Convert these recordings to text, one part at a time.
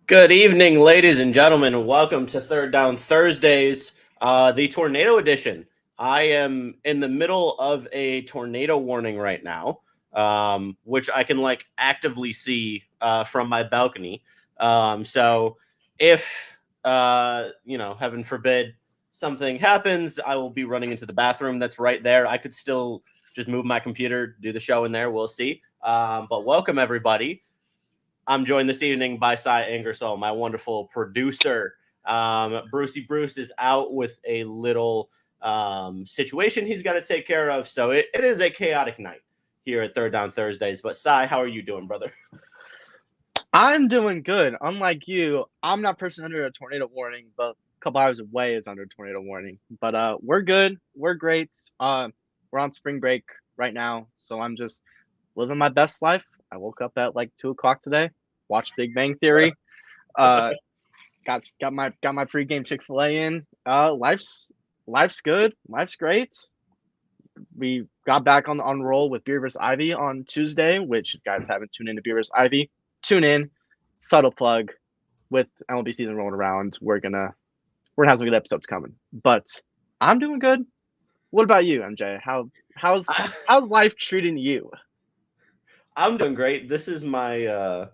Good evening, ladies and gentlemen, and welcome to Third Down Thursdays, the tornado edition. I am in the middle of a tornado warning right now, which I can actively see from my balcony. So, if heaven forbid, something happens, I will be running into the bathroom that's right there. I could still just move my computer, do the show in there. We'll see. But welcome everybody. I'm joined this evening by Cy Ingersoll, my wonderful producer. Brucey Bruce is out with a little situation he's got to take care of, so it is a chaotic night here at Third Down Thursdays. But Cy, how are you doing, brother? I'm doing good. Unlike you, I'm not personally under a tornado warning, but a couple hours away is under a tornado warning. But we're good. We're great. We're on spring break right now, so I'm just living my best life. I woke up at like 2 o'clock today, watched Big Bang Theory. Uh, got my pregame Chick-fil-A in. Life's good. Life's great. We got back on roll with Beer vs. Ivy on Tuesday, which if you guys haven't tuned into Beer vs. Ivy, tune in. Subtle plug. With MLB season rolling around, we're gonna have some good episodes coming. But I'm doing good. What about you, MJ? How's life treating you? I'm doing great. This is my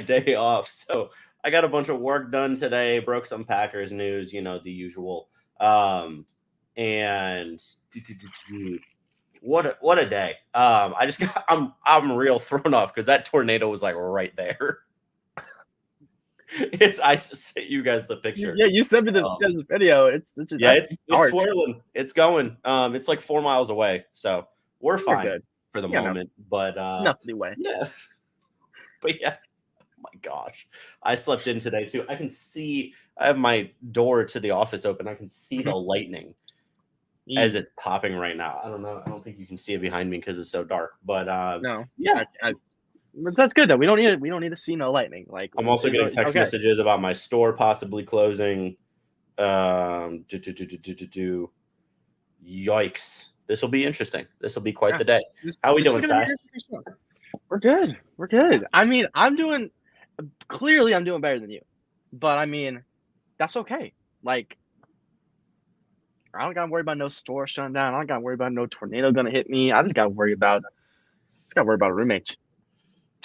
day off, so I got a bunch of work done today. Broke some Packers news, the usual. And what a day. I'm real thrown off because that tornado was like right there. I sent you guys the picture. Yeah, you sent me the video. It's swirling. It's going. It's like 4 miles away, so we're fine good for the moment. But nothing way. Yeah, but yeah. Oh my gosh, I slept in today too. I can see. I have my door to the office open. I can see the lightning as it's popping right now. I don't know. I don't think you can see it behind me because it's so dark. But no, yeah. But that's good though. We don't need to see no lightning. Like I'm also getting text messages about my store possibly closing. Yikes! This will be interesting. This will be quite the day. How are we doing, Sai? We're good. We're good. I mean, I'm doing better than you, but I mean, that's okay. Like, I don't gotta worry about no store shutting down. I don't gotta worry about no tornado gonna hit me. I just gotta worry about a roommate.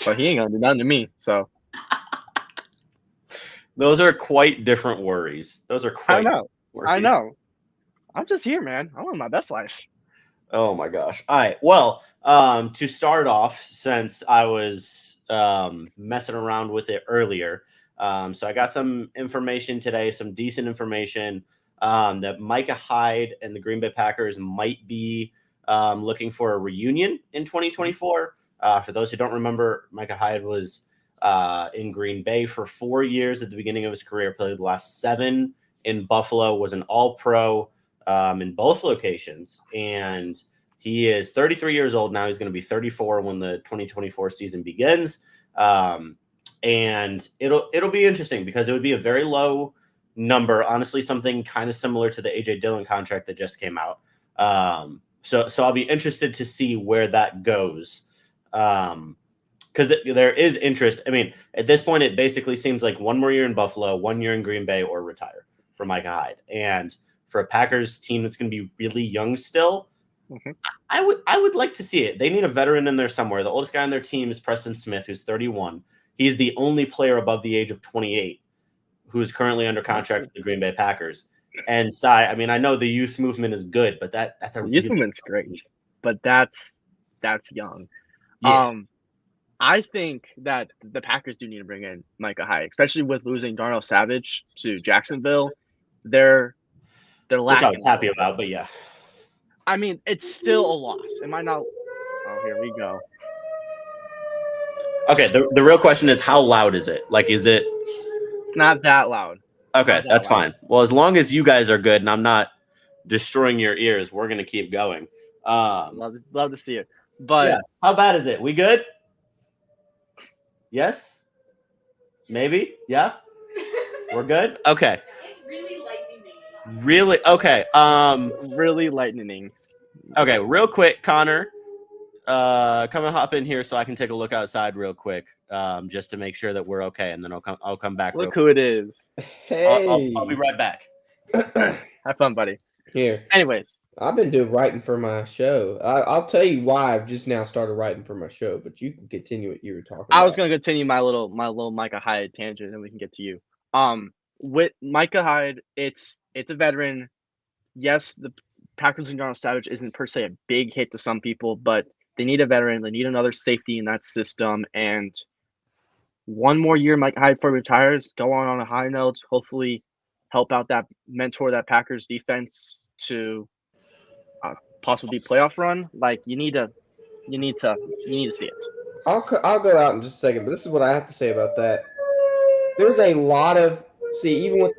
But he ain't gonna do nothing to me. So those are quite different worries. Those are quite. I know. I'm just here, man. I want my best life. Oh my gosh. All right. Well, to start off, since I was messing around with it earlier, so I got some information today, some decent information that Micah Hyde and the Green Bay Packers might be looking for a reunion in 2024. For those who don't remember, Micah Hyde was in Green Bay for 4 years at the beginning of his career, played the last 7 in Buffalo, was an all-pro in both locations, and he is 33 years old now. He's going to be 34 when the 2024 season begins, and it'll be interesting because it would be a very low number, honestly, something kind of similar to the AJ Dillon contract that just came out. So I'll be interested to see where that goes. Because there is interest. I mean, at this point, it basically seems like 1 more year in Buffalo, 1 year in Green Bay, or retire for Micah Hyde. And for a Packers team that's going to be really young still, I would like to see it. They need a veteran in there somewhere. The oldest guy on their team is Preston Smith, who's 31. He's the only player above the age of 28 who is currently under contract for the Green Bay Packers. And Cy, I mean, I know the youth movement is good, but that's a youth movement's great, but that's young. Yeah. I think that the Packers do need to bring in Micah Hyde, especially with losing Darnell Savage to Jacksonville. They're lacking. Which I was happy about, but yeah. I mean, it's still a loss. It might not. Oh, here we go. Okay, the real question is, how loud is it? Like, is it? It's not that loud. Okay, that's fine. Well, as long as you guys are good and I'm not destroying your ears, we're gonna keep going. Love to see it. But yeah. How bad is it? We good? Yes? Maybe? Yeah? We're good? Okay. It's really lightning. Really? Okay. Really lightning. Okay, real quick, Connor. come and hop in here so I can take a look outside real quick, just to make sure that we're okay, and then I'll come back. Look who it is. Hey. I'll be right back. Have fun, buddy. Here. Anyways, I've been doing writing for my show. I'll tell you why I've just now started writing for my show, but you can continue what you were talking about. I was gonna continue my little Micah Hyde tangent, and we can get to you. With Micah Hyde, it's a veteran. Yes, the Packers and Donald Savage isn't per se a big hit to some people, but they need a veteran. They need another safety in that system. And one more year, Micah Hyde before he retires, go on a high note. Hopefully, help out that mentor that Packers defense to possibly playoff run. Like you need to see it. I'll go out in just a second, but this is what I have to say about that. There's a lot of even with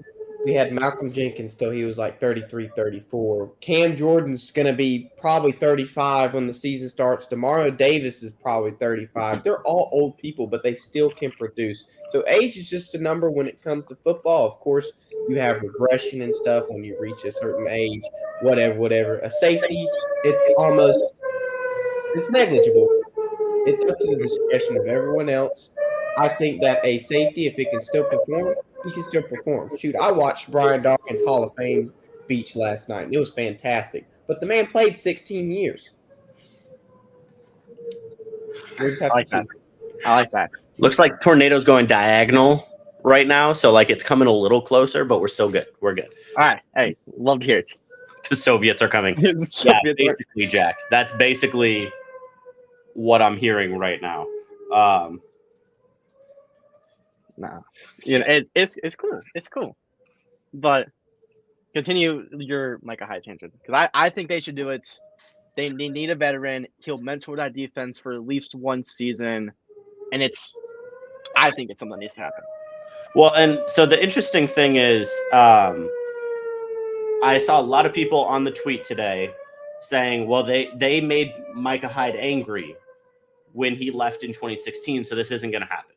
we had Malcolm Jenkins till he was like 33, 34. Cam Jordan's going to be probably 35 when the season starts. Demario Davis is probably 35. They're all old people, but they still can produce. So age is just a number when it comes to football. Of course, you have regression and stuff when you reach a certain age, whatever. A safety, it's negligible. It's up to the discretion of everyone else. I think that a safety, if it can still perform, he can still perform. Shoot, I watched Brian Dawkins' Hall of Fame speech last night, and it was fantastic. But the man played 16 years. I like that. Looks like Tornado's going diagonal right now, so like it's coming a little closer, but we're still good. We're good. All right. Hey, love to hear it. The Soviets are coming. Yeah, basically, Jack. That's basically what I'm hearing right now. Nah, it's cool. It's cool, but continue your Micah Hyde tangent because I think they should do it. They need a veteran. He'll mentor that defense for at least one season, and I think it's something that needs to happen. Well, and so the interesting thing is, I saw a lot of people on the tweet today saying, well, they made Micah Hyde angry when he left in 2016, so this isn't going to happen.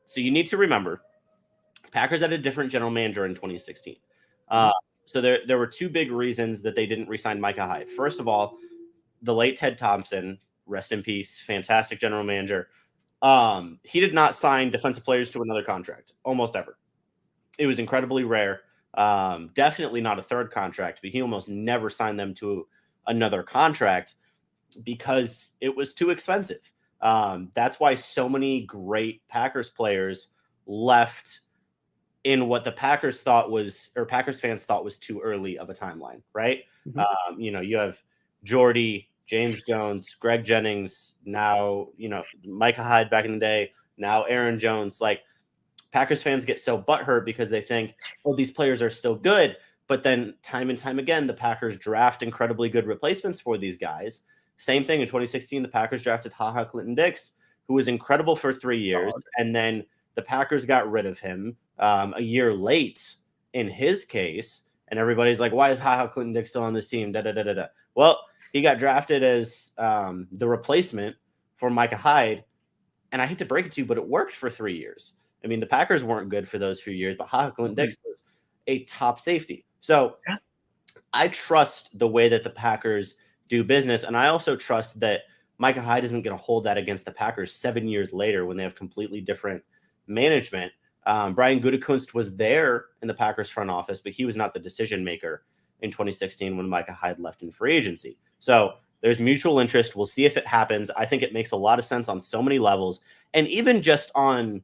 So you need to remember, Packers had a different general manager in 2016. So there were two big reasons that they didn't re-sign Micah Hyde. First of all, the late Ted Thompson, rest in peace, fantastic general manager. He did not sign defensive players to another contract, almost ever. It was incredibly rare. Definitely not a third contract, but he almost never signed them to another contract because it was too expensive. That's why so many great Packers players left in what the Packers fans thought was too early of a timeline, right? Mm-hmm. You have Jordy, James Jones, Greg Jennings, now, Micah Hyde back in the day, now Aaron Jones. Like, Packers fans get so butthurt because they think, well, these players are still good. But then time and time again, the Packers draft incredibly good replacements for these guys. Same thing in 2016, the Packers drafted HaHa Clinton-Dix, who was incredible for 3 years. And then the Packers got rid of him a year late in his case. And everybody's like, why is HaHa Clinton-Dix still on this team? Well, he got drafted as the replacement for Micah Hyde. And I hate to break it to you, but it worked for 3 years. I mean, the Packers weren't good for those few years, but HaHa Clinton-Dix was a top safety. So I trust the way that the Packers do business. And I also trust that Micah Hyde isn't going to hold that against the Packers 7 years later when they have completely different management. Brian Gutekunst was there in the Packers front office, but he was not the decision maker in 2016 when Micah Hyde left in free agency. So there's mutual interest. We'll see if it happens. I think it makes a lot of sense on so many levels. And even just on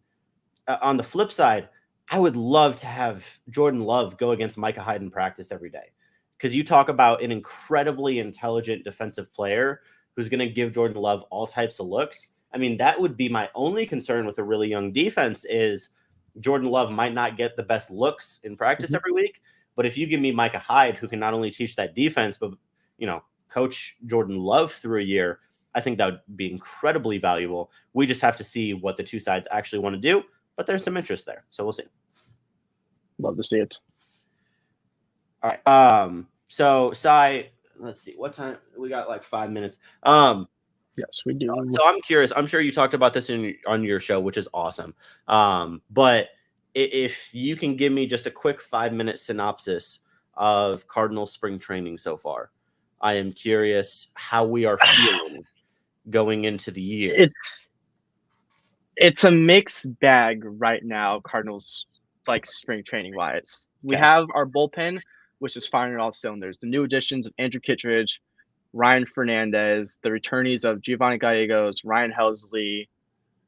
the flip side, I would love to have Jordan Love go against Micah Hyde in practice every day. Because you talk about an incredibly intelligent defensive player who's going to give Jordan Love all types of looks. I mean, that would be my only concern with a really young defense is Jordan Love might not get the best looks in practice every week. But if you give me Micah Hyde, who can not only teach that defense, but, coach Jordan Love through a year, I think that would be incredibly valuable. We just have to see what the two sides actually want to do. But there's some interest there. So we'll see. Love to see it. All right. So Sai, let's see what time we got, like 5 minutes. Yes, we do. So I'm curious. I'm sure you talked about this on your show, which is awesome. But if you can give me just a quick 5-minute synopsis of Cardinals spring training so far, I am curious how we are feeling going into the year? It's a mixed bag right now, Cardinals, like spring training wise. We Okay. have our bullpen, which is firing on all cylinders. The new additions of Andrew Kittredge, Ryan Fernandez, the returnees of Giovanni Gallegos, Ryan Helsley,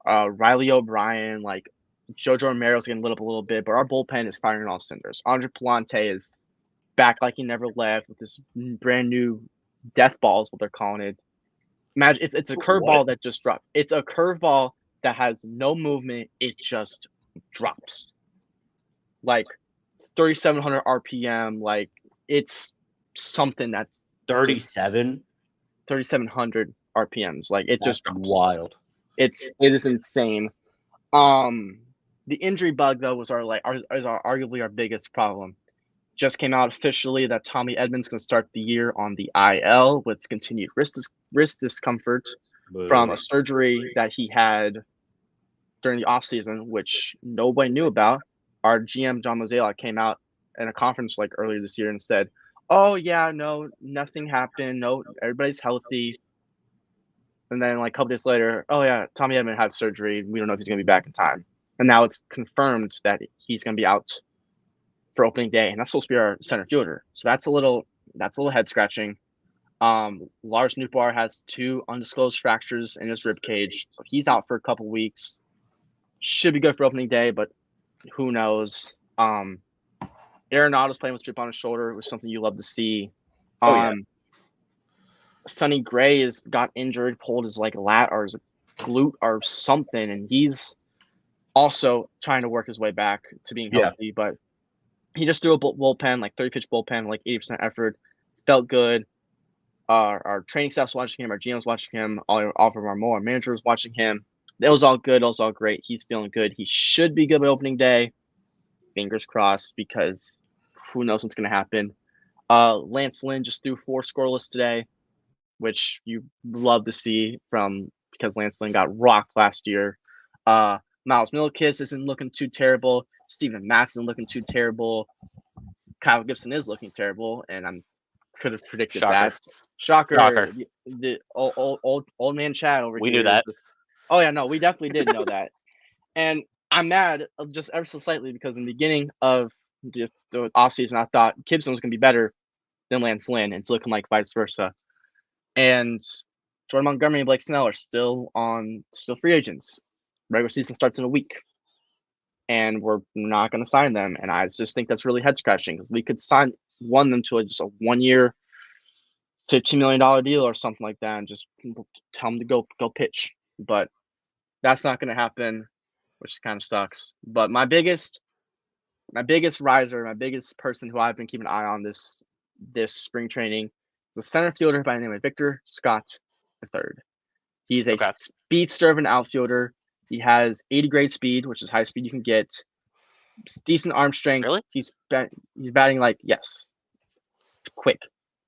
Riley O'Brien, like Jojo Romero's getting lit up a little bit, but our bullpen is firing on all cylinders. Andre Palante is back like he never left with this brand new death ball is what they're calling it. Imagine it's a curveball that just dropped. It's a curveball that has no movement. It just drops. Like 3,700 RPM. Like it's something that's 37. 3,700 RPMs. Like it That's just drops. wild. It is insane. The injury bug though was arguably our biggest problem. Just came out officially that Tommy Edmonds going to start the year on the IL with continued wrist discomfort from a surgery that he had during the offseason, which nobody knew about. Our GM, John Mozeliak, came out in a conference like earlier this year and said, oh, yeah, no, nothing happened. No, everybody's healthy. And then like a couple days later, oh, yeah, Tommy Edmonds had surgery. We don't know if he's going to be back in time. And now it's confirmed that he's going to be out for opening day, and that's supposed to be our center fielder. So that's a little head scratching. Lars Nootbaar has 2 undisclosed fractures in his rib cage, so he's out for a couple weeks. Should be good for opening day, but who knows? Arenado's playing with chip on his shoulder, which is something you love to see. Sonny Gray has got injured, pulled his like lat or his glute or something, and he's also trying to work his way back to being healthy, but he just threw a bullpen, like 30-pitch bullpen, like 80% effort. Felt good. Our training staff's watching him. Our GM's watching him. All of our managers watching him. It was all good. It was all great. He's feeling good. He should be good by opening day. Fingers crossed, because who knows what's going to happen. Lance Lynn just threw 4 scoreless today, which you love to see because Lance Lynn got rocked last year. Miles Milkis isn't looking too terrible. Steven Matz isn't looking too terrible. Kyle Gibson is looking terrible, and I could have predicted that. Shocker. The old man Chad over here. We knew that. Oh yeah, no, we definitely did know that. And I'm mad just ever so slightly because in the beginning of the offseason, I thought Gibson was going to be better than Lance Lynn, and it's looking like vice versa. And Jordan Montgomery and Blake Snell are still free agents. Regular season starts in a week, and we're not going to sign them. And I just think that's really head scratching, because we could sign them to just a 1-year, $15 million deal or something like that, and just tell them to go pitch. But that's not going to happen, which kind of sucks. But my biggest riser, my biggest person who I've been keeping an eye on this spring training, the center fielder by the name of Victor Scott III. He's a speedster of an outfielder. He has 80 grade speed, which is high speed you can get. Decent arm strength. Really? He's batting like, yes, quick.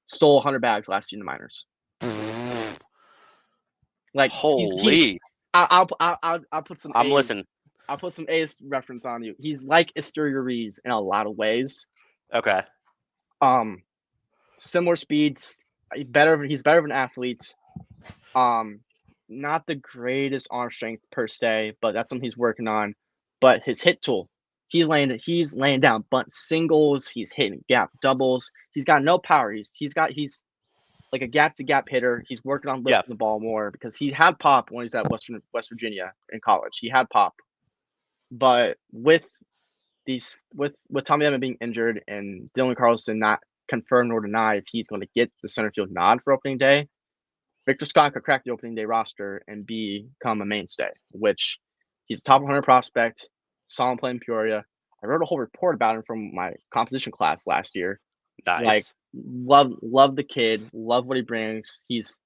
Stole 100 bags last year in the minors. Like, holy! I'll put some. I'm listening. I'll put some A's reference on you. He's like Esteury in a lot of ways. Okay. Similar speeds. He's better of an athlete. Not the greatest arm strength per se, but that's something he's working on. But his hit tool, he's laying down bunt singles. He's hitting gap doubles. He's got no power. He's like a gap to gap hitter. He's working on lifting the ball more, because he had pop when he's at West Virginia in college. He had pop, but with Tommy Edman being injured and Dylan Carlson not confirmed nor deny if he's going to get the center field nod for opening day, Victor Scott could crack the opening day roster and become a mainstay, which he's a top 100 prospect. Saw him play in Peoria. I wrote a whole report about him from my composition class last year. Nice. Like, love the kid. Love what he brings. He's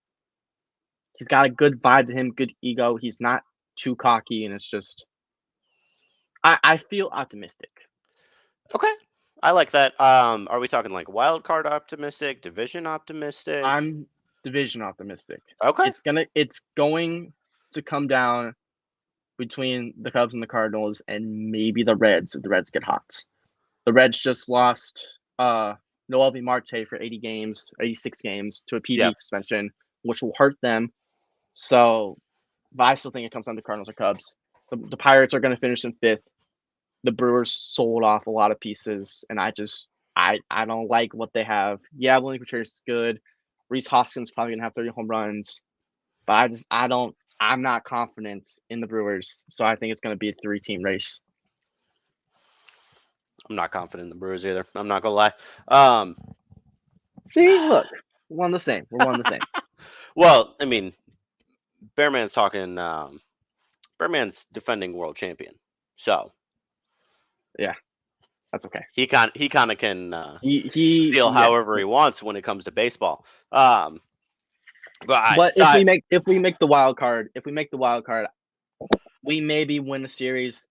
got a good vibe to him, good ego. He's not too cocky, and it's just I feel optimistic. Okay. I like that. Are we talking like wild card optimistic, division optimistic? I'm division optimistic. Okay. It's going to come down between the Cubs and the Cardinals, and maybe the Reds if the Reds get hot. The Reds just lost Noelvi Marte for 86 games to a PD suspension, which will hurt them. So, but I still think it comes down to Cardinals or Cubs. The Pirates are going to finish in 5th. The Brewers sold off a lot of pieces, and I don't like what they have. Yeah, Willie Contreras is good. Reese Hoskins probably gonna have 30 home runs, but I'm not confident in the Brewers, so I think it's gonna be a 3-team race. I'm not confident in the Brewers either. I'm not gonna lie. See, look, we're one the same. We're one the same. Well, I mean, Bearman's talking. Bearman's defending world champion, so That's okay. he kind of can He feel yeah. however he wants when it comes to baseball. But if we make the wild card, we maybe win the series.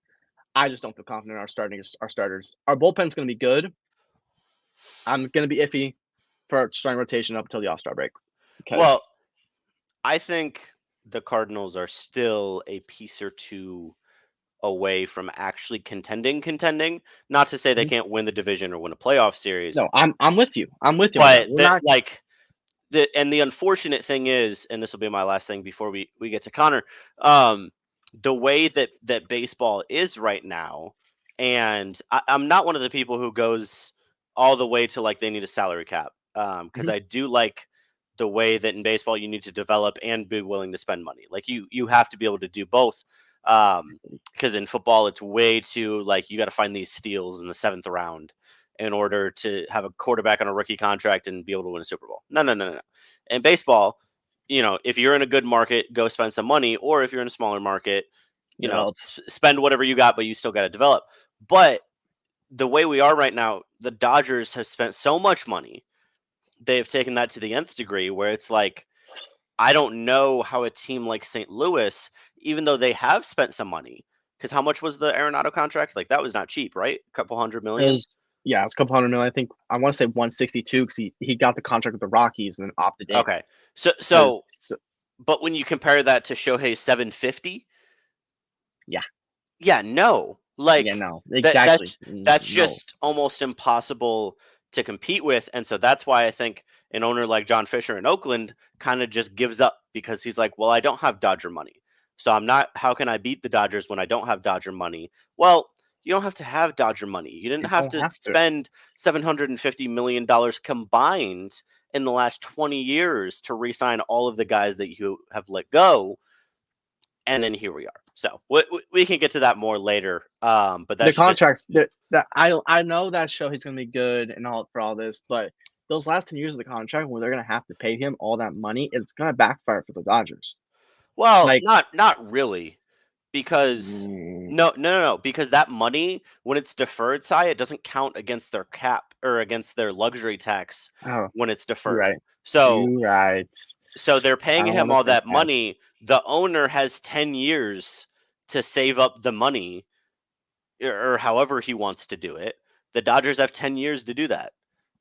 I just don't feel confident in our starters. Our bullpen's going to be good. I'm going to be iffy for starting rotation up until the All-Star break. Well, I think the Cardinals are still a piece or two away from actually contending. Not to say they can't win the division or win a playoff series. No, I'm with you. But the unfortunate thing is, and this will be my last thing before we get to Connor, the way that baseball is right now, and I'm not one of the people who goes all the way to like they need a salary cap, because I do like the way that in baseball you need to develop and be willing to spend money. Like you have to be able to do both, because in football it's way too like you got to find these steals in the 7th round in order to have a quarterback on a rookie contract and be able to win a Super Bowl. No. In baseball, if you're in a good market, go spend some money, or if you're in a smaller market, spend whatever you got, but you still got to develop. But the way we are right now, the Dodgers have spent so much money. They have taken that to the nth degree where it's like, I don't know how a team like St. Louis, even though they have spent some money, because how much was the Arenado contract? Like that was not cheap, right? A couple $100 million. it's a couple $100 million. I think I want to say 162 because he got the contract with the Rockies and then opted in. Okay, so but when you compare that to Shohei's $750, no, like no, exactly. That's just almost impossible to compete with, and so that's why I think an owner like John Fisher in Oakland kind of just gives up because he's like, well, I don't have Dodger money, so I'm not. How can I beat the Dodgers when I don't have Dodger money? Well, you don't have to have Dodger money. You didn't have to spend $750 million combined in the last 20 years to re-sign all of the guys that you have let go. And then here we are. So we can get to that more later. But that's the contracts. I know that Shohei's going to be good and all for all this, but those last 10 years of the contract where they're going to have to pay him all that money, it's going to backfire for the Dodgers. Well, not really. Because no, because that money, when it's deferred, it doesn't count against their cap or against their luxury tax when it's deferred. Right. So right. So they're paying him all that money. The owner has 10 years to save up the money, or however he wants to do it. The Dodgers have 10 years to do that.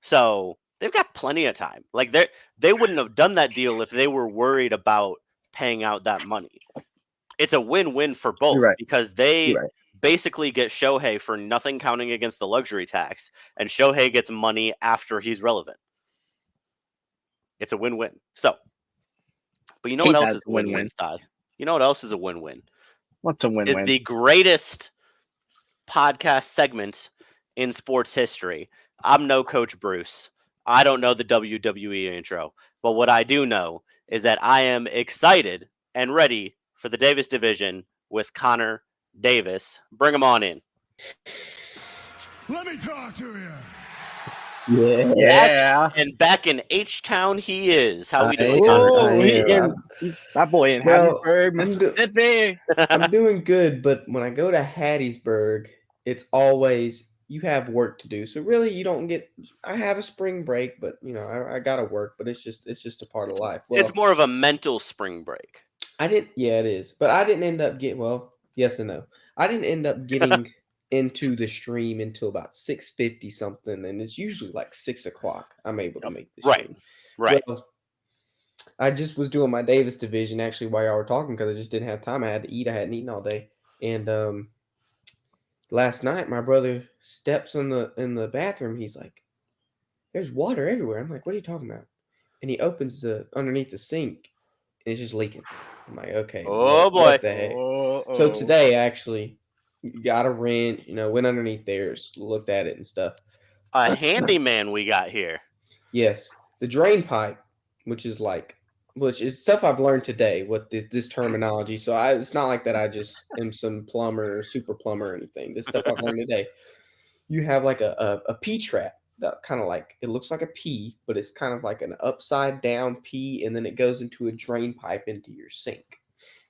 So they've got plenty of time. Like they wouldn't have done that deal if they were worried about paying out that money. It's a win-win for both because they basically get Shohei for nothing counting against the luxury tax, and Shohei gets money after he's relevant. It's a win-win. So, but you know what else is a win-win, Todd? You know what else is a win-win? What's a win-win? Is the greatest podcast segment in sports history. I'm no Coach Bruce. I don't know the WWE intro, but what I do know is that I am excited and ready for the Davis division with Connor Davis. Bring him on in. Let me talk to you. Yeah. And back in H-Town he is. How we doing, Connor? That boy in Hattiesburg, Mississippi. I'm doing good, but when I go to Hattiesburg, it's always you have work to do. So really you don't get I have a spring break, but I gotta work, but it's just a part of life. Well, it's more of a mental spring break. it is. But I didn't end up getting yes and no. I didn't end up getting into the stream until about 6:50 something, and it's usually like 6 o'clock. I'm able to make the stream. Right. Well, I just was doing my Davis division actually while y'all were talking because I just didn't have time. I had to eat. I hadn't eaten all day, and last night my brother steps in the bathroom. He's like, "There's water everywhere." I'm like, "What are you talking about?" And he opens underneath the sink, and it's just leaking. I'm like, okay. Oh, what boy. the heck? Oh, So today, actually, got a wrench, went underneath there, looked at it and stuff. A handyman we got here. Yes, the drain pipe, which is stuff I've learned today with this terminology. So it's not like that I just am some plumber or super plumber or anything. This stuff I've learned today. You have like a P trap that kind of like, it looks like a P, but it's kind of like an upside down P, and then it goes into a drain pipe into your sink.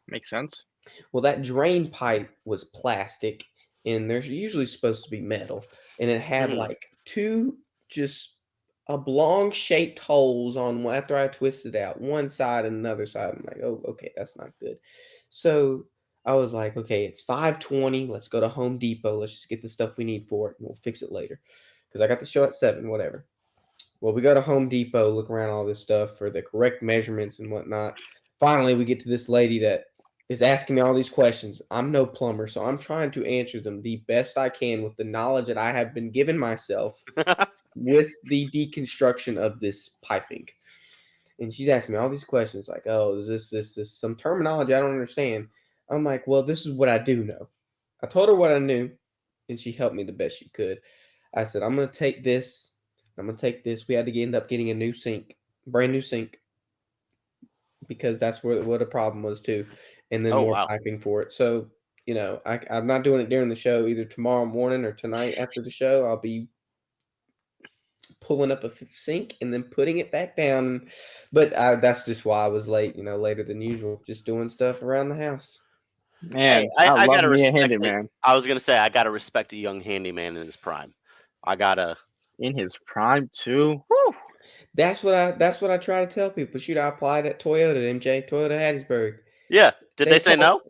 makes sense. Well, that drain pipe was plastic, and there's usually supposed to be metal, and it had Mhm. like two just oblong shaped holes on after I twisted out one side and another side. I'm like, oh, okay, that's not good. So I was like, okay, it's 5:20. Let's go to Home Depot. Let's just get the stuff we need for it, and we'll fix it later. Because I got the show at 7, whatever. Well, we go to Home Depot, look around all this stuff for the correct measurements and whatnot. Finally, we get to this lady that is asking me all these questions. I'm no plumber, so I'm trying to answer them the best I can with the knowledge that I have been given myself with the deconstruction of this piping. And she's asking me all these questions like, oh, is this some terminology I don't understand? I'm like, well, this is what I do know. I told her what I knew, and she helped me the best she could. I said, I'm going to take this. I'm going to take this. We had to end up getting a new sink, brand new sink, because that's what the problem was too. And then Oh, more wow. piping for it. So, I'm not doing it during the show, either tomorrow morning or tonight after the show. I'll be pulling up a sink and then putting it back down. But that's just why I was late, later than usual, just doing stuff around the house. Man, Hey, I I love gotta me a respect handyman. I was gonna say I gotta respect a young handyman in his prime. I gotta. In his prime too. Whew. That's what I try to tell people. Shoot, I applied at Toyota, Toyota Hattiesburg. Yeah. Did they say no?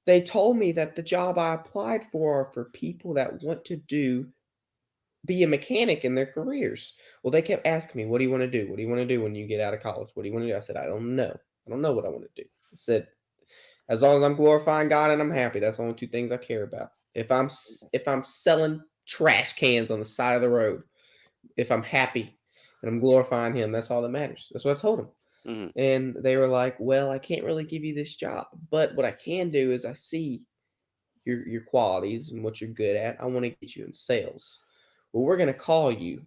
They told me that the job I applied for are for people that want to be a mechanic in their careers. Well, they kept asking me, what do you want to do? What do you want to do when you get out of college? What do you want to do? I said, I don't know. I don't know what I want to do. I said, as long as I'm glorifying God and I'm happy, that's the only two things I care about. If I'm selling trash cans on the side of the road, if I'm happy and I'm glorifying Him, that's all that matters. That's what I told them. Mm-hmm. And they were like, well, I can't really give you this job, but what I can do is I see your qualities and what you're good at. I want to get you in sales. Well, we're going to call you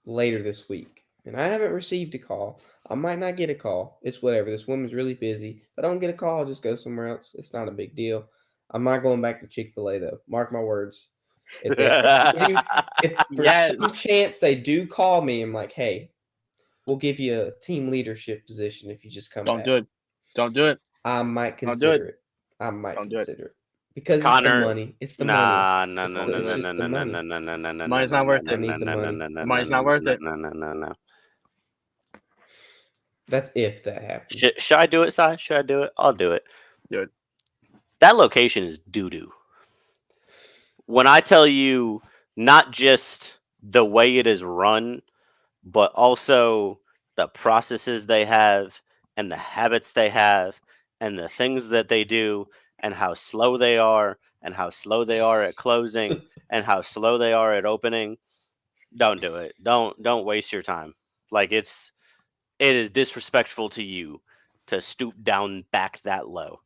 later this week. And I haven't received a call. I might not get a call. It's whatever. This woman's really busy. If I don't get a call, I'll just go somewhere else. It's not a big deal. I'm not going back to Chick-fil-A, though. Mark my words. If for Yes. some chance they do call me, I'm like, hey, we'll give you a team leadership position if you just come Don't back. do it. Don't do it. I might Don't do consider it. I might Don't do it. consider it. Because Connor, it's the money. It's the Nah, money. no, It's no, the- no, it's no, just no, the no, no, money. no, no, no, no, Money's no, not worth no, it. I need the no, money. no, no, Money's no, not worth no, it. No, no, no, no. That's if that happens. Should I do it, Si? Should I do it? I'll do it. Do it. That location is doo-doo. When I tell you not just the way it is run, but also the processes they have and the habits they have and the things that they do and how slow they are and how slow they are at closing and how slow they are at opening, don't do it. Don't waste your time. Like it is disrespectful to you to stoop down back that low.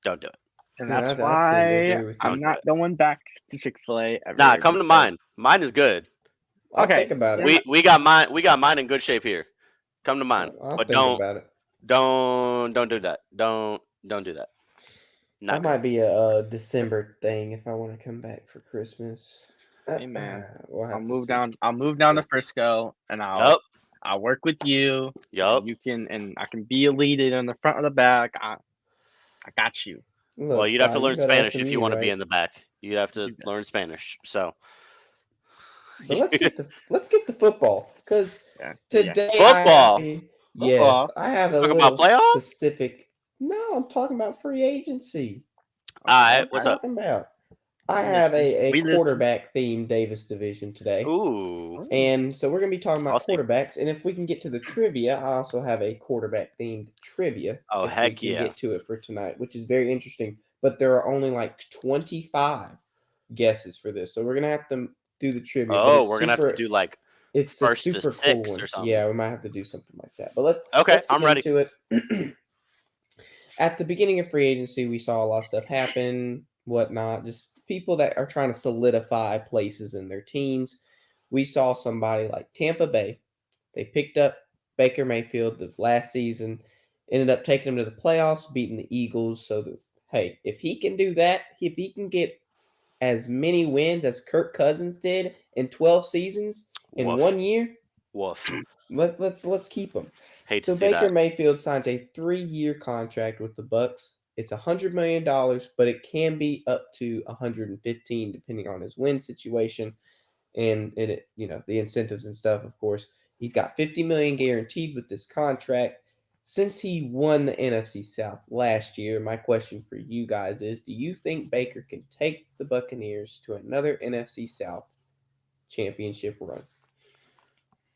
Don't do it. And Yeah, that's I tend to why agree with you. I'm not going back to Chick-fil-A ever. Nah, come to because- mine. Mine is good. I'll Okay. think about it. We got mine. We got mine in good shape here. Come to mine, I'll but think about it. don't do that. Don't do that. Not That good. might be a December thing if I want to come back for Christmas. Hey, man. We'll have I'll to move see. down. I'll move down to Frisco, and Yup. I'll work with you. Yup. And you can, and I can be a lead in the front or the back. I got you. Look, Well, you'd have to Si, learn you go to Spanish if you SMU, want to be right? in the back. You'd have to learn Spanish. So But let's get the football, because Yeah. today Football? yes, I have a Talking little about playoffs? specific. No, I'm talking about free agency. All right, what's up? Talking about. I We have listen. a We listen. quarterback themed Davis division today. Ooh, And so we're going to be talking about Saucy. quarterbacks. And if we can get to the trivia, I also have a quarterback themed trivia. Oh, if we heck can yeah. get to it for tonight, which is very interesting. But there are only like 25 guesses for this. So we're going to have to do the trivia. but Oh, it's we're gonna have to do like It's a 1st to super cool 6th one. or something. Yeah, we might have to do something like that. But Okay, let's get I'm ready. into it. At the beginning of free agency, we saw a lot of stuff happen, whatnot. Just people that are trying to solidify places in their teams. We saw somebody like Tampa Bay. They picked up Baker Mayfield the last season, ended up taking him to the playoffs, beating the Eagles. So that, hey, if he can do that, if he can get as many wins as Kirk Cousins did in 12 seasons in Woof. 1 year, Woof. let's keep him. Hate So to see Baker that. Mayfield signs a 3-year contract with the Bucks. It's $100 million, but it can be up to 115 depending on his win situation and it, the incentives and stuff. Of course, he's got 50 million guaranteed with this contract. Since he won the NFC South last year, my question for you guys is: do you think Baker can take the Buccaneers to another NFC South championship run?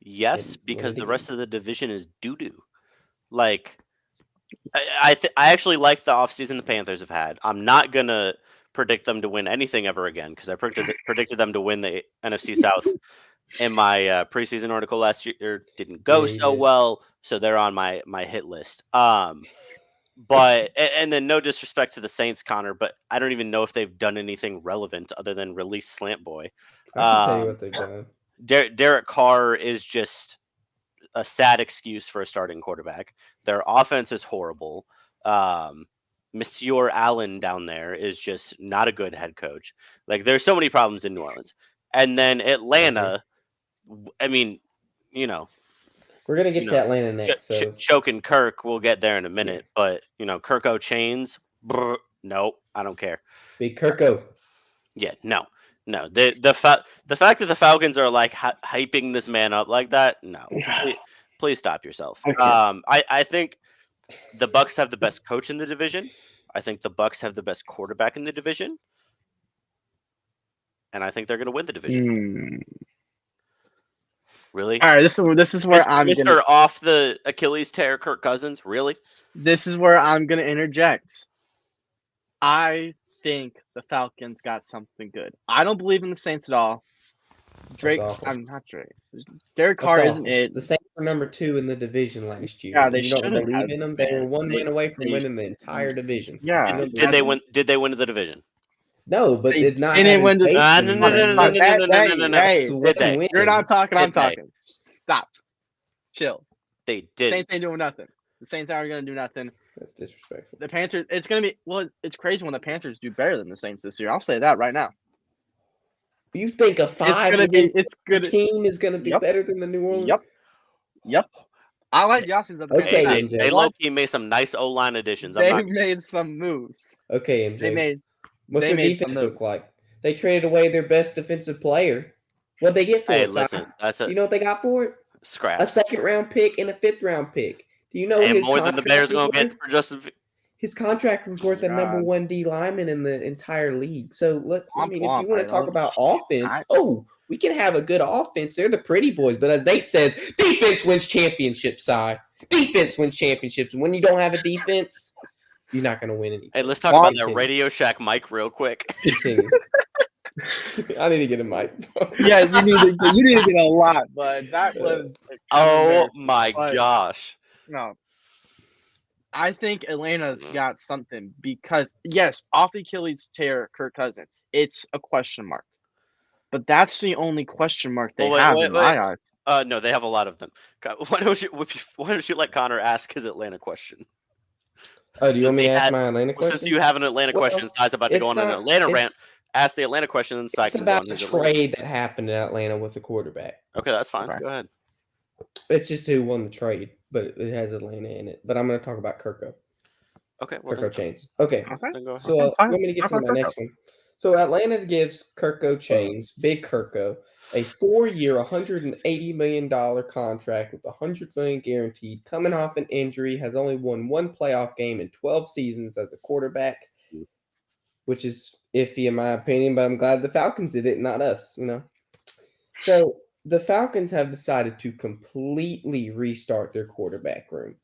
Yes, And win because it the again? rest of the division is doo-doo. Like, I actually like the offseason the Panthers have had. I'm not going to predict them to win anything ever again because I predicted them to win the NFC South in my preseason article last year. Didn't go Yeah, you so did. well, so they're on my hit list. But and then no disrespect to the Saints, Connor, but I don't even know if they've done anything relevant other than release Slant Boy. I can tell you what they've done. Derek Carr is just a sad excuse for a starting quarterback. Their offense is horrible. Monsieur Allen down there is just not a good head coach. Like, there's so many problems in New Orleans. And then Atlanta, I mean, We're gonna get to Atlanta next. So choking Kirk, we'll get there in a minute. But, Kirk O'Chains, nope, I don't care. Big Kirko. Yeah, no. The fact that the Falcons are like hyping this man up like that, no. Please stop yourself. Okay. I think the Bucks have the best coach in the division. I think the Bucks have the best quarterback in the division, and I think they're going to win the division. Really? All right, this is where I'm Mr. gonna. Off the Achilles tear, Kirk Cousins. Really? This is where I'm gonna interject. I think the Falcons got something good. I don't believe in the Saints at all. Drake, awful. I'm not Drake. Derek Carr That's isn't awful. it. The Saints were number 2 in the division last year. Yeah, they you don't shouldn't believe have in them. They been. were one win away from they- winning the entire division. Yeah. You don't Did they believe win? Did they win the division? No, but They it's not. didn't win the- No. Hey, Did they? you're not talking. I'm Did they? talking. Stop. Chill. They did. Saints ain't doing nothing. The Saints aren't gonna do nothing. That's disrespectful. The Panthers. It's gonna be. Well, it's crazy when the Panthers do better than the Saints this year. I'll say that right now. You think a It's gonna team is gonna be Yep. better than the New Orleans? Yep. I like the offense of the Okay, Panthers. MJ. They low-key made some nice O-line additions. They made some moves. Okay, MJ. What's they their made some defense look moves. like? They traded away their best defensive player. What'd they get for Hey, it? Si? listen, that's You know what they got for it? A scraps. 2nd-round pick and a 5th-round pick. Do you know And his more than the Bears contract gonna was get worth? for Justin. His contract was worth a number God. 1 D lineman in the entire league. So if you want to right, talk though. about offense, we can have a good offense. They're the pretty boys, but as Nate says, defense wins championships. Side defense wins championships. And when you don't have a defense, you're not going to win anything. Hey, let's talk about that Radio Shack mic real quick. Continue. I need to get a mic. Yeah, you need to get a lot, but that was. Oh my gosh! No, I think Atlanta's got something because yes, off the Achilles tear, Kirk Cousins. It's a question mark, but that's the only question mark they have in my eyes. No, they have a lot of them. Why don't you let Connor ask his Atlanta question? Oh, do you want me to ask my Atlanta question? Since you have an Atlanta question, Sai's about to go on an Atlanta rant. Ask the Atlanta question, and Sai it's can about go on the his trade that happened in Atlanta with the quarterback. Okay, that's fine. Go ahead. It's just who won the trade, but it has Atlanta in it. But I'm going to talk about Kirko. Okay, well, Kirko Chains. Okay, then go ahead. so let me get to my next one. So Atlanta gives Kirko Chains, Big Kirko, a 4-year, $180 million contract with $100 million guaranteed. Coming off an injury, has only won 1 playoff game in 12 seasons as a quarterback, which is iffy in my opinion. But I'm glad the Falcons did it, not us. So the Falcons have decided to completely restart their quarterback room.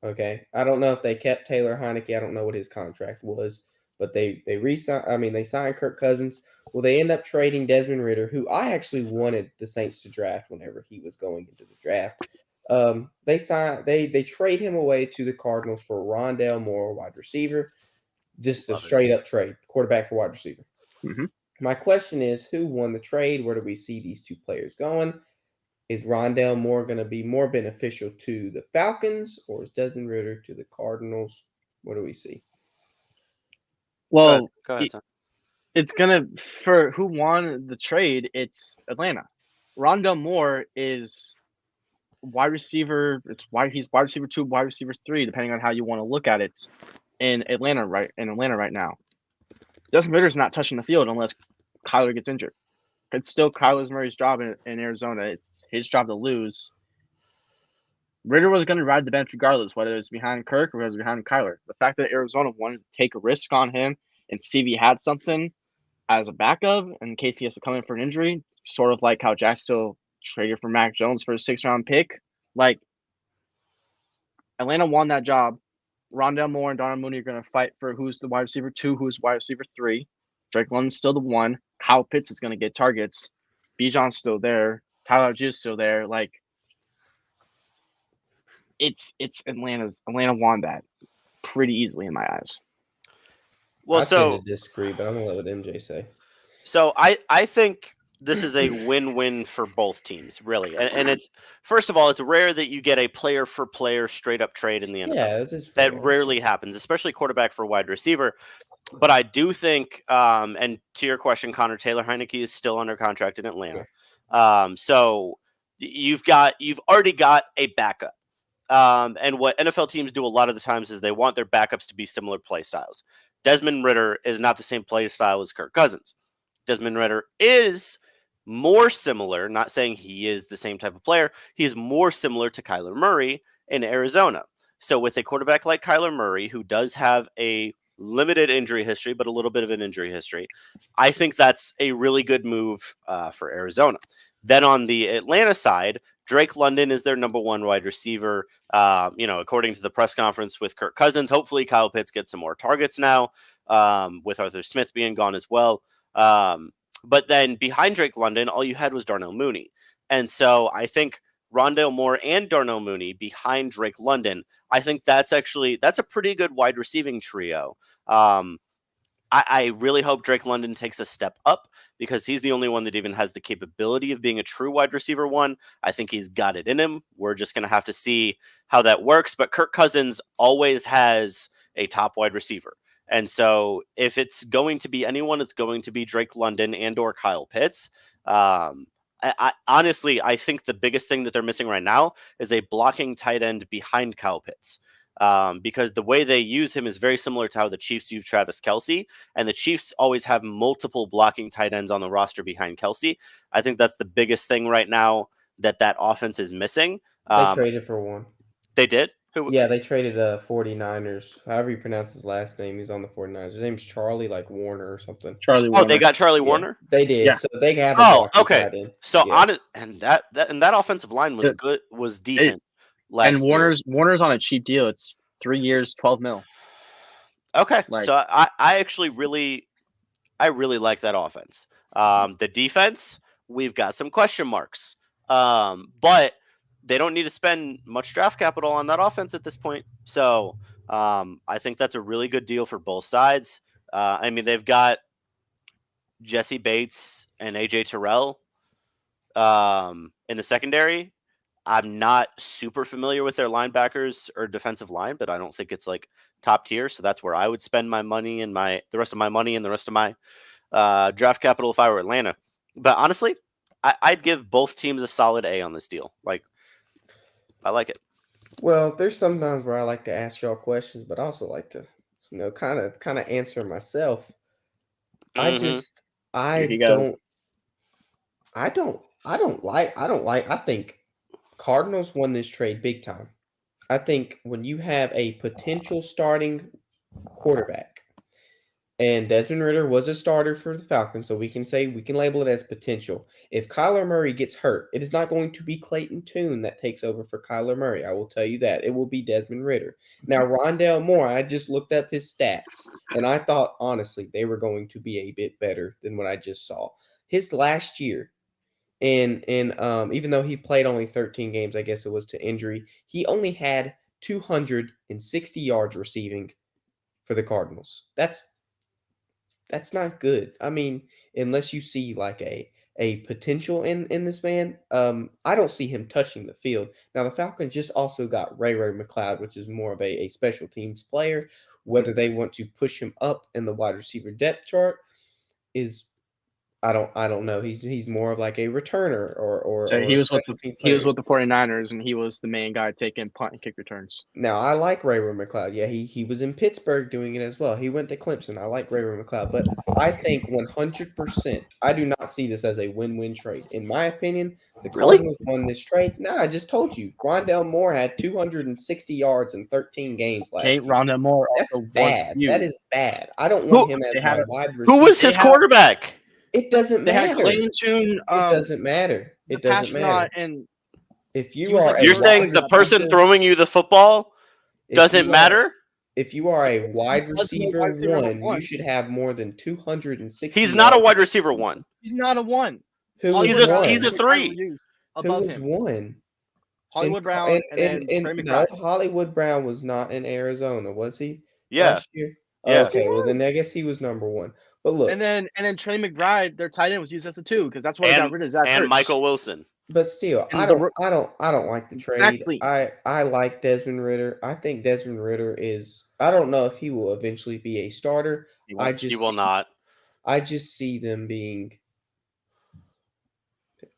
Okay, I don't know if they kept Taylor Heineke. I don't know what his contract was, but they re-sign. I mean, they signed Kirk Cousins. Well, they end up trading Desmond Ritter, who I actually wanted the Saints to draft whenever he was going into the draft. They trade him away to the Cardinals for Rondale Moore, wide receiver. Just a Love it. straight up trade, quarterback for wide receiver. Mhm. My question is, who won the trade? Where do we see these two players going? Is Rondale Moore going to be more beneficial to the Falcons, or is Desmond Ritter to the Cardinals? What do we see? Well, Go ahead, son. it's gonna for who won the trade. It's Atlanta. Rondell Moore is wide receiver. He's wide receiver 2, wide receiver 3, depending on how you want to look at it. In Atlanta right now, Desmond Ritter's not touching the field unless Kyler gets injured. It's still Kyler Murray's job in Arizona. It's his job to lose. Ritter was going to ride the bench regardless, whether it's behind Kirk or whether it's behind Kyler. The fact that Arizona wanted to take a risk on him and see if he had something as a backup in case he has to come in for an injury, sort of like how Jacksonville traded for Mac Jones for a 6th-round pick. Like, Atlanta won that job. Rondell Moore and Darnell Mooney are going to fight for who's the wide receiver 2, who's wide receiver 3. Drake London's still the 1. Kyle Pitts is going to get targets. Bijan's still there. Tyler G is still there. Like, it's Atlanta won that pretty easily in my eyes. Well, I tend to disagree, but I'm gonna let what MJ say. So I think this is a win-win for both teams, really. And it's, first of all, it's rare that you get a player-for-player straight-up trade in the NFL. Yeah, this is That fair. rarely happens, especially quarterback for wide receiver. But I do think, and to your question, Connor, Taylor Heineke is still under contract in Atlanta. So you've already got a backup. And what NFL teams do a lot of the times is they want their backups to be similar play styles. Desmond Ritter is not the same play style as Kirk Cousins. Desmond Ritter is more similar, not saying he is the same type of player, he is more similar to Kyler Murray in Arizona. So with a quarterback like Kyler Murray, who does have a limited injury history, but a little bit of an injury history, I think that's a really good move for Arizona. Then on the Atlanta side, Drake London is their number 1 wide receiver. According to the press conference with Kirk Cousins, hopefully Kyle Pitts gets some more targets now, with Arthur Smith being gone as well. But then behind Drake London, all you had was Darnell Mooney. And so I think Rondale Moore and Darnell Mooney behind Drake London, I think that's a pretty good wide receiving trio. I really hope Drake London takes a step up because he's the only one that even has the capability of being a true wide receiver 1. I think he's got it in him. We're just going to have to see how that works. But Kirk Cousins always has a top wide receiver. And so if it's going to be anyone, it's going to be Drake London and or Kyle Pitts. I honestly, I think the biggest thing that they're missing right now is a blocking tight end behind Kyle Pitts. Because the way they use him is very similar to how the Chiefs use Travis Kelce, and the Chiefs always have multiple blocking tight ends on the roster behind Kelce. I think that's the biggest thing right now that offense is missing. They traded for one. They did? Yeah, they traded 49ers. However you pronounce his last name, he's on the 49ers. His name's Charlie, like Warner or something. Charlie Warner. Oh, they got Charlie Warner? They did. Yeah. So they have a Oh, blocking okay. tight end. So Yeah. and that offensive line was good, was decent. And last year. Warner's on a cheap deal. It's 3 years, $12 million. Okay, Like- so I actually really like that offense. The defense, we've got some question marks, but they don't need to spend much draft capital on that offense at this point. So I think that's a really good deal for both sides. I mean, they've got Jesse Bates and AJ Terrell in the secondary. I'm not super familiar with their linebackers or defensive line, but I don't think it's like top tier. So that's where I would spend my money and the rest of my draft capital if I were Atlanta. But honestly, I'd give both teams a solid A on this deal. Like, I like it. Well, there's sometimes where I like to ask y'all questions, but I also like to, kind of answer myself. I think Cardinals won this trade big time. I think when you have a potential starting quarterback And Desmond Ritter was a starter for the Falcons, so we can label it as potential. If Kyler Murray gets hurt, it is not going to be Clayton Tune that takes over for Kyler Murray. I will tell you that. It will be Desmond Ritter. Now, Rondale Moore, I just looked up his stats, and I thought, honestly, they were going to be a bit better than what I just saw. His last year, and even though he played only 13 games, I guess it was to injury, he only had 260 yards receiving for the Cardinals. That's not good. I mean, unless you see like a potential in this man, I don't see him touching the field. Now the Falcons just also got Ray McLeod, which is more of a special teams player. Whether they want to push him up in the wide receiver depth chart is I don't know. He's more of like a returner or So he a was with special team he was player. with the 49ers, and he was the main guy taking punt and kick returns. Now I like Ray McLeod. Yeah, he was in Pittsburgh doing it as well. He went to Clemson. I like Ray McLeod, but I think 100%. I do not see this as a win-win trade. In my opinion, the Really? Cardinals won this trade. No, I just told you. Rondale Moore had 260 yards in 13 games last Okay, year. Rondale Moore That's also bad. was That huge. is bad. I don't want him as they had my a- wide receiver. Who was his had- quarterback? It doesn't They had matter. Clayton Tune. It doesn't matter. the It doesn't matter. Pastronaut, and If he you was are like a You're the saying rock the that person people- throwing you the football if doesn't you are- matter? If you are a wide He wasn't a receiver wide receiver one, one. you should have more than 260. He's not a yards. wide receiver one. He's not a one. Who He's was a- one? he's a three. Who Above was him. one? Hollywood Brown and then Trey no, McBride. Hollywood Brown was not in Arizona, was he? Yeah. Last year? Yeah. Okay, well then I guess he was number one. But look, And then Trey McBride, their tight end, was used as a 2 because that's what got rid of Zach And Ertz. Michael Wilson. but still, and I the don't like the trade. Exactly. I like Desmond Ritter. I think Desmond Ritter is. I don't know if he will eventually be a starter. He I won't. just He will not. I just see them being.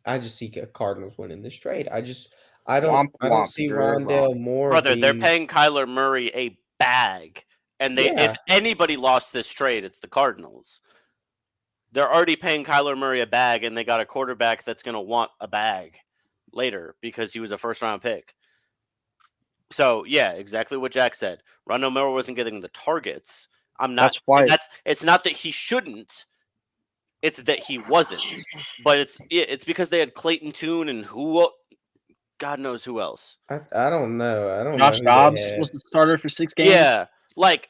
I just see Cardinals winning this trade. I don't Womp, see you're Rondale wrong. Moore. Brother, they're being, paying Kyler Murray a bag. And Yeah. if anybody lost this trade, it's the Cardinals. They're already paying Kyler Murray a bag, and they got a quarterback that's going to want a bag later because he was a first-round pick. So, yeah, exactly what Jack said. Rondale Moore wasn't getting the targets. That's why. It's not that he shouldn't. It's that he wasn't. But it's because they had Clayton Tune and God knows who else. I don't know. I don't Josh know. who they Dobbs had. was the starter for 6 games. Yeah, like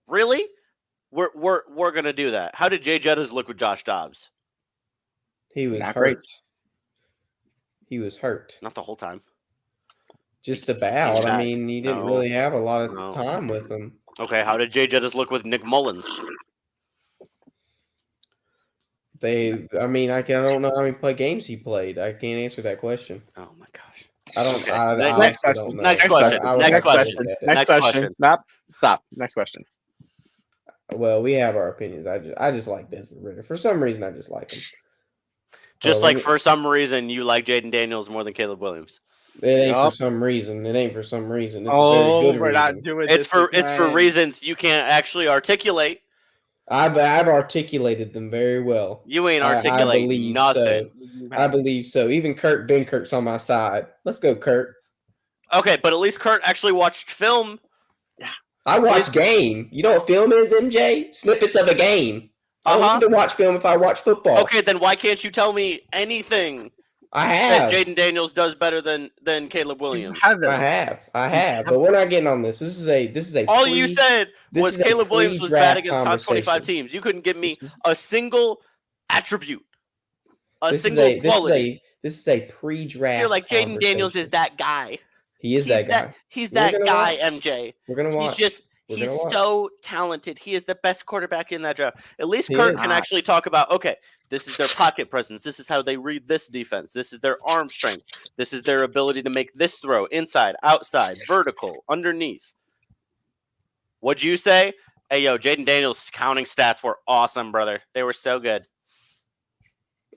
really, we're gonna do that. How did Jay Jettas look with Josh Dobbs? He was Not hurt. great. He was hurt. Not the whole time. Just about. back. I mean, he didn't No. really have a lot of No. time with him. Okay, how did Jay Jettas look with Nick Mullins? I mean, I don't know how many games he played. I can't answer that question. Oh my gosh. I don't. Okay. I Next honestly question. don't know. Next question. I would Next have to question. look at it. Next Next question. question. Nope. Stop. Next question. Well, we have our opinions. I just like Desmond Ritter. For some reason, I just like him. Just Well, like for some reason you like Jaden Daniels more than Caleb Williams. It ain't Yup. for some reason. It ain't for some reason. It's a very good we're reason. not doing It's this. for again. reasons you can't actually articulate. I've articulated them very well. You ain't I articulating believe nothing. I believe so. Even Ben Kirk's on my side. Let's go, Kirk. Okay, but at least Kurt actually watched film. I watch game. You know what film is, MJ? Snippets of a game. I don't Uh-huh. need to watch film if I watch football. Okay, then why can't you tell me anything I that have. Jaden Daniels does better than Caleb Williams? Have I it. have. But we're not getting on this. This is a. All you said this was is a Caleb Williams was bad pre-draft against top 25 conversation. teams. You couldn't give me This is- a single attribute, a this single is quality. this is a pre-draft. You're like Jaden Daniels is conversation. that guy. He is that guy. He's We're that gonna guy, watch. MJ. We're gonna watch. We're He's gonna watch. so talented. He is the best quarterback in that draft. At least He Kurt is. can actually talk about, okay, this is their pocket presence. This is how they read this defense. This is their arm strength. This is their ability to make this throw inside, outside, vertical, underneath. What'd you say? Hey, yo, Jaden Daniels' counting stats were awesome, brother. They were so good.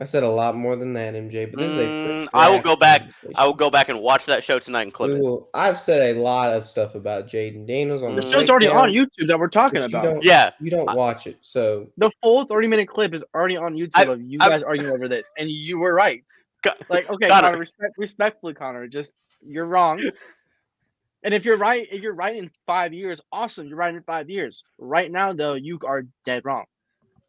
I said a lot more than that, MJ. But this is a. I will pre-draft go back. conversation. I will go back and watch that show tonight and clip it. I've said a lot of stuff about Jaden Daniels on The the show's already on breakdown, YouTube that we're talking but you about. don't- Yeah. You don't watch it, so The full 30-minute clip is already on YouTube of you I- guys arguing over this, and you were right. Co- Like, okay, Connor. Connor, respectfully, Connor, just you're wrong. And if you're right in 5 years, awesome. You're right in 5 years. Right now, though, you are dead wrong.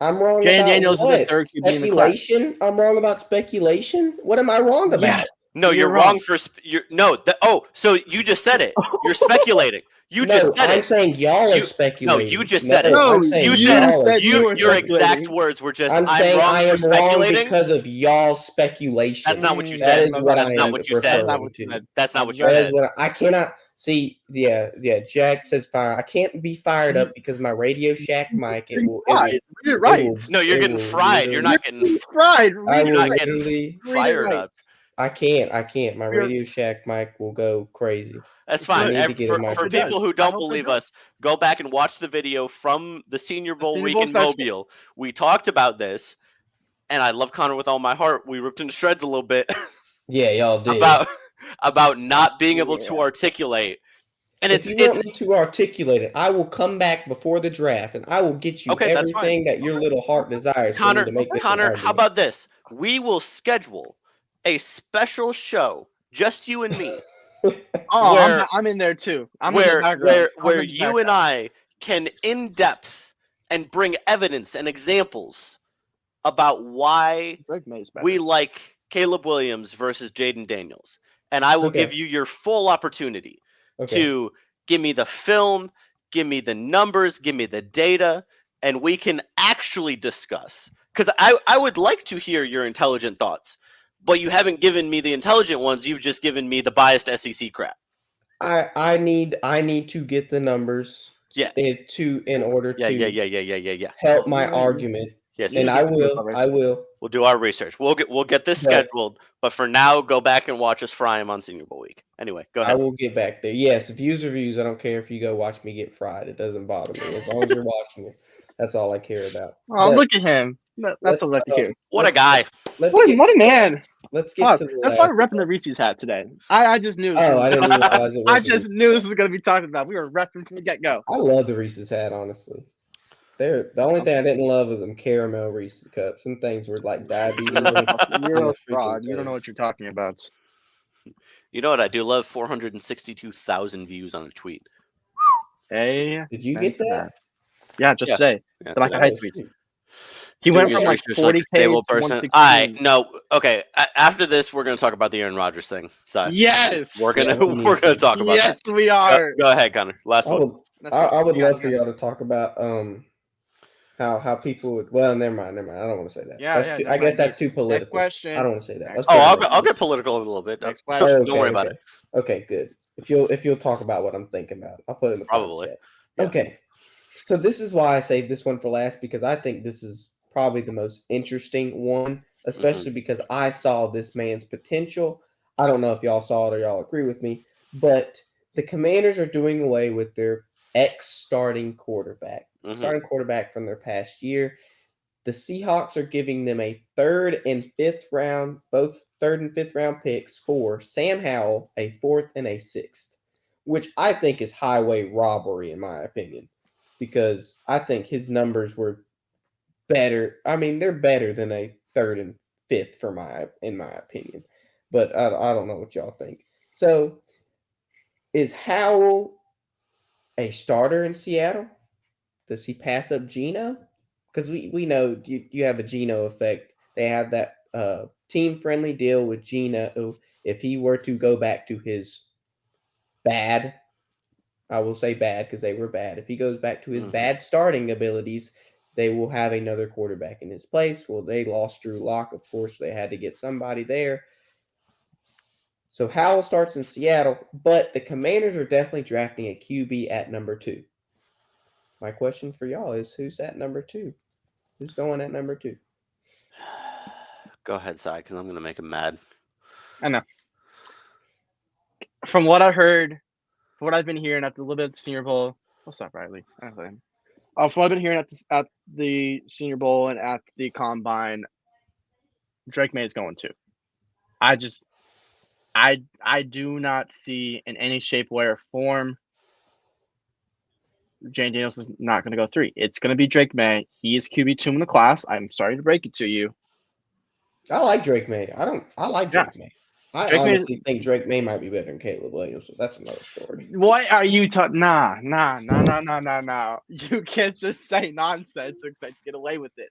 I'm wrong Jay about Daniels is the what? third QB in the class. Speculation? I'm wrong about speculation? What am I wrong about? Yeah. No, you're wrong for so you just said it. You're speculating. You No, just said I'm it. saying y'all are You- speculating. you just said it. No, I'm saying you y'all are said you were Your speculating. exact speculating. words were just I'm I'm saying wrong I for am wrong speculating. because of y'all's speculation. That's not what you Mm, said. That is what That's I not am what you said. That's not referring what you to. said. That's not what you That said. is what I cannot see. Yeah. Jack says fire. I can't be fired up because my Radio Shack mic. It will. Right. Read it right. No, you're it getting will fried. You're literally- not getting. fried. I Read it will right. literally. Read it fired right. up. I can't. My You're- Radio Shack mic will go crazy. That's I fine. need to get in my For it does. people who I don't hope it believe does. us, go back and watch the video from the Senior Bowl Senior week Bowl in special. Mobile. We talked about this, and I love Connor with all my heart. We ripped into shreds a little bit Yeah, y'all did. about not being able to Yeah. articulate. And if you want me to articulate it, I will come back before the draft and I will get you Okay, that's fine. everything that your little heart desires for me to make this an Connor, how argument. about this? We will schedule a special show, just you and me, Oh, where- I'm in there too. I'm in the where background. where you and I can in depth and bring evidence and examples about why Drake May's better. we like Caleb Williams versus Jaden Daniels. And I will Okay. give you your full opportunity Okay. to give me the film, give me the numbers, give me the data, and we can actually discuss. Because I would like to hear your intelligent thoughts, but you haven't given me the intelligent ones. You've just given me the biased SEC crap. I need to get the numbers Yeah. in order to Yeah. help my Yeah. argument. Yes, And I will. We'll do our research. We'll get this But- scheduled, but for now, go back and watch us fry him on Senior Bowl week. Anyway, go I ahead. will get back there. Yes, views are views. I don't care if you go watch me get fried. It doesn't bother me. As long as you're watching it. That's all I care about. Oh, But look at him. That's what I like to hear. What a guy! Let's What get a man. let's get Fuck, to the that's why last. we're repping the Reese's hat today. I just knew. Oh, I didn't realize it was. I just knew this was gonna be talked about. We were repping from the get go. I love the Reese's hat, honestly. The only thing I didn't love was them caramel Reese's cups. Some things were like diabetes. You're a fraud. You don't know what you're talking about. You know what I do love? 462,000 views on a tweet. Hey, Did you thanks get for that? Yeah, just Yeah. today. Yeah, The Micah today. Hyde tweets. He Do went your from like research like a 40K to stable person. 116. I no. Okay. After this, we're gonna talk about the Aaron Rodgers thing. So Yes. we're gonna Yeah, we need we're gonna to. talk about Yes, that. we are. Go ahead, Connor. Last I one. would, That's I what would we got, love for yeah. y'all to talk about how people would. Well, never mind. I don't want to say that. Yeah, That's yeah, too, that's I guess my that's too political. Next question. I don't want to say that. Next Let's Oh, go question. to I'll get political in a little bit. Next Don't question. worry about it. Okay, good. If you'll talk about what I'm thinking about, I'll put it in the Probably. chat. Yeah. Okay. So this is why I saved this one for last, because I think this is probably the most interesting one, especially because I saw this man's potential. I don't know if y'all saw it or y'all agree with me, but the Commanders are doing away with their starting quarterback from their past year. The Seahawks are giving them a third and fifth round picks for Sam Howell, a fourth and a sixth, which I think is highway robbery, in my opinion, because I think his numbers were better. I mean, they're better than a third and fifth in my opinion, but I don't know what y'all think. So, is Howell a starter in Seattle? Does he pass up Geno? Because we know you have a Geno effect. They have that team-friendly deal with Geno. If he were to go back to his bad, I will say bad because they were bad. If he goes back to his bad starting abilities, they will have another quarterback in his place. Well, they lost Drew Lock. Of course, they had to get somebody there. So Howell starts in Seattle, but the Commanders are definitely drafting a QB at number 2. My question for y'all is, who's at number 2? Who's going at number 2? Go ahead, Cy, because I'm gonna make him mad. I know. From what I heard, from what I've been hearing at the little bit of the Senior Bowl, what's up, Riley? From what I've been hearing at the Senior Bowl and at the Combine, Drake May is going to. I do not see in any shape, way, or form Jane Daniels is not going to go 3. It's going to be Drake May. He is QB2 in the class. I'm sorry to break it to you. I like Drake May. I like Drake May. I Drake May. honestly think Drake May might be better than Caleb Williams. So that's another story. What are you talking? Nah. You can't just say nonsense and expect to get away with it.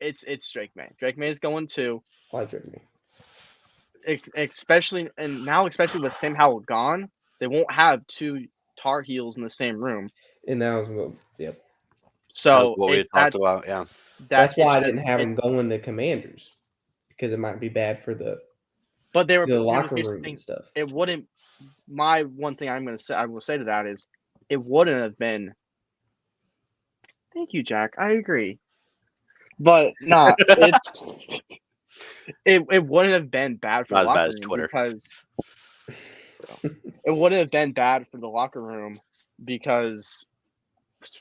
It's Drake May. Drake May is going to, I like Drake May. especially with Sam Howell gone, they won't have two Tar Heels in the same room. And that was yep. That was So what we had talked about. Yeah. That's why I didn't have him going to Commanders, because it might be bad for the locker room and stuff. It wouldn't. My one thing I will say to that is, it wouldn't have been. Thank you, Jack. I agree, but nah, it wouldn't have been bad for Not the as bad locker as room Twitter. because it wouldn't have been bad for the locker room because,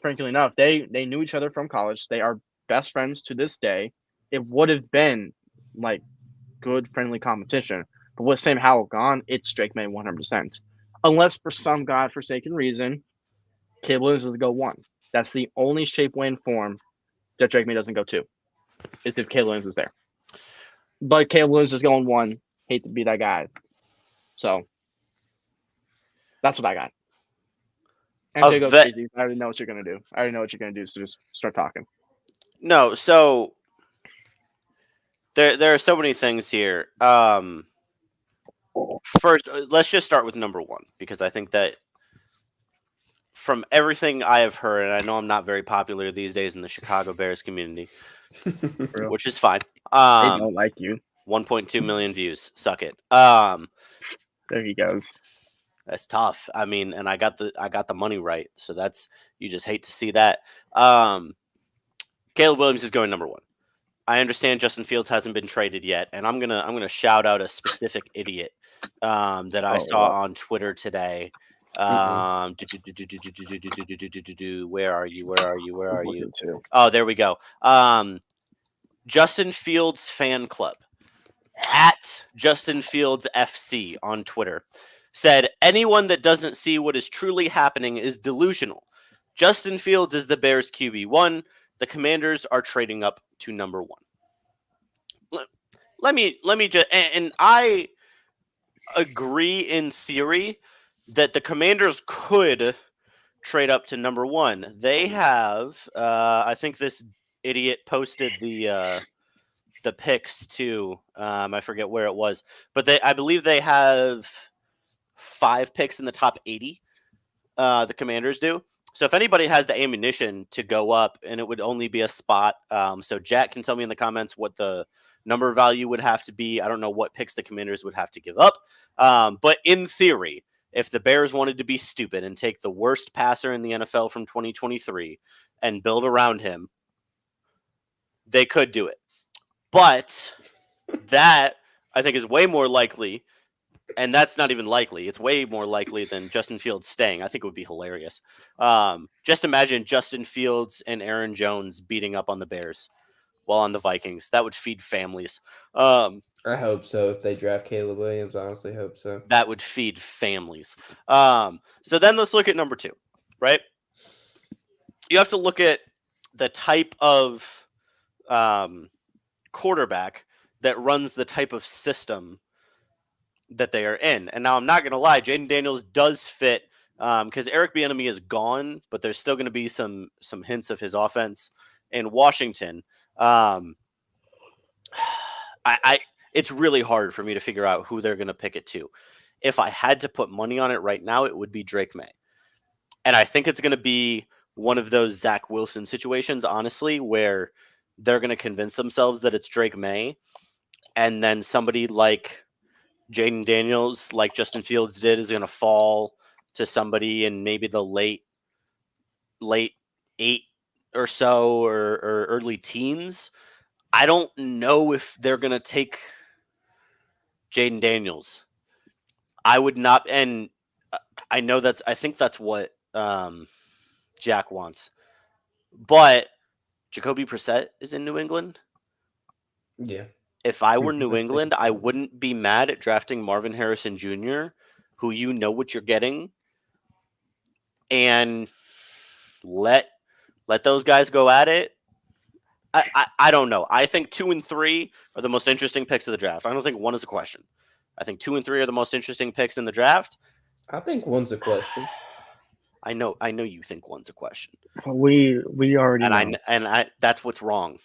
frankly enough, they knew each other from college. They are best friends to this day. It would have been like good friendly competition. But with Sam Howell gone, it's Drake May 100%. Unless for some godforsaken reason, Caleb Williams doesn't go 1. That's the only shape, way, and form that Drake May doesn't go 2. Is if Caleb Williams was there. But Caleb Williams is going 1. Hate to be that guy. So that's what I got. MJ, go crazy. I already know what you're gonna do. So just start talking. No, so there are so many things here. First, let's just start with number 1, because I think that from everything I have heard, and I know I'm not very popular these days in the Chicago Bears community, which is fine. They don't like you. 1.2 million views. Suck it. There he goes. That's tough. I mean, and I got the money right, so that's, you just hate to see that. Caleb Williams is going number 1. I understand Justin Fields hasn't been traded yet, and I'm gonna shout out a specific idiot that I saw on Twitter today. Where are you? Oh, there we go. Justin Fields fan club at Justin Fields FC on Twitter said, anyone that doesn't see what is truly happening is delusional. Justin Fields is the Bears QB1. The Commanders are trading up to number 1. Let me just, and I agree in theory that the Commanders could trade up to number 1. They have, I think this idiot posted the picks too. I forget where it was, but I believe they have 5 picks in the top 80. The Commanders do. So if anybody has the ammunition to go up, and it would only be a spot. So Jack can tell me in the comments what the number value would have to be. I don't know what picks the Commanders would have to give up. But in theory, if the Bears wanted to be stupid and take the worst passer in the NFL from 2023 and build around him, they could do it. But that, I think, is way more likely. And that's not even likely. It's way more likely than Justin Fields staying. I think it would be hilarious. Just imagine Justin Fields and Aaron Jones beating up on the Bears while on the Vikings. That would feed families. I hope so. If they draft Caleb Williams, I honestly hope so. That would feed families. So then let's look at number 2, right? You have to look at the type of quarterback that runs the type of system that they are in. And now I'm not going to lie, Jaden Daniels does fit because Eric Bieniemy is gone, but there's still going to be some hints of his offense in Washington. It's really hard for me to figure out who they're going to pick it to. If I had to put money on it right now, it would be Drake May. And I think it's going to be one of those Zach Wilson situations, honestly, where they're going to convince themselves that it's Drake May. And then somebody like Jaden Daniels, like Justin Fields did, is going to fall to somebody in maybe the late 8 or so or early teens. I don't know if they're going to take Jaden Daniels. I would not, and I know I think that's what Jack wants. But Jacoby Brissett is in New England. Yeah. If I were New England, I wouldn't be mad at drafting Marvin Harrison Jr., who you know what you're getting, and let those guys go at it. I don't know. I think 2 and 3 are the most interesting picks of the draft. I don't think 1 is a question. I think 2 and 3 are the most interesting picks in the draft. I think 1's a question. I know you think 1's a question. We already know. I that's what's wrong.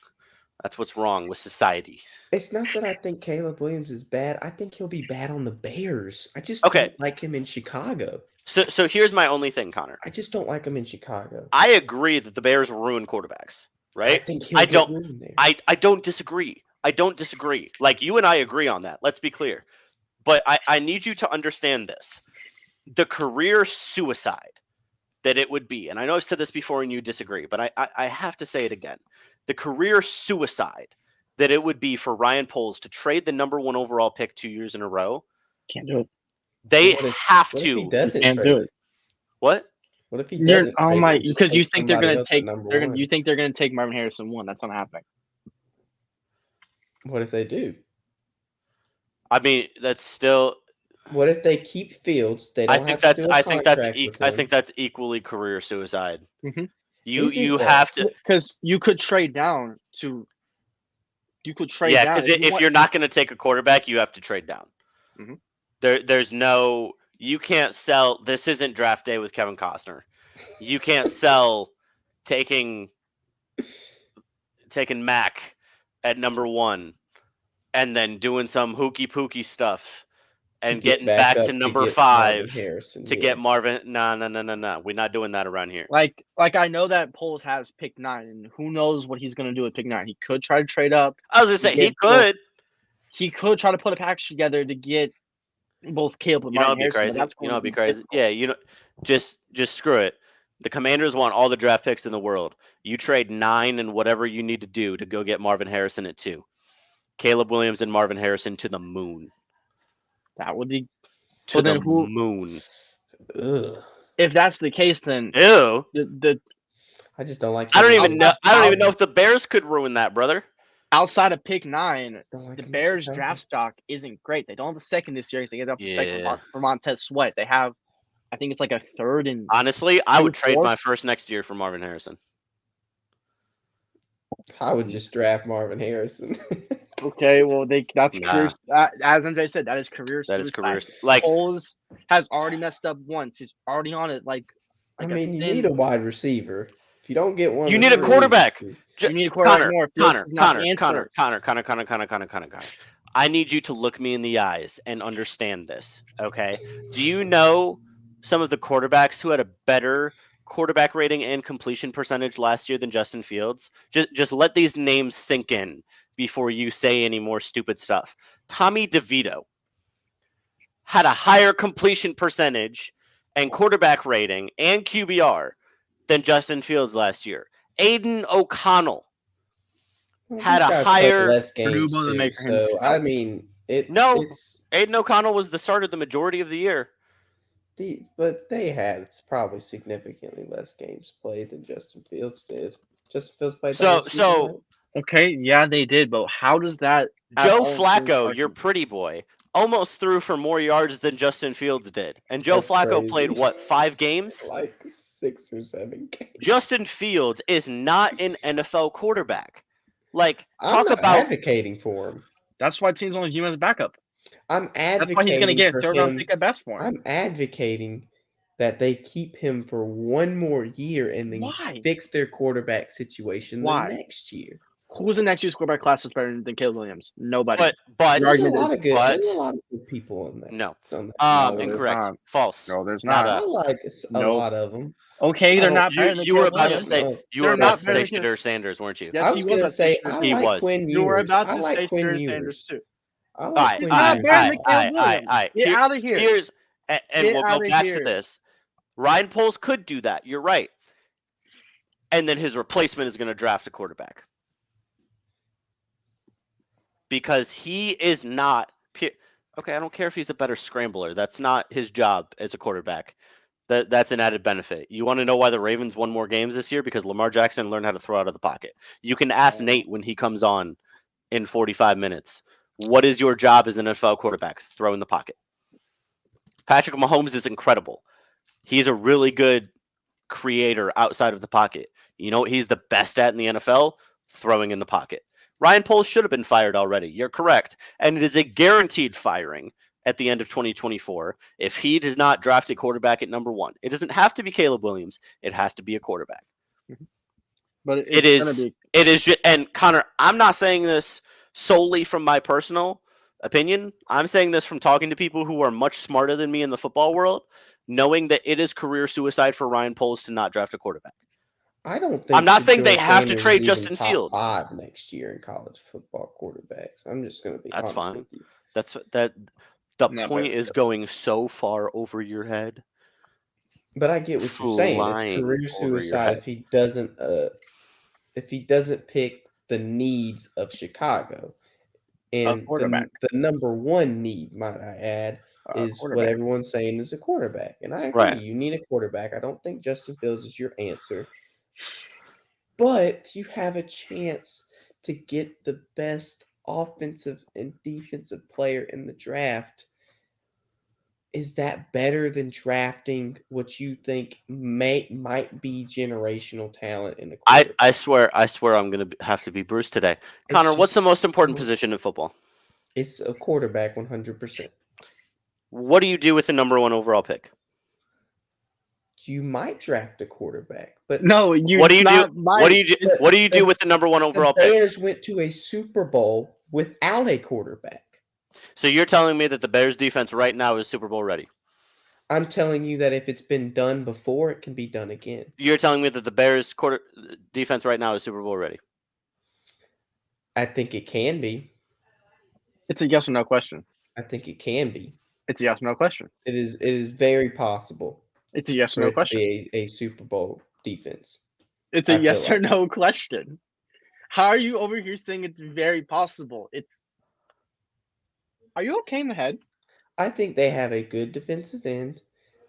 That's what's wrong with society. It's not that I think Caleb Williams is bad. I think he'll be bad on the Bears. I just Okay. don't like him in Chicago. So here's my only thing, Connor. I just don't like him in Chicago. I agree that the Bears ruin quarterbacks, right? I think he'll get ruined there. I don't disagree. Like, you and I agree on that. Let's be clear. But I need you to understand this. The career suicide that it would be, and I know I've said this before and you disagree, but I have to say it again. The career suicide that it would be for Ryan Poles to trade the number 1 overall pick 2 years in a row. Can't do it. They What if- have What to. if he doesn't Can't trade do it? it. What? What if he You're, doesn't? oh trade my! it and just Because you take think they're somebody gonna else at take. number They're gonna. one? You think they're gonna take Marvin Harrison 1? That's not happening. What if they do? I mean, that's still. What if they keep Fields? They don't I think have that's. to do a I think that's. contract with I him. think that's equally career suicide. Mhm. Is it You though? have to. Because you could trade down to. You could trade Yeah, down because if you're not going to take a quarterback, you have to trade down. Mhm. There's no. You can't sell. This isn't draft day with Kevin Costner. You can't sell taking Mac at number 1 and then doing some hooky pooky stuff and Get getting back up to number get 5 Marvin Harrison, to yeah. get Marvin. No. We're not doing that around here. like I know that Poles has pick 9, and who knows what he's gonna do with pick 9. He could try to trade up. I was gonna say he get both- could. He could try to put a package together to get both Caleb and You know, Marvin it'd be Harrison. crazy. But that's You know, going it'd be to crazy. difficult. Yeah, you know, just screw it. The Commanders want all the draft picks in the world. You trade 9 and whatever you need to do to go get Marvin Harrison at 2. Caleb Williams and Marvin Harrison to the moon. That would be. To Well, the then who- moon. Ugh. If that's the case, then Ew. the I just don't like. I don't him. even know. I don't even know if the Bears could ruin that, brother. outside of pick 9, Don't like the him in Bears Chicago. draft stock isn't great. They don't have a second this year because they get up to second Yeah. for Montez Sweat. They have, I think it's like a third and Honestly, I would Two trade my fourths? first next year for Marvin Harrison. I would just draft Marvin Harrison. okay. Well, that's Nah. career. As MJ said, that is career. That is suicide. career. Like, Foles has already messed up once. He's already on it. I mean, you need a wide receiver. If you don't get one, You of need the a three, quarterback. You need a quarterback more. Fields is not the answer. Connor. I need you to look me in the eyes and understand this, okay? Do you know some of the quarterbacks who had a better quarterback rating and completion percentage last year than Justin Fields? Just let these names sink in before you say any more stupid stuff. Tommy DeVito had a higher completion percentage and quarterback rating and QBR than Justin Fields last year. Aiden O'Connell had These a guys played higher- less games Purdue too, make him so I stop. mean, No. it's Aiden O'Connell was the starter the majority of the year. but they had probably significantly less games played than Justin Fields did. Justin Fields played. the whole season, right? Okay, yeah, they did, but how does that? at Joe all influence Flacco, your argument? pretty boy, almost threw for more yards than Justin Fields did. And Joe That's Flacco crazy. played, what, 5 games? like 6 or 7 games. Justin Fields is not an NFL quarterback. Like, I'm talk not about advocating for him. That's why teams only use him as backup. I'm advocating. That's why he's going to get a for third round him- pick at best for him. I'm advocating that they keep him for one more year and then Why? fix their quarterback situation Why? the next year. Who's the next year's quarterback class is better than Caleb Williams? Nobody. but Your There's a argument lot of good. but- There's a lot of good people in there. no. On that. No, there's Incorrect. not. False. No, there's Not not. I like a Nope. lot of them. Okay, they're Oh, not better You, than you were Caleb about to Williams. say No, you they're were not about to better say than- Shadur Sanders, weren't you? Yes, I he was was gonna at say Shadur. I He like was. Quinn You were Ewers. about I to like say Quinn Shadur Ewers. Sanders too. I All like right, Quinn He's not Ewers. better than Caleb Williams. Get Here- out of here. Here's and Get we'll go outta back here. to this. Ryan Poles could do that. You're right. And then his replacement is going to draft a quarterback. Because he is not okay, I don't care if he's a better scrambler. That's not his job as a quarterback. That's an added benefit. You want to know why the Ravens won more games this year? Because Lamar Jackson learned how to throw out of the pocket. You can ask Nate when he comes on in 45 minutes. What is your job as an NFL quarterback? Throw in the pocket. Patrick Mahomes is incredible. He's a really good creator outside of the pocket. You know what he's the best at in the NFL? throwing in the pocket. Ryan Poles should have been fired already. You're correct. And it is a guaranteed firing at the end of 2024 if he does not draft a quarterback at number 1. It doesn't have to be Caleb Williams. It has to be a quarterback. But It is. It is. And Connor, I'm not saying this solely from my personal opinion. I'm saying this from talking to people who are much smarter than me in the football world, knowing that it is career suicide for Ryan Poles to not draft a quarterback. I don't think. I'm not saying they George have to Sanders trade is Justin even top Fields. 5 next year in college football quarterbacks. I'm just going to be That's honest fine. with you. That the Not point very is good. going so far over your head. But I get what you're saying. It's Flying career over your suicide head. if he doesn't pick the needs of Chicago. And quarterback. the number 1 need, might I add, is what Quarterback. everyone's saying is a quarterback. And I agree. Right. You need a quarterback. I don't think Justin Fields is your answer. But you have a chance to get the best offensive and defensive player in the draft. Is that better than drafting what you think might be generational talent in the quarterback? I swear I'm going to have to be Bruce today. Connor, what's the just- most important position in football? It's a quarterback 100%. What do you do with the number 1 overall pick? You might draft a quarterback, but No, you. What do you do? What do you do? It's- What do you do with the number 1 overall the pick? Bears went to a Super Bowl without a quarterback. So you're telling me that the Bears defense right now is Super Bowl ready? I'm telling you that if it's been done before, it can be done again. You're telling me that the Bears defense right now is Super Bowl ready? I think it can be. It's a yes or no question. I think it can be. It's a yes or no question. It is very possible It's a yes or for no it to question. be a Super Bowl defense. It's I a feel yes or like- no question. How are you over here saying it's very possible? Are you okay in the head? I think they have a good defensive end.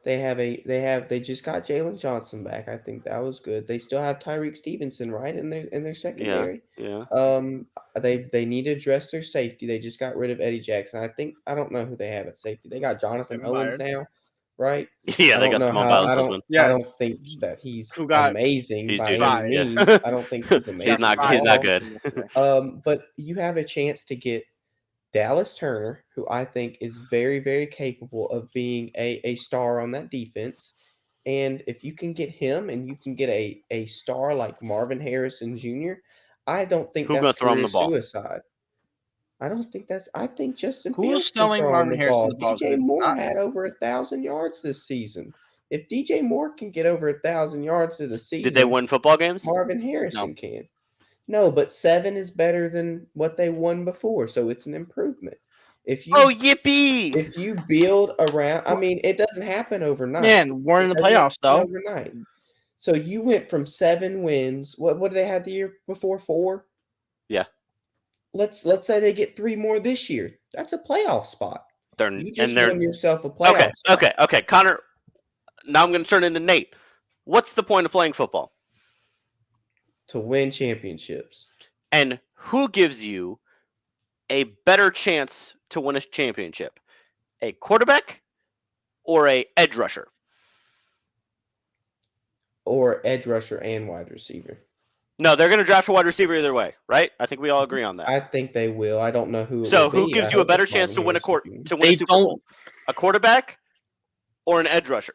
They just got Jalen Johnson back. I think that was good. They still have Tyreek Stevenson, right, in their secondary. Yeah. They need to address their safety. They just got rid of Eddie Jackson. I don't know who they have at safety. They got Jonathan Kevin Owens Byard. now, right? Yeah, I they don't got know Simone how. Biles I this don't. one. Yeah. I don't think that he's Who got- amazing He's by due. any Yeah. means. I don't think he's amazing. He's not at all. good. But you have a chance to get Dallas Turner, who I think is very, very capable of being a star on that defense. And if you can get him and you can get a star like Marvin Harrison Jr., I don't think Who that's gonna throw him career the ball? suicide. I think Justin Who's Fields can throwing throw him Marvin the Harrison ball. the ball? DJ It's Moore not- had over 1,000 yards this season. If DJ Moore can get over 1,000 yards in the season, Did they win football games? Marvin Harrison can. No, but 7 is better than what they won before, so it's an improvement. If you Oh, yippee! if you build around, I mean, it doesn't happen overnight. Man, we're in the It doesn't playoffs happen though. overnight. So you went from 7 wins. What did they have the year before? 4. Yeah. Let's say they get 3 more this year. That's a playoff spot. They're You just they're won yourself a playoff spot. okay. Connor, now I'm going to turn into Nate. What's the point of playing football? To win championships. And who gives you a better chance to win a championship? A quarterback or a edge rusher? Or edge rusher and wide receiver. No, they're going to draft a wide receiver either way, right? I think we all agree on that. I think they will. I don't know who. It So will who be. gives I you a hope better it's chance to Marvin win a Harrison Jr. to win a They Super don't- Bowl? A quarterback or an edge rusher?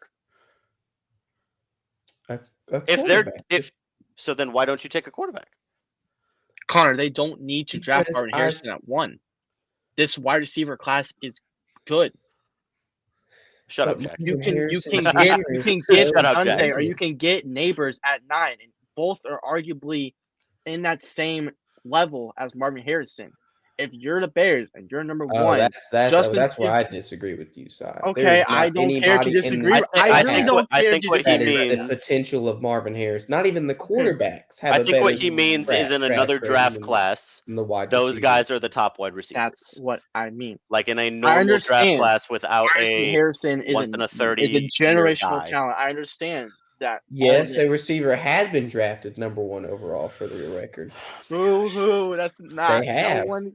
A If they're quarterback, if so, then why don't you take a quarterback? Connor, they don't need to draft Because Marvin Harrison at 1. This wide receiver class is good. Shut But up, Jack. You Marvin can Harrison get Jr. is Shut up, Jack. Bananza or you can get Neighbors at 9, and both are arguably in that same level as Marvin Harrison. If you're the Bears and you're number 1, that's Justin where I Fields- disagree with you, Si. okay, There is I not don't care if anybody you in disagree. this I really class don't I care think if you what he that disagree. is the means- potential of Marvin Harris. Not even the quarterbacks have I a think what better he means is in track another record draft than- class, than the wide those receivers. guys are the top wide receivers. That's what I mean. Like in a normal draft understand. class without Harrison a Harrison is once in a is 30 a generational guy. talent. I understand that. Yes, a receiver has been drafted number 1 overall for the record, Boo-hoo, that's not. They have. No one.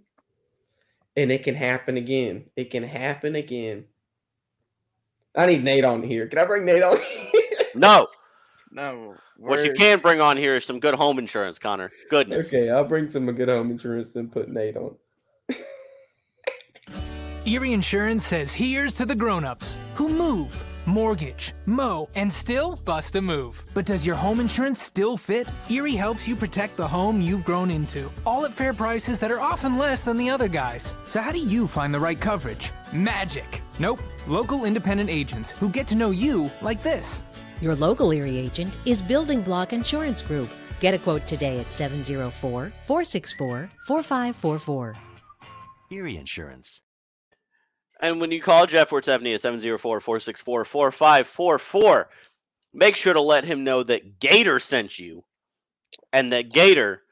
and it can happen again. It can happen again. I need Nate on here. Can I bring Nate on here? No, No. What you can bring on here is some good home insurance, Connor. Goodness. Okay, I'll bring some good home insurance and put Nate on. Erie Insurance says here's to the grown-ups who move, mortgage, mow, and still bust a move. But does your home insurance still fit? Erie helps you protect the home you've grown into, all at fair prices that are often less than the other guys. So how do you find the right coverage? Magic. Nope. Local independent agents who get to know you like this. Your local Erie agent is Building Block Insurance Group. Get a quote today at 704-464-4544. Erie Insurance. And when you call Jeff Wertzevny at 704-464-4544, make sure to let him know that Gator sent you and that Gator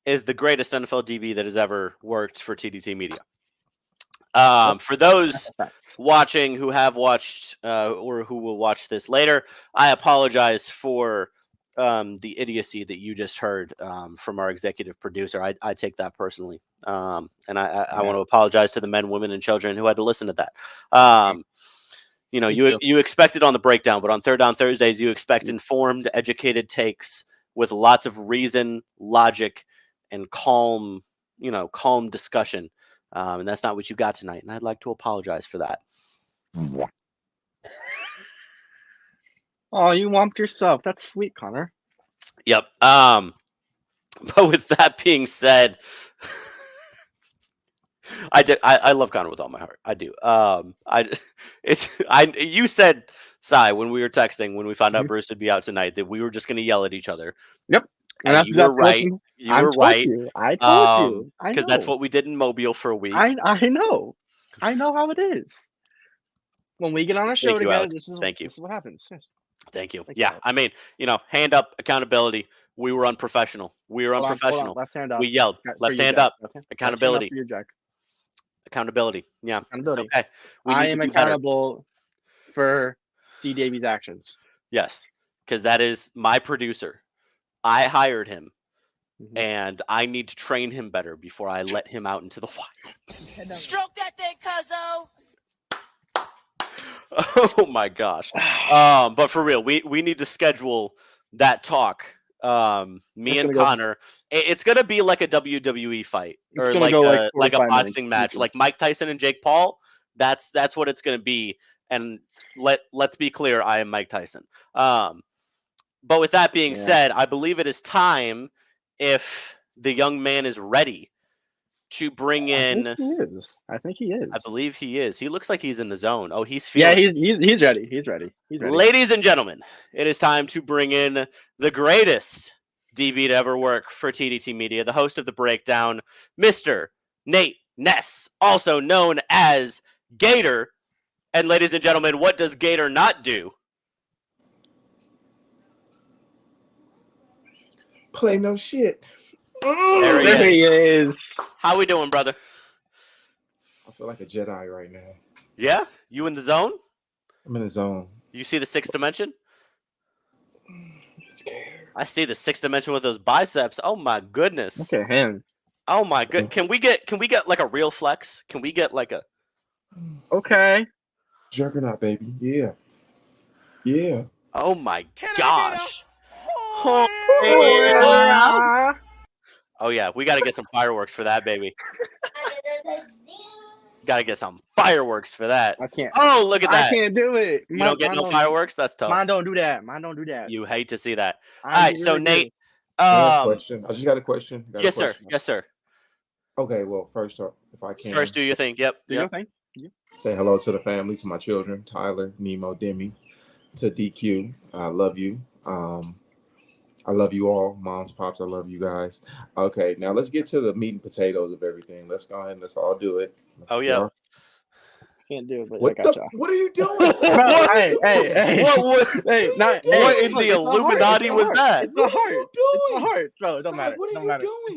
is the greatest NFL DB that has ever worked for TDT Media. For those watching who have watched or who will watch this later, I apologize for the idiocy that you just heard from our executive producer. I take that personally. And I want to apologize to the men, women, and children who had to listen to that. You expect it on the breakdown, but on Third Down Thursdays, you expect informed, educated takes with lots of reason, logic, and calm discussion. And that's not what you got tonight. And I'd like to apologize for that. Oh, you wumped yourself. That's sweet, Connor. Yep. But with that being said, I love Connor with all my heart. I do. You said, Cy, when we were texting, when we found out Bruce would be out tonight, that we were just going to yell at each other. Yep. And you were right. You were right. I told you. Because that's what we did in Mobile for a week. I know. I know how it is. When we get on a show together, this is what happens. Yes. Thank you. Yeah, I mean, hand up, accountability. We were unprofessional. Hold on. Left hand up. We yelled. Left hand up. Accountability. For you, Jack. Accountability. Yeah. Accountability. Okay. I am accountable for C. Davies' actions. Yes, because that is my producer. I hired him, and I need to train him better before I let him out into the wild. Stroke that thing, cuzzo. Oh my gosh. But for real, we need to schedule that talk. Me and Connor. It's gonna be like a WWE fight or like a boxing match, like Mike Tyson and Jake Paul. That's what it's gonna be. And let's be clear, I am Mike Tyson. But with that being said, I believe it is time, if the young man is ready, to bring in. I think he is. I believe he is. He looks like he's in the zone. Oh, he's feeling. Yeah, he's ready. He's ready. Ladies and gentlemen, it is time to bring in the greatest DB to ever work for TDT Media, the host of The Breakdown, Mr. Nate Ness, also known as Gator. And ladies and gentlemen, what does Gator not do? Play no shit. There he is. How we doing, brother? I feel like a Jedi right now. Yeah? You in the zone? I'm in the zone. You see the sixth dimension? I'm scared. I see the sixth dimension with those biceps. Oh my goodness. Look at him. Oh my good. Can we get like a real flex? Can we get like a Okay. Juggernaut, baby. Yeah. Yeah. Oh my gosh. Oh yeah, we got to get some fireworks for that, baby. Got to get some fireworks for that. I can't. Oh, look at that. I can't do it. You don't get no fireworks? That's tough. Mine don't do that. You hate to see that. All right, so Nate. Question. I just got a question. Yes, sir. Yes, sir. Okay, well, first off, if I can. First, do your thing. Yep. Do your thing. Say hello to the family, to my children, Tyler, Nemo, Demi, to DQ. I love you. I love you all. Moms, pops, I love you guys. Okay, now let's get to the meat and potatoes of everything. Let's go ahead and let's all do it. Yeah. Can't do it, but what are you doing? Hey. What in the Illuminati was that? It's a heart. It's a heart, bro. It don't matter. What are you doing? It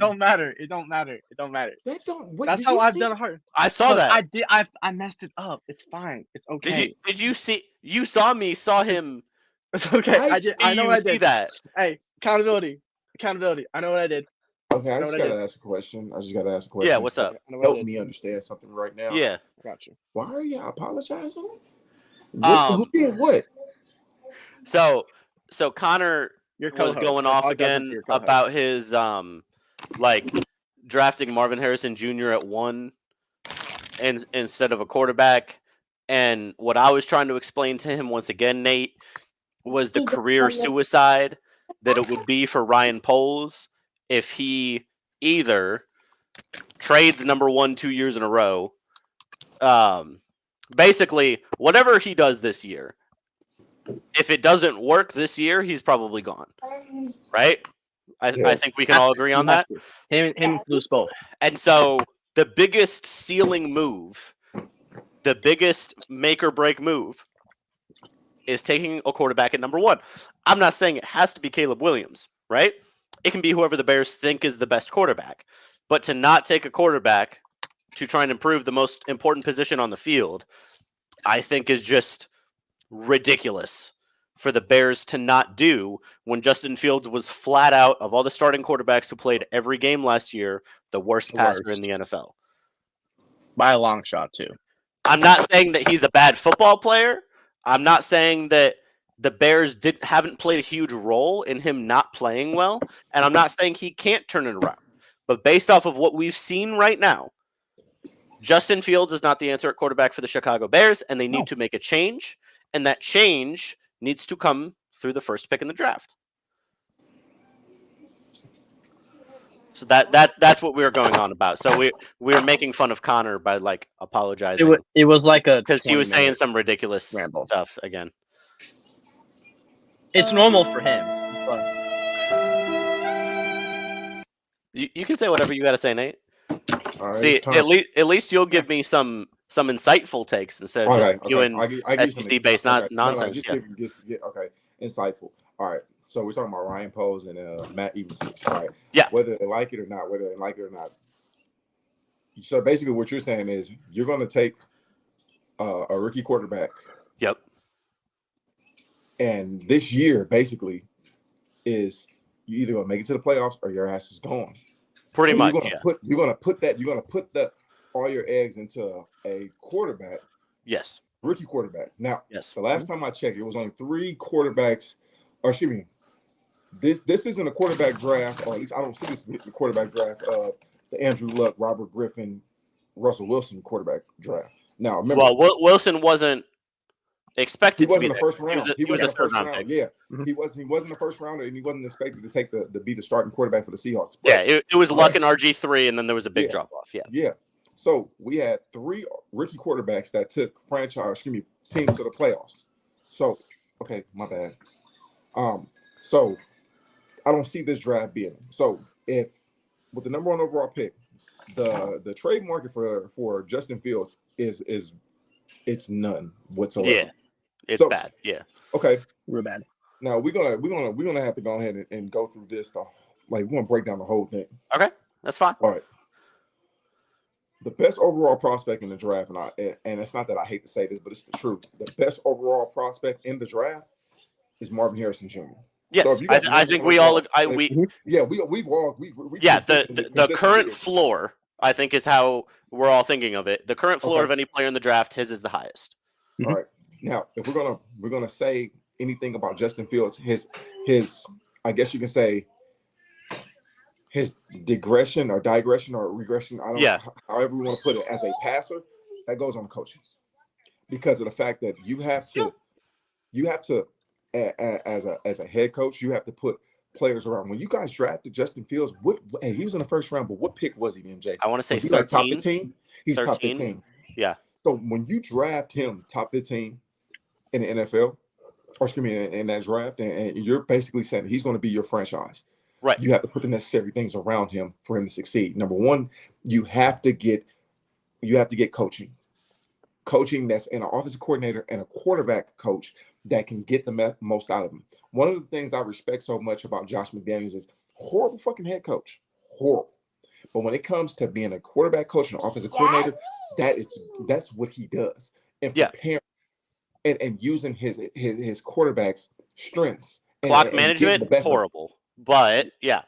don't matter. That's how I've done a heart. I saw that. I did. I messed it up. It's fine. It's okay. Did you see? You saw me. Saw him. It's okay. I know what I did. See that? Hey, accountability. I know what I did. Okay, I just gotta ask a question. Yeah, what's up? Help me understand something right now. Yeah. I got you. Why are you apologizing? Who did what? So So Connor Your was co-host. going I'll off go with again your co-host. about his like drafting Marvin Harrison Jr. at 1 and instead of a quarterback. And what I was trying to explain to him once again, Nate, was the career suicide that it would be for Ryan Poles if he either trades number 1 2 years in a row. Basically, whatever he does this year, if it doesn't work this year, he's probably gone. Right? I think we can all agree on that. Him lose both. And so the biggest ceiling move, the biggest make or break move is taking a quarterback at number 1. I'm not saying it has to be Caleb Williams, right? It can be whoever the Bears think is the best quarterback. But to not take a quarterback to try and improve the most important position on the field, I think is just ridiculous for the Bears to not do when Justin Fields was flat out, of all the starting quarterbacks who played every game last year, the worst passer in the NFL. By a long shot, too. I'm not saying that he's a bad football player. I'm not saying that the Bears haven't played a huge role in him not playing well, and I'm not saying he can't turn it around. But based off of what we've seen right now, Justin Fields is not the answer at quarterback for the Chicago Bears, and they need to make a change, and that change needs to come through the first pick in the draft. So that's what we were going on about. So we were making fun of Connor by like apologizing. It was like a because he was saying some ridiculous ramble stuff again. It's normal for him. But... You can say whatever you got to say, Nate. Right, see, at least you'll give me some insightful takes instead of just doing SEC-based nonsense. Okay, insightful. All right, so we're talking about Ryan Poles and Matt Evans. All right, yeah. Whether they like it or not, So basically, what you're saying is you're going to take a rookie quarterback. Yep. And this year, basically, is you either going to make it to the playoffs or your ass is gone. Pretty much. You're going to put all your eggs into a quarterback. Yes. Rookie quarterback. Now, yes. The last time I checked, it was only 3 quarterbacks. Or excuse me, this isn't a quarterback draft, or at least I don't see this the quarterback draft of the Andrew Luck, Robert Griffin, Russell Wilson quarterback draft. Now, remember, Wilson wasn't expected to be the first round. He was a third round pick. Yeah, he wasn't the first rounder, and he wasn't expected to take to be the starting quarterback for the Seahawks. But, yeah, it was Luck and RG3, and then there was a big drop off. Yeah. So we had 3 rookie quarterbacks that took teams to the playoffs. So, okay, my bad. So I don't see this draft being. So if with the number 1 overall pick, the trade market for Justin Fields is it's none whatsoever. Yeah, it's bad. Yeah. Okay, real bad. Now we're gonna have to go ahead and go through this. We're gonna break down the whole thing. Okay, that's fine. All right. The best overall prospect in the draft, and it's not that I hate to say this, but it's the truth. The best overall prospect in the draft is Marvin Harrison Jr. Yes, so I think we all we've all the current floor, I think, is how we're all thinking of it. The current floor of any player in the draft, his is the highest. All right. Now, if we're gonna say anything about Justin Fields, his I guess you can say his digression or regression, I don't know, however you want to put it, as a passer, that goes on coaching. Because of the fact that you have to as a head coach, you have to put players around. When you guys drafted Justin Fields, he was in the first round, but what pick was he, MJ? I want to say 13. Like top 15? He's 13. Top 15. Yeah. So when you draft him top 15 in the NFL, or excuse me, in that draft, and you're basically saying he's going to be your franchise. Right. You have to put the necessary things around him for him to succeed. Number 1, you have to get coaching. Coaching that's an offensive coordinator and a quarterback coach that can get the most out of him. One of the things I respect so much about Josh McDaniels is horrible fucking head coach. Horrible. But when it comes to being a quarterback coach and an offensive coordinator, that's what he does. And preparing and using his quarterback's strengths. Clock management, horrible. But yeah.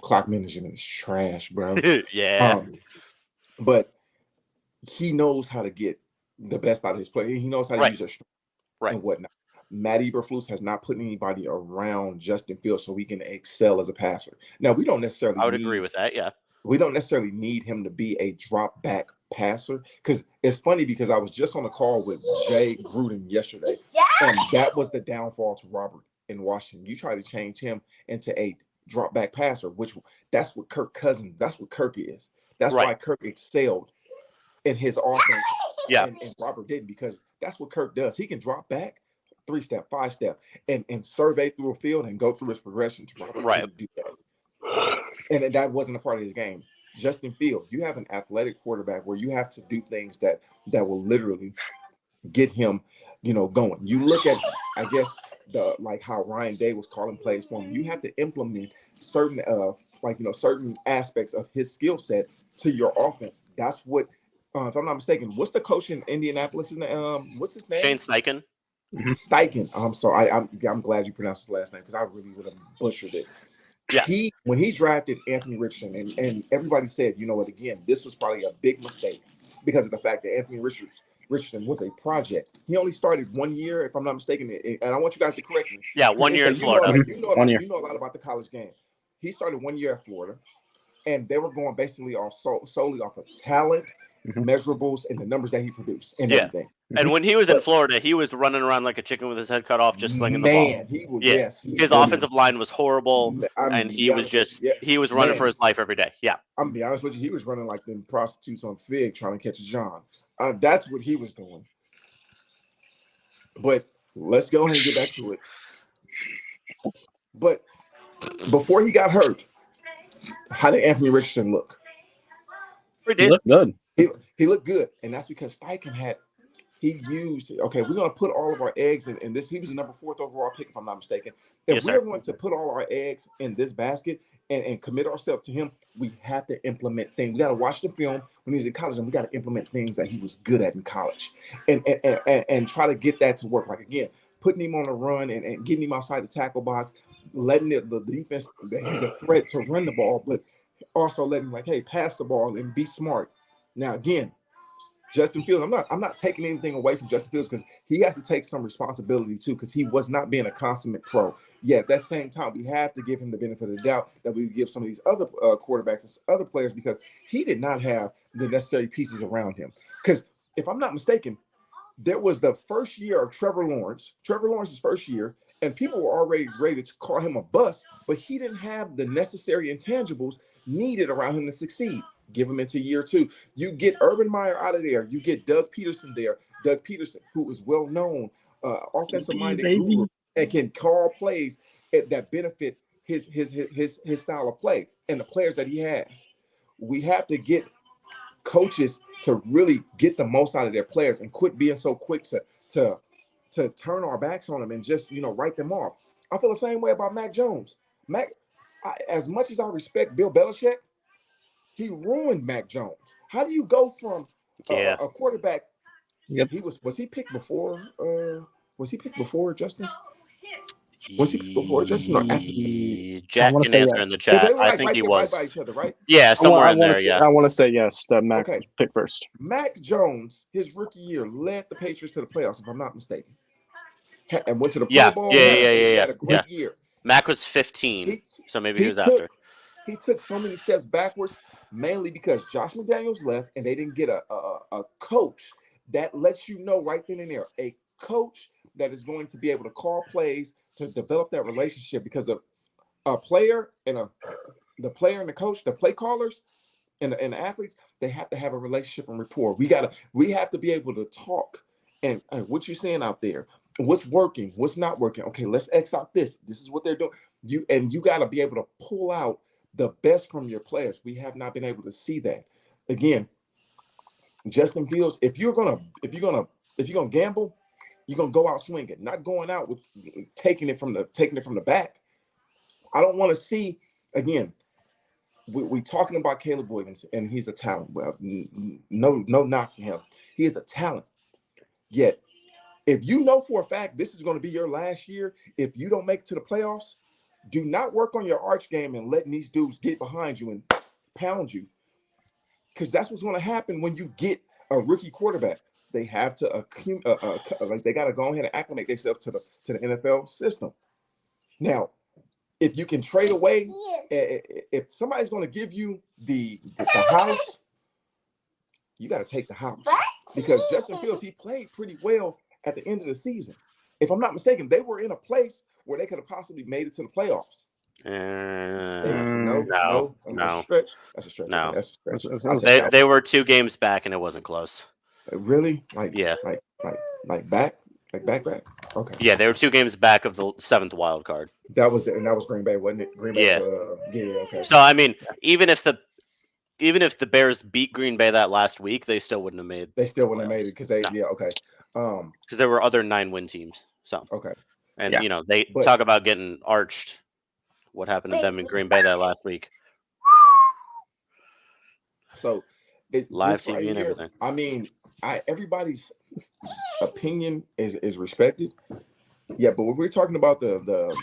Clock management is trash, bro. But he knows how to get the best out of his play. He knows how to use his strength and whatnot. Matt Eberflus has not put anybody around Justin Fields so he can excel as a passer. Now, we don't necessarily I would agree with that. Yeah. We don't necessarily need him to be a drop back passer, because it's funny because I was just on a call with Jay Gruden yesterday, and that was the downfall to Robert in Washington. You try to change him into a drop back passer, which that's what Kirk is. That's why Kirk excelled in his offense. Yeah. And Robert didn't, because that's what Kirk does. He can drop back 3-step, 5-step, and survey through a field and go through his progression. To Robert couldn't do that. And that wasn't a part of his game. Justin Fields, you have an athletic quarterback where you have to do things that will literally get him, going. You look at, I guess, how Ryan Day was calling plays for him. You have to implement certain certain aspects of his skill set to your offense. That's what, if I'm not mistaken, what's the coach in Indianapolis? What's his name? Shane Steichen. Steichen. I'm sorry. I'm glad you pronounced his last name, because I really would have butchered it. Yeah. When he drafted Anthony Richardson, and everybody said, you know what, again, this was probably a big mistake because of the fact that Anthony Richardson was a project. He only started 1 year, if I'm not mistaken, and I want you guys to correct me. Yeah, 1 year in Florida. You know a lot about the college game. He started 1 year at Florida, and they were going basically solely off of talent, measurables, and the numbers that he produced and everything. And when he was in Florida, he was running around like a chicken with his head cut off, just slinging the ball. He was, his offensive line was horrible, and he was running for his life every day. Yeah, I'm gonna be honest with you, he was running like them prostitutes on Fig trying to catch a John. That's what he was doing. But let's go ahead and get back to it. But before he got hurt, how did Anthony Richardson look? He looked good. He looked good, and that's because Steichen we're going to put all of our eggs in this. He was the number 4th overall pick, if I'm not mistaken. If we're going to put all our eggs in this basket and commit ourselves to him, we have to implement things. We got to watch the film when he was in college, and we got to implement things that he was good at in college, and try to get that to work. Like, again, putting him on a run and getting him outside the tackle box, letting the defense that he's a threat to run the ball, but also letting him, hey, pass the ball and be smart. Now, again, Justin Fields, I'm not taking anything away from Justin Fields, because he has to take some responsibility too, because he was not being a consummate pro. Yeah, at that same time, we have to give him the benefit of the doubt that we give some of these other quarterbacks and other players, because he did not have the necessary pieces around him. Because if I'm not mistaken, there was the first year of Trevor Lawrence's first year, and people were already ready to call him a bust, but he didn't have the necessary intangibles needed around him to succeed. Give him into year 2. You get Urban Meyer out of there. You get Doug Peterson there. Doug Peterson, who is well known, offensive-minded guru, and can call plays that benefit his style of play and the players that he has. We have to get coaches to really get the most out of their players and quit being so quick to turn our backs on them and just write them off. I feel the same way about Mac Jones. As much as I respect Bill Belichick, he ruined Mac Jones. How do you go from a quarterback? Yep. Was he picked before? Was he picked before Justin? Was he picked before Justin or after? Jack can answer in the chat. I think he was. Right by each other, right? Yeah, somewhere in there. I want to say yes. That Mac was picked first. Mac Jones, his rookie year, led the Patriots to the playoffs, if I'm not mistaken, and went to the Pro Bowl. Had a great year. Mac was 15, so maybe he was after. He took so many steps backwards, mainly because Josh McDaniels left, and they didn't get a coach that lets you know right then and there, a coach that is going to be able to call plays to develop that relationship, because of a player and the player and the coach, the play callers and the athletes, they have to have a relationship and rapport. We have to be able to talk and what you're seeing out there, what's working, what's not working. Okay, let's X out this. This is what they're doing. You got to be able to pull out the best from your players. We have not been able to see that. Again, Justin Fields, if you're gonna gamble, you're gonna go out swinging, not going out with taking it from the back. I don't want to see, again, we talking about Caleb Williams, and he's a talent. Well, no knock to him. He is a talent. Yet, if you know for a fact this is going to be your last year, if you don't make it to the playoffs, do not work on your arch game and letting these dudes get behind you and pound you, because that's what's going to happen when you get a rookie quarterback. they have to like they got to go ahead and acclimate themselves to the NFL system. Now, if you can trade away, if somebody's going to give you the house, you got to take the house, because Justin Fields, he played pretty well at the end of the season. If I'm not mistaken, they were in a place where they could have possibly made it to the playoffs. No. That's a stretch. That's a stretch. No. Okay, that's a stretch. They were 2 games back and it wasn't close. Really? Yeah. Like back? Okay. Yeah, they were 2 games back of the 7th wild card. That was Green Bay, wasn't it? Green Bay. Yeah. Okay. So I mean, even if the Bears beat Green Bay that last week, they still wouldn't have made. They still wouldn't have made it because they. No. Yeah. Okay. Because there were other 9-win teams. So okay. And they talk about getting arched. What happened to them in Green Bay that last week? So live TV right and here, everything. I mean, everybody's opinion is respected. Yeah, but when we're talking about the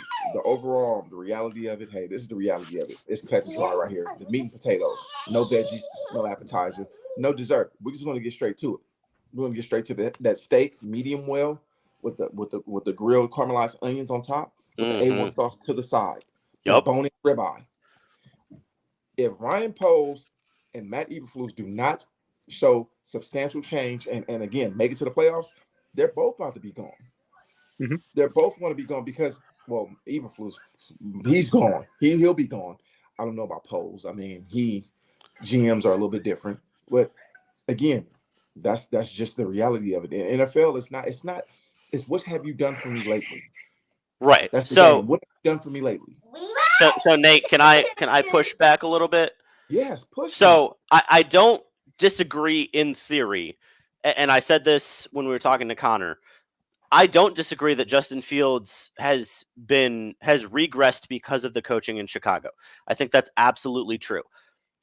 overall, the reality of it, hey, this is the reality of it. It's cut and dry right here. The meat and potatoes, no veggies, no appetizer, no dessert. We're just going to get straight to it. We're going to get straight to that steak, medium well, with the grilled caramelized onions on top, with the A1 sauce to the side. Yep. Bone-in ribeye. If Ryan Poles and Matt Eberflus do not show substantial change and again make it to the playoffs, they're both about to be gone. Mm-hmm. They're both going to be gone because, well, Eberflus, he's gone. He'll be gone. I don't know about Poles. I mean, GMs are a little bit different, but again, that's just the reality of it. In NFL, it's what have you done for me lately? Right. That's the so game. What have you done for me lately? So Nate, can I push back a little bit? Yes, push. So I don't disagree in theory, and I said this when we were talking to Connor. I don't disagree that Justin Fields has regressed because of the coaching in Chicago. I think that's absolutely true.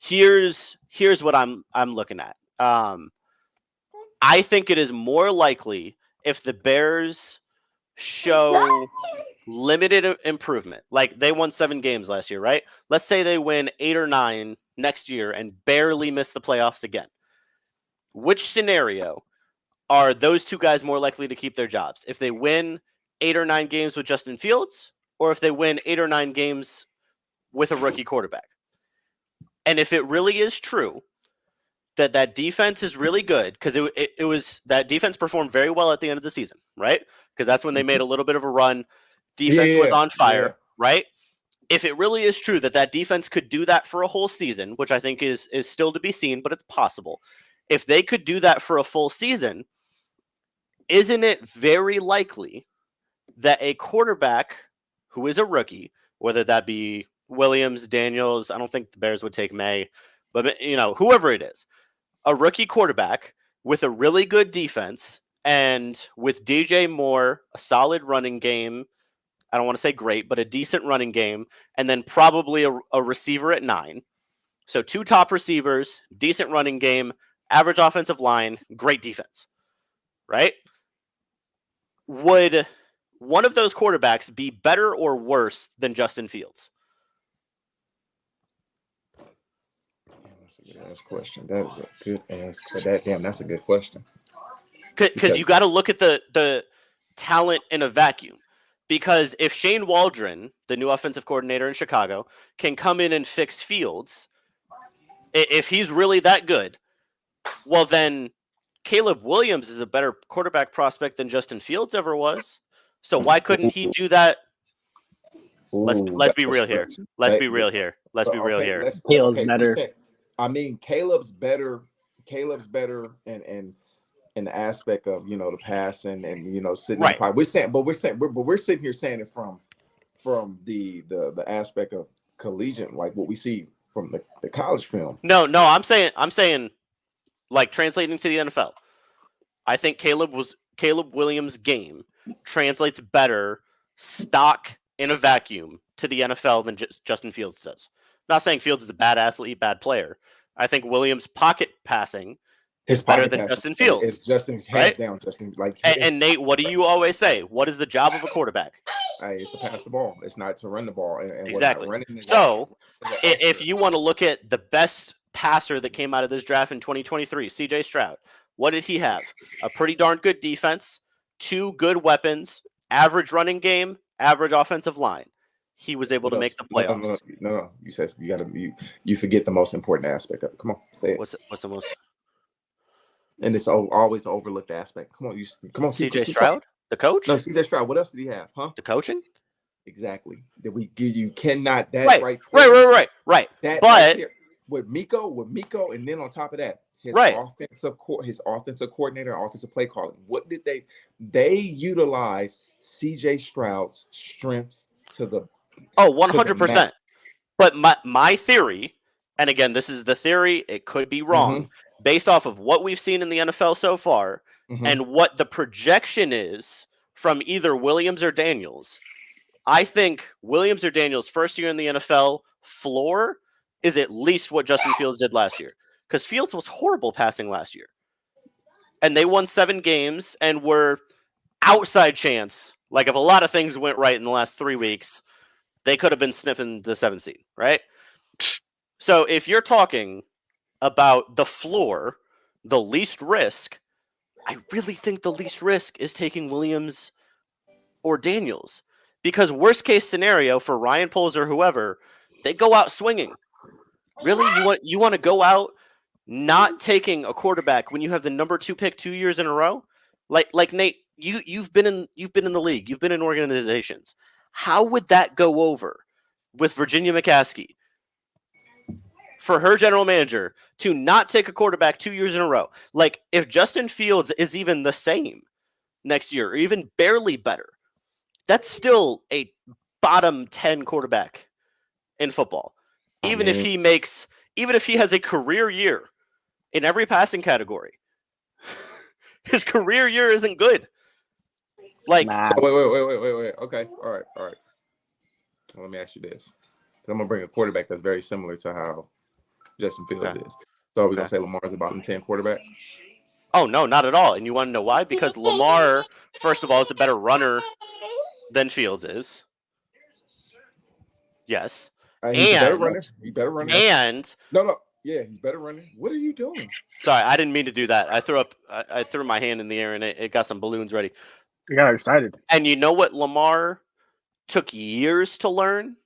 Here's what I'm looking at. I think it is more likely if the Bears show limited improvement. Like they won 7 games last year, right? Let's say they win 8 or 9 next year and barely miss the playoffs again. Which scenario are those 2 guys more likely to keep their jobs? If they win 8 or 9 games with Justin Fields, or if they win 8 or 9 games with a rookie quarterback? And if it really is true that defense is really good, because it was that defense performed very well at the end of the season, right? Because that's when they made a little bit of a run. Defense was on fire, right? If it really is true that defense could do that for a whole season, which I think is still to be seen, but it's possible. If they could do that for a full season, isn't it very likely that a quarterback who is a rookie, whether that be Williams, Daniels, I don't think the Bears would take May, but whoever it is, a rookie quarterback with a really good defense and with DJ Moore, a solid running game, I don't want to say great, but a decent running game, and then probably a receiver at 9. So 2 top receivers, decent running game, average offensive line, great defense, right? Would one of those quarterbacks be better or worse than Justin Fields? That's a good ass question. That is a good ass. That's a good question. Because you got to look at the talent in a vacuum. Because if Shane Waldron, the new offensive coordinator in Chicago, can come in and fix Fields, if he's really that good, well then Caleb Williams is a better quarterback prospect than Justin Fields ever was. So why couldn't he do that? Let's be real here. Let's be real here. Caleb's better. I mean, Caleb's better and in the aspect of the passing and sitting right. We're sitting here saying it from the aspect of collegiate, like what we see from the college film. No, I'm saying like translating to the NFL. I think Caleb Williams' game translates better stock in a vacuum to the NFL than Justin Fields does. I'm not saying Fields is a bad athlete, bad player. I think Williams' pocket passing is better than Justin Fields. It's Justin, hands down, Justin. And Nate, what do you always say? What is the job of a quarterback? It's to pass the ball. It's not to run the ball. And exactly. So, if you want to look at the best passer that came out of this draft in 2023, CJ Stroud, what did he have? A pretty darn good defense, 2 good weapons, average running game, average offensive line. He was able to make the playoffs. No. You said you forget the most important aspect of it. Come on, say it. What's the most? And it's always the overlooked aspect. Come on, CJ Stroud, the coach? No, CJ Stroud. What else did he have? Huh? The coaching? Exactly. That we give you cannot. That right. That but right there, with Miko, and then on top of that, his offensive coordinator, offensive play calling. What did they utilize CJ Stroud's strengths to the 100%. But my theory, and again, this is the theory, it could be wrong, based off of what we've seen in the NFL so far, and what the projection is from either Williams or Daniels. I think Williams or Daniels' first year in the NFL floor is at least what Justin Fields did last year. Because Fields was horrible passing last year. And they won 7 games and were outside chance. Like, if a lot of things went right in the last 3 weeks, they could have been sniffing the 7th seed, right? So if you're talking about the floor, the least risk, I really think the least risk is taking Williams or Daniels. Because worst case scenario for Ryan Poles or whoever, they go out swinging. Really, you want to go out not taking a quarterback when you have the number 2 pick 2 years in a row? Like Nate, you've been in the league, you've been in organizations. How would that go over with Virginia McCaskey for her general manager to not take a quarterback 2 years in a row? Like, if Justin Fields is even the same next year, or even barely better, that's still a bottom 10 quarterback in football. Even if he has a career year in every passing category, his career year isn't good. Like, so wait. Okay, all right. Well, let me ask you this. I'm gonna bring a quarterback that's very similar to how Justin Fields is. So are we gonna say Lamar's a bottom 10 quarterback? Oh no, not at all. And you want to know why? Because Lamar, first of all, is a better runner than Fields is. Yes. He's a better runner. He's better runner. And yeah, he's better runner. What are you doing? Sorry, I didn't mean to do that. I threw my hand in the air and it got some balloons ready. You got excited. And you know what Lamar took years to learn?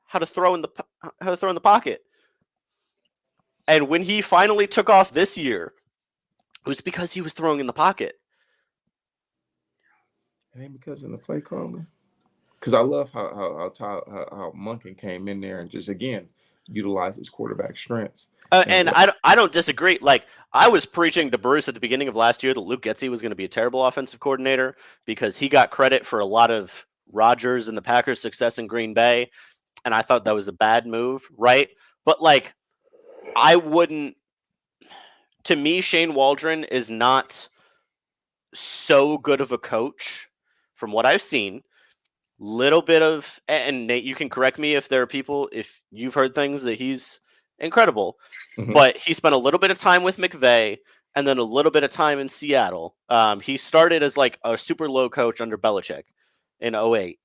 How to throw in the pocket. And when he finally took off this year, it was because he was throwing in the pocket. It ain't because of the play calling. Because I love how Monken came in there and just again utilized his quarterback strengths. And I don't disagree. Like, I was preaching to Bruce at the beginning of last year that Luke Getsy was going to be a terrible offensive coordinator because he got credit for a lot of Rodgers and the Packers' success in Green Bay, and I thought that was a bad move, right? But like, I wouldn't. To me, Shane Waldron is not so good of a coach from what I've seen. Little bit of, and Nate, you can correct me if there are people, if you've heard things that he's incredible, but he spent a little bit of time with McVay and then a little bit of time in Seattle. He started as like a super low coach under Belichick in 2008,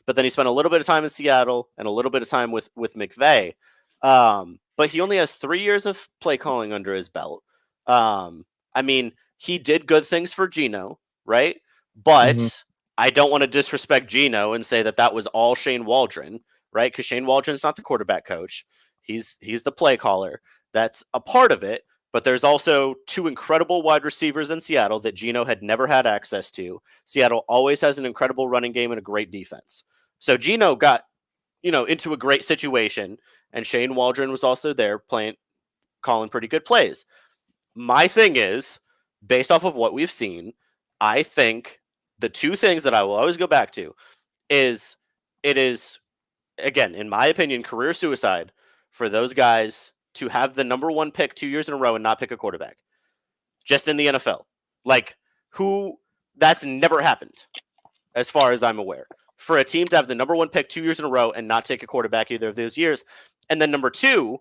but then he spent a little bit of time in Seattle and a little bit of time with McVay. But he only has 3 years of play calling under his belt. I mean, he did good things for Geno, right? But I don't want to disrespect Geno and say that was all Shane Waldron, right? Because Shane Waldron's not the quarterback coach. He's the play caller. That's a part of it. But there's also 2 incredible wide receivers in Seattle that Geno had never had access to. Seattle always has an incredible running game and a great defense. So Geno got, into a great situation, and Shane Waldron was also there calling pretty good plays. My thing is, based off of what we've seen, I think the 2 things that I will always go back to is it is, again, in my opinion, career suicide for those guys to have the number 1 pick 2 years in a row and not pick a quarterback. Just in the NFL. Like, that's never happened, as far as I'm aware. For a team to have the number 1 pick 2 years in a row and not take a quarterback either of those years. And then number 2,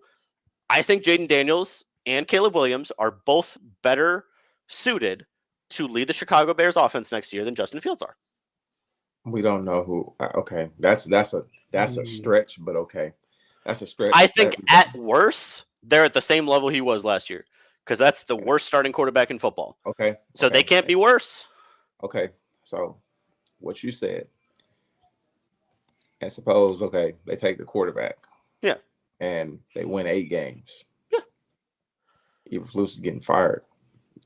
I think Jaden Daniels and Caleb Williams are both better suited to lead the Chicago Bears offense next year than Justin Fields are. We don't know who. Okay, that's a stretch, but okay, that's a stretch. I think at worst they're at the same level he was last year because that's the worst starting quarterback in football. Okay. So they can't be worse. Okay. So what you said, and suppose, they take the quarterback. Yeah. And they win 8 games. Yeah. Eberflus is getting fired.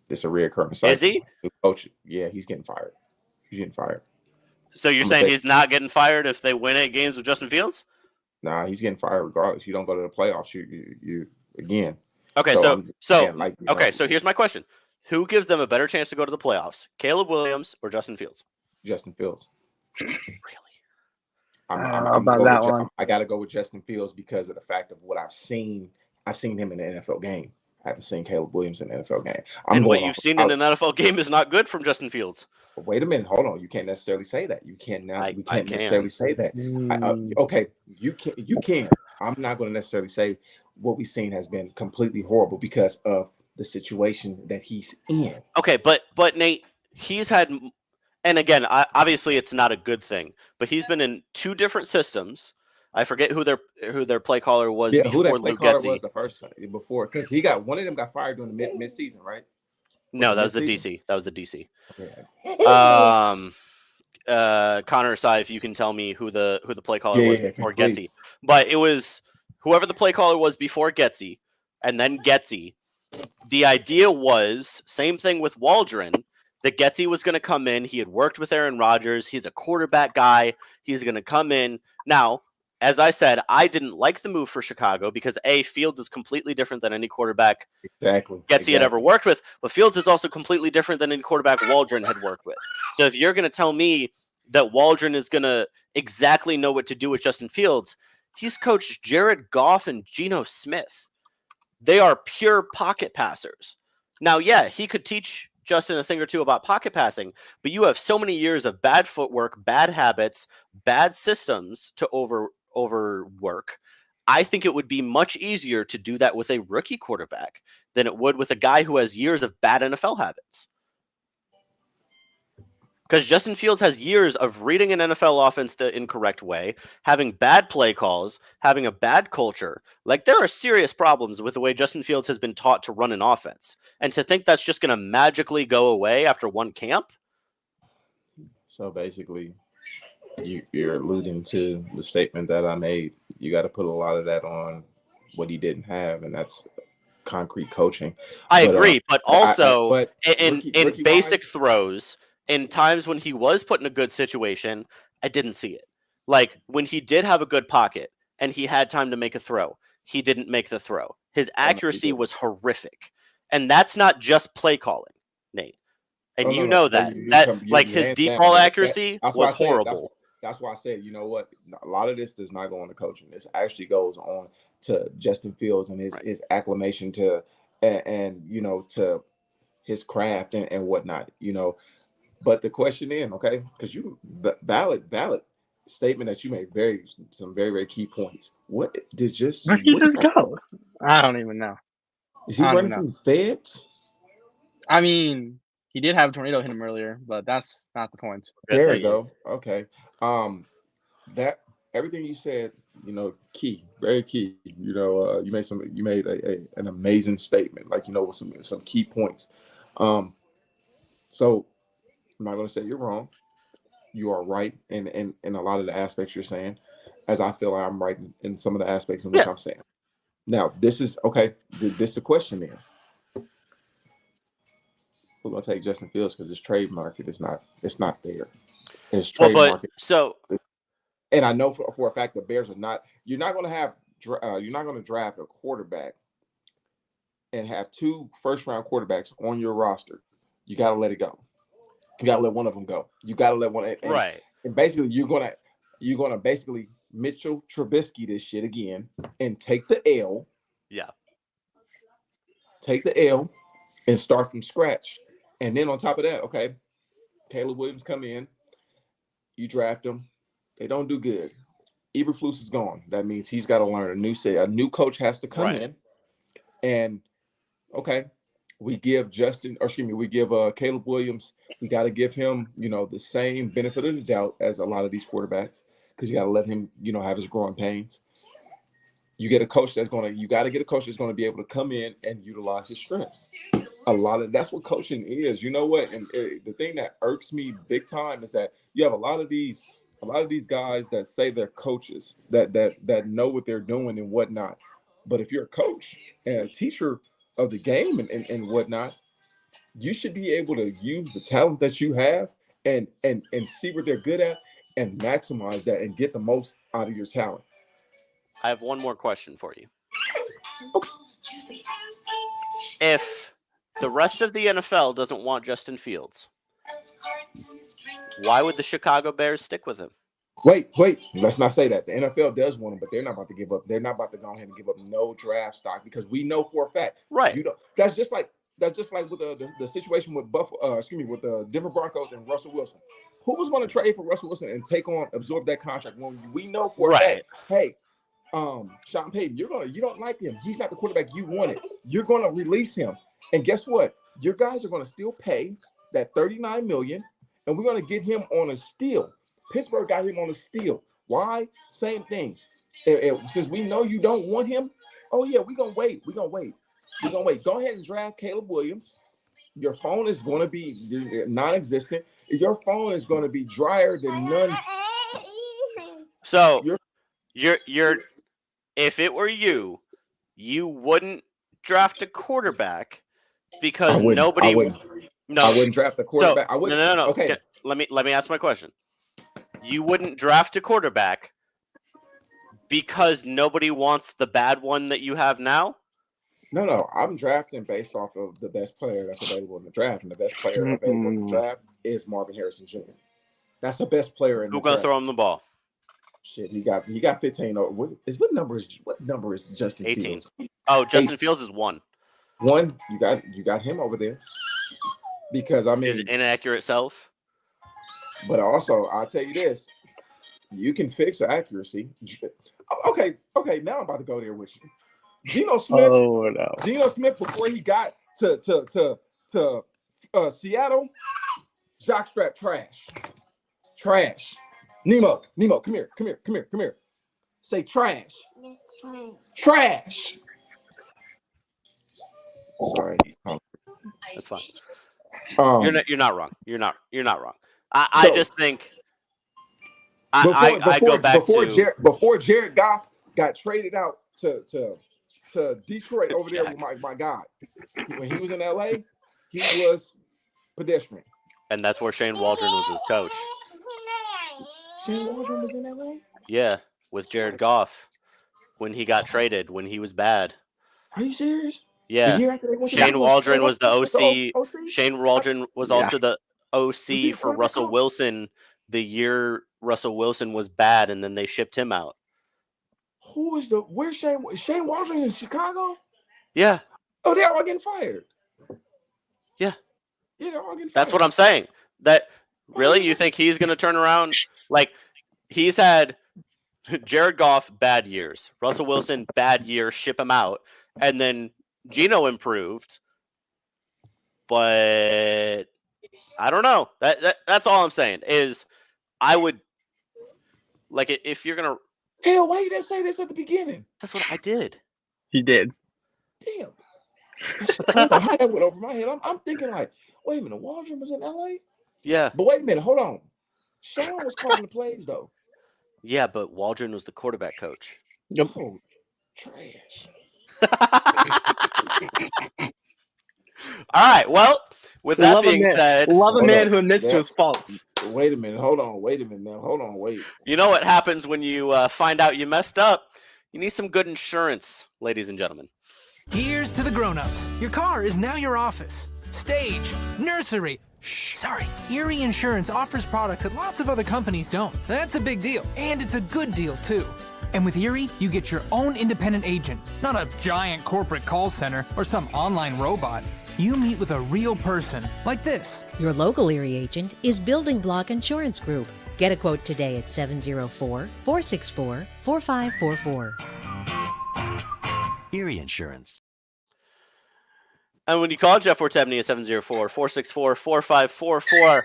It's a reoccurring cycle. Is he? Coach, yeah, he's getting fired. He's getting fired. So you're saying he's not getting fired if they win 8 games with Justin Fields? Nah, he's getting fired regardless. You don't go to the playoffs. You again. Okay, so so here's my question: who gives them a better chance to go to the playoffs, Caleb Williams or Justin Fields? Justin Fields. Really? I got to go with Justin Fields because of the fact of what I've seen. I've seen him in an NFL game. I haven't seen Caleb Williams in an NFL game. And what you've seen in an NFL game is not good from Justin Fields. Wait a minute, hold on. You can't necessarily say that. You can't necessarily say that. Okay, you can. I'm not going to necessarily say what we've seen has been completely horrible because of the situation that he's in. Okay, but Nate, he's had, and again, obviously it's not a good thing, but he's been in 2 different systems. I forget who their play caller was before who that play Luke caller Getsy. was the first time before, because one of them got fired during the mid-season, right? No, that was the DC. That was the DC. Okay. Connor aside, if you can tell me who the play caller was before please. Getsy, but it was whoever the play caller was before Getsy, and then Getsy. The idea was same thing with Waldron. That Getsy was going to come in. He had worked with Aaron Rodgers. He's a quarterback guy. He's going to come in now. As I said, I didn't like the move for Chicago because Fields is completely different than any quarterback Getsy had ever worked with, but Fields is also completely different than any quarterback Waldron had worked with. So if you're going to tell me that Waldron is going to exactly know what to do with Justin Fields, he's coached Jared Goff and Geno Smith. They are pure pocket passers. Now, yeah, he could teach Justin a thing or two about pocket passing, but you have so many years of bad footwork, bad habits, bad systems to overwork. I think it would be much easier to do that with a rookie quarterback than it would with a guy who has years of bad NFL habits. Because Justin Fields has years of reading an NFL offense the incorrect way, having bad play calls, having a bad culture. Like, there are serious problems with the way Justin Fields has been taught to run an offense. And to think that's just going to magically go away after one camp? So basically, you're alluding to the statement that I made. You got to put a lot of that on what he didn't have, and that's concrete coaching. I agree, but also in rookie basic throws, in times when he was put in a good situation, I didn't see it. Like, when he did have a good pocket and he had time to make a throw, he didn't make the throw. His accuracy was horrific. And that's not just play calling, Nate. And his deep ball accuracy was horrible. That's why I said, you know what? A lot of this does not go on to coaching. This actually goes on to Justin Fields and his acclimation to to his craft and whatnot, But the question is, okay, because you valid statement that you made, some very, very key points. What did where did he just go? I don't even know. Is he running from the feds? I mean, he did have a tornado hit him earlier, but that's not the point. There you go. Okay. That everything you said, key, very key. You made an amazing statement, with some key points. So I'm not going to say you're wrong. You are right in a lot of the aspects you're saying, as I feel I'm right in some of the aspects in which I'm saying. Now, this is okay. This is the question then. We're going to take Justin Fields because his trade market is not there. His trade market. So, and I know for a fact the Bears are not. You're not going to draft a quarterback and have 2 first-round quarterbacks on your roster. You got to let it go. You got to let one of them go. You got to let one. Right. And basically, you're gonna basically Mitchell Trubisky this shit again and take the L. Yeah. Take the L and start from scratch. And then on top of that, okay, Caleb Williams come in. You draft him. They don't do good. Eberflus is gone. That means he's got to learn a new coach has to come in. And okay. We give Caleb Williams, we got to give him, the same benefit of the doubt as a lot of these quarterbacks because you got to let him, have his growing pains. You get a coach that's you got to get a coach that's going to be able to come in and utilize his strengths. That's what coaching is. You know what? And the thing that irks me big time is that you have a lot of these guys that say they're coaches that know what they're doing and whatnot. But if you're a coach and a teacher of the game and whatnot, you should be able to use the talent that you have and see what they're good at and maximize that and get the most out of your talent. I have one more question for you. If the rest of the NFL doesn't want Justin Fields, why would the Chicago Bears stick with him? Wait. Let's not say that. The NFL does want him, but they're not about to give up. They're not about to go ahead and give up no draft stock because we know for a fact. Right. That's just like with the situation with with the Denver Broncos and Russell Wilson. Who was going to trade for Russell Wilson and absorb that contract when we know for a fact, hey, Sean Payton, you don't like him. He's not the quarterback you wanted. You're going to release him. And guess what? Your guys are going to still pay that $39 million, and we're going to get him on a steal. Pittsburgh got him on a steal. Why? Same thing. Since we know you don't want him, oh yeah, we're going to wait. We're going to wait. Go ahead and draft Caleb Williams. Your phone is going to be non-existent. Your phone is going to be drier than none. So you're if it were you wouldn't draft a quarterback because nobody. I wouldn't draft a quarterback. So, I wouldn't. No. Okay. Let me ask my question. You wouldn't draft a quarterback because nobody wants the bad one that you have now? No. I'm drafting based off of the best player that's available in the draft, and the best player available in the draft is Marvin Harrison Jr. That's the best player in the draft. Who's gonna throw him the ball? Shit, he got 15. What number is Justin 18. Fields? Oh, Justin Fields is 1. 1. You got him over there because His inaccurate self. But also, I'll tell you this: you can fix accuracy. Okay. Now I'm about to go there with you. Geno Smith. Oh no. Geno Smith before he got to Seattle, jockstrap trash. Nemo, come here. Say trash. Trash. Sorry. That's fine. You're not wrong. You're not wrong. I just think I go back before Jared Goff got traded out to Detroit over there with my God. When he was in LA, he was pedestrian. And that's where Shane Waldron was his coach. Shane Waldron was in LA? Yeah, with Jared Goff when he got traded, when he was bad. Are you serious? Yeah. Shane Waldron was the OC. Shane Waldron was also the OC for Russell Wilson the year Russell Wilson was bad, and then they shipped him out. Where's Shane Waldron in Chicago? Yeah. Oh, they're all getting fired. Yeah. Yeah, they're all getting fired. That's what I'm saying. That really, you think he's going to turn around? Like, he's had Jared Goff bad years, Russell Wilson bad year, ship him out, and then Geno improved. But I don't know. That's all I'm saying is I would like it if you're gonna. Hell, why you didn't say this at the beginning? That's what I did. He did. Damn. I don't know how that went over my head. I'm thinking like, wait a minute, Waldron was in LA? Yeah. But wait a minute, hold on. Sean was calling the plays though. Yeah, but Waldron was the quarterback coach. Yep. Oh, trash. All right. Well, with that being said, love a man who admits to his faults. Wait a minute. Hold on. Wait a minute now. Hold on. Wait. You know what happens when you find out you messed up? You need some good insurance, ladies and gentlemen. Here's to the grown-ups. Your car is now your office, stage, nursery. Sorry, Erie Insurance offers products that lots of other companies don't. That's a big deal, and it's a good deal, too. And with Erie, you get your own independent agent, not a giant corporate call center or some online robot. You meet with a real person, like this. Your local Erie agent is Building Block Insurance Group. Get a quote today at 704-464-4544. Erie Insurance. And when you call Jeff Fortebny at 704-464-4544,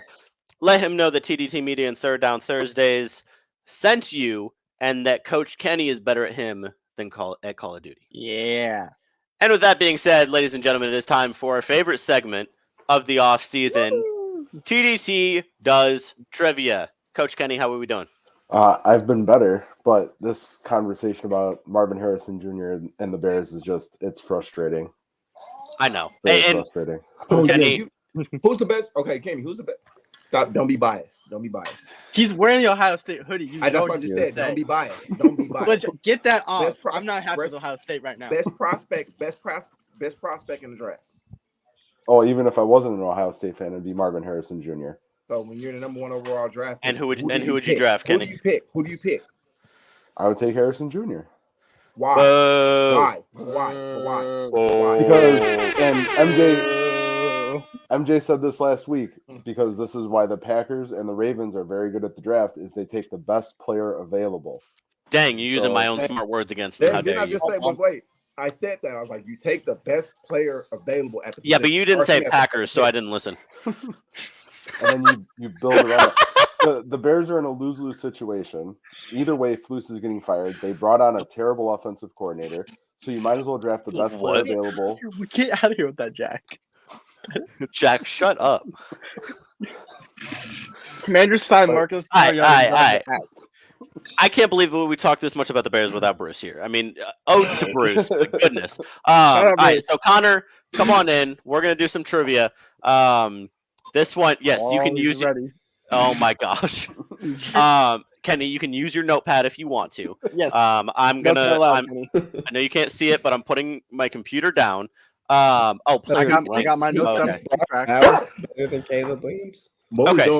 let him know that TDT Media and Third Down Thursdays sent you and that Coach Kenny is better at him than at Call of Duty. Yeah. And with that being said, ladies and gentlemen, it is time for our favorite segment of the off season. TDT does trivia. Coach Kenny, how are we doing? I've been better, but this conversation about Marvin Harrison Jr. and the Bears is it's frustrating. I know. Very And frustrating. Kenny, Who's the best? Okay, Kenny, who's the best? Stop. Don't be biased. Don't be biased. He's wearing the Ohio State hoodie. That's what I just said. Don't be biased. Don't be biased. But get that off. Best I'm not happy best- with Ohio State right now. Best prospect in the draft. Oh, even if I wasn't an Ohio State fan, it'd be Marvin Harrison Jr. So when you're the number 1 overall draft, And who would you pick? draft, Kenny? Who do you pick? I would take Harrison Jr. Why? Boo. Why? Because and MJ said this last week, because this is why the Packers and the Ravens are very good at the draft, is they take the best player available. Dang, you're using my own smart words against me. How Didn't dare I you? just say, but wait, I said that. I was like, you take the best player available at the Yeah, but you didn't say position. Packers, so I didn't listen. And then you build it up. The Bears are in a lose-lose situation. Either way, Flus is getting fired. They brought on a terrible offensive coordinator, so you might as well draft the best player What? available. Get out of here with that, Jack. Jack, shut up. Commanders signed Marcus. I can't believe we talked this much about the Bears without Bruce here. I mean, ode to Bruce. My goodness. All right, so Connor, come on in. We're going to do some trivia. This one, yes, you can use it. Oh, my gosh. Kenny, you can use your notepad if you want to. Yes. I know you can't see it, but I'm putting my computer down. I got my notes Okay. up. Better than Caleb Williams. Okay,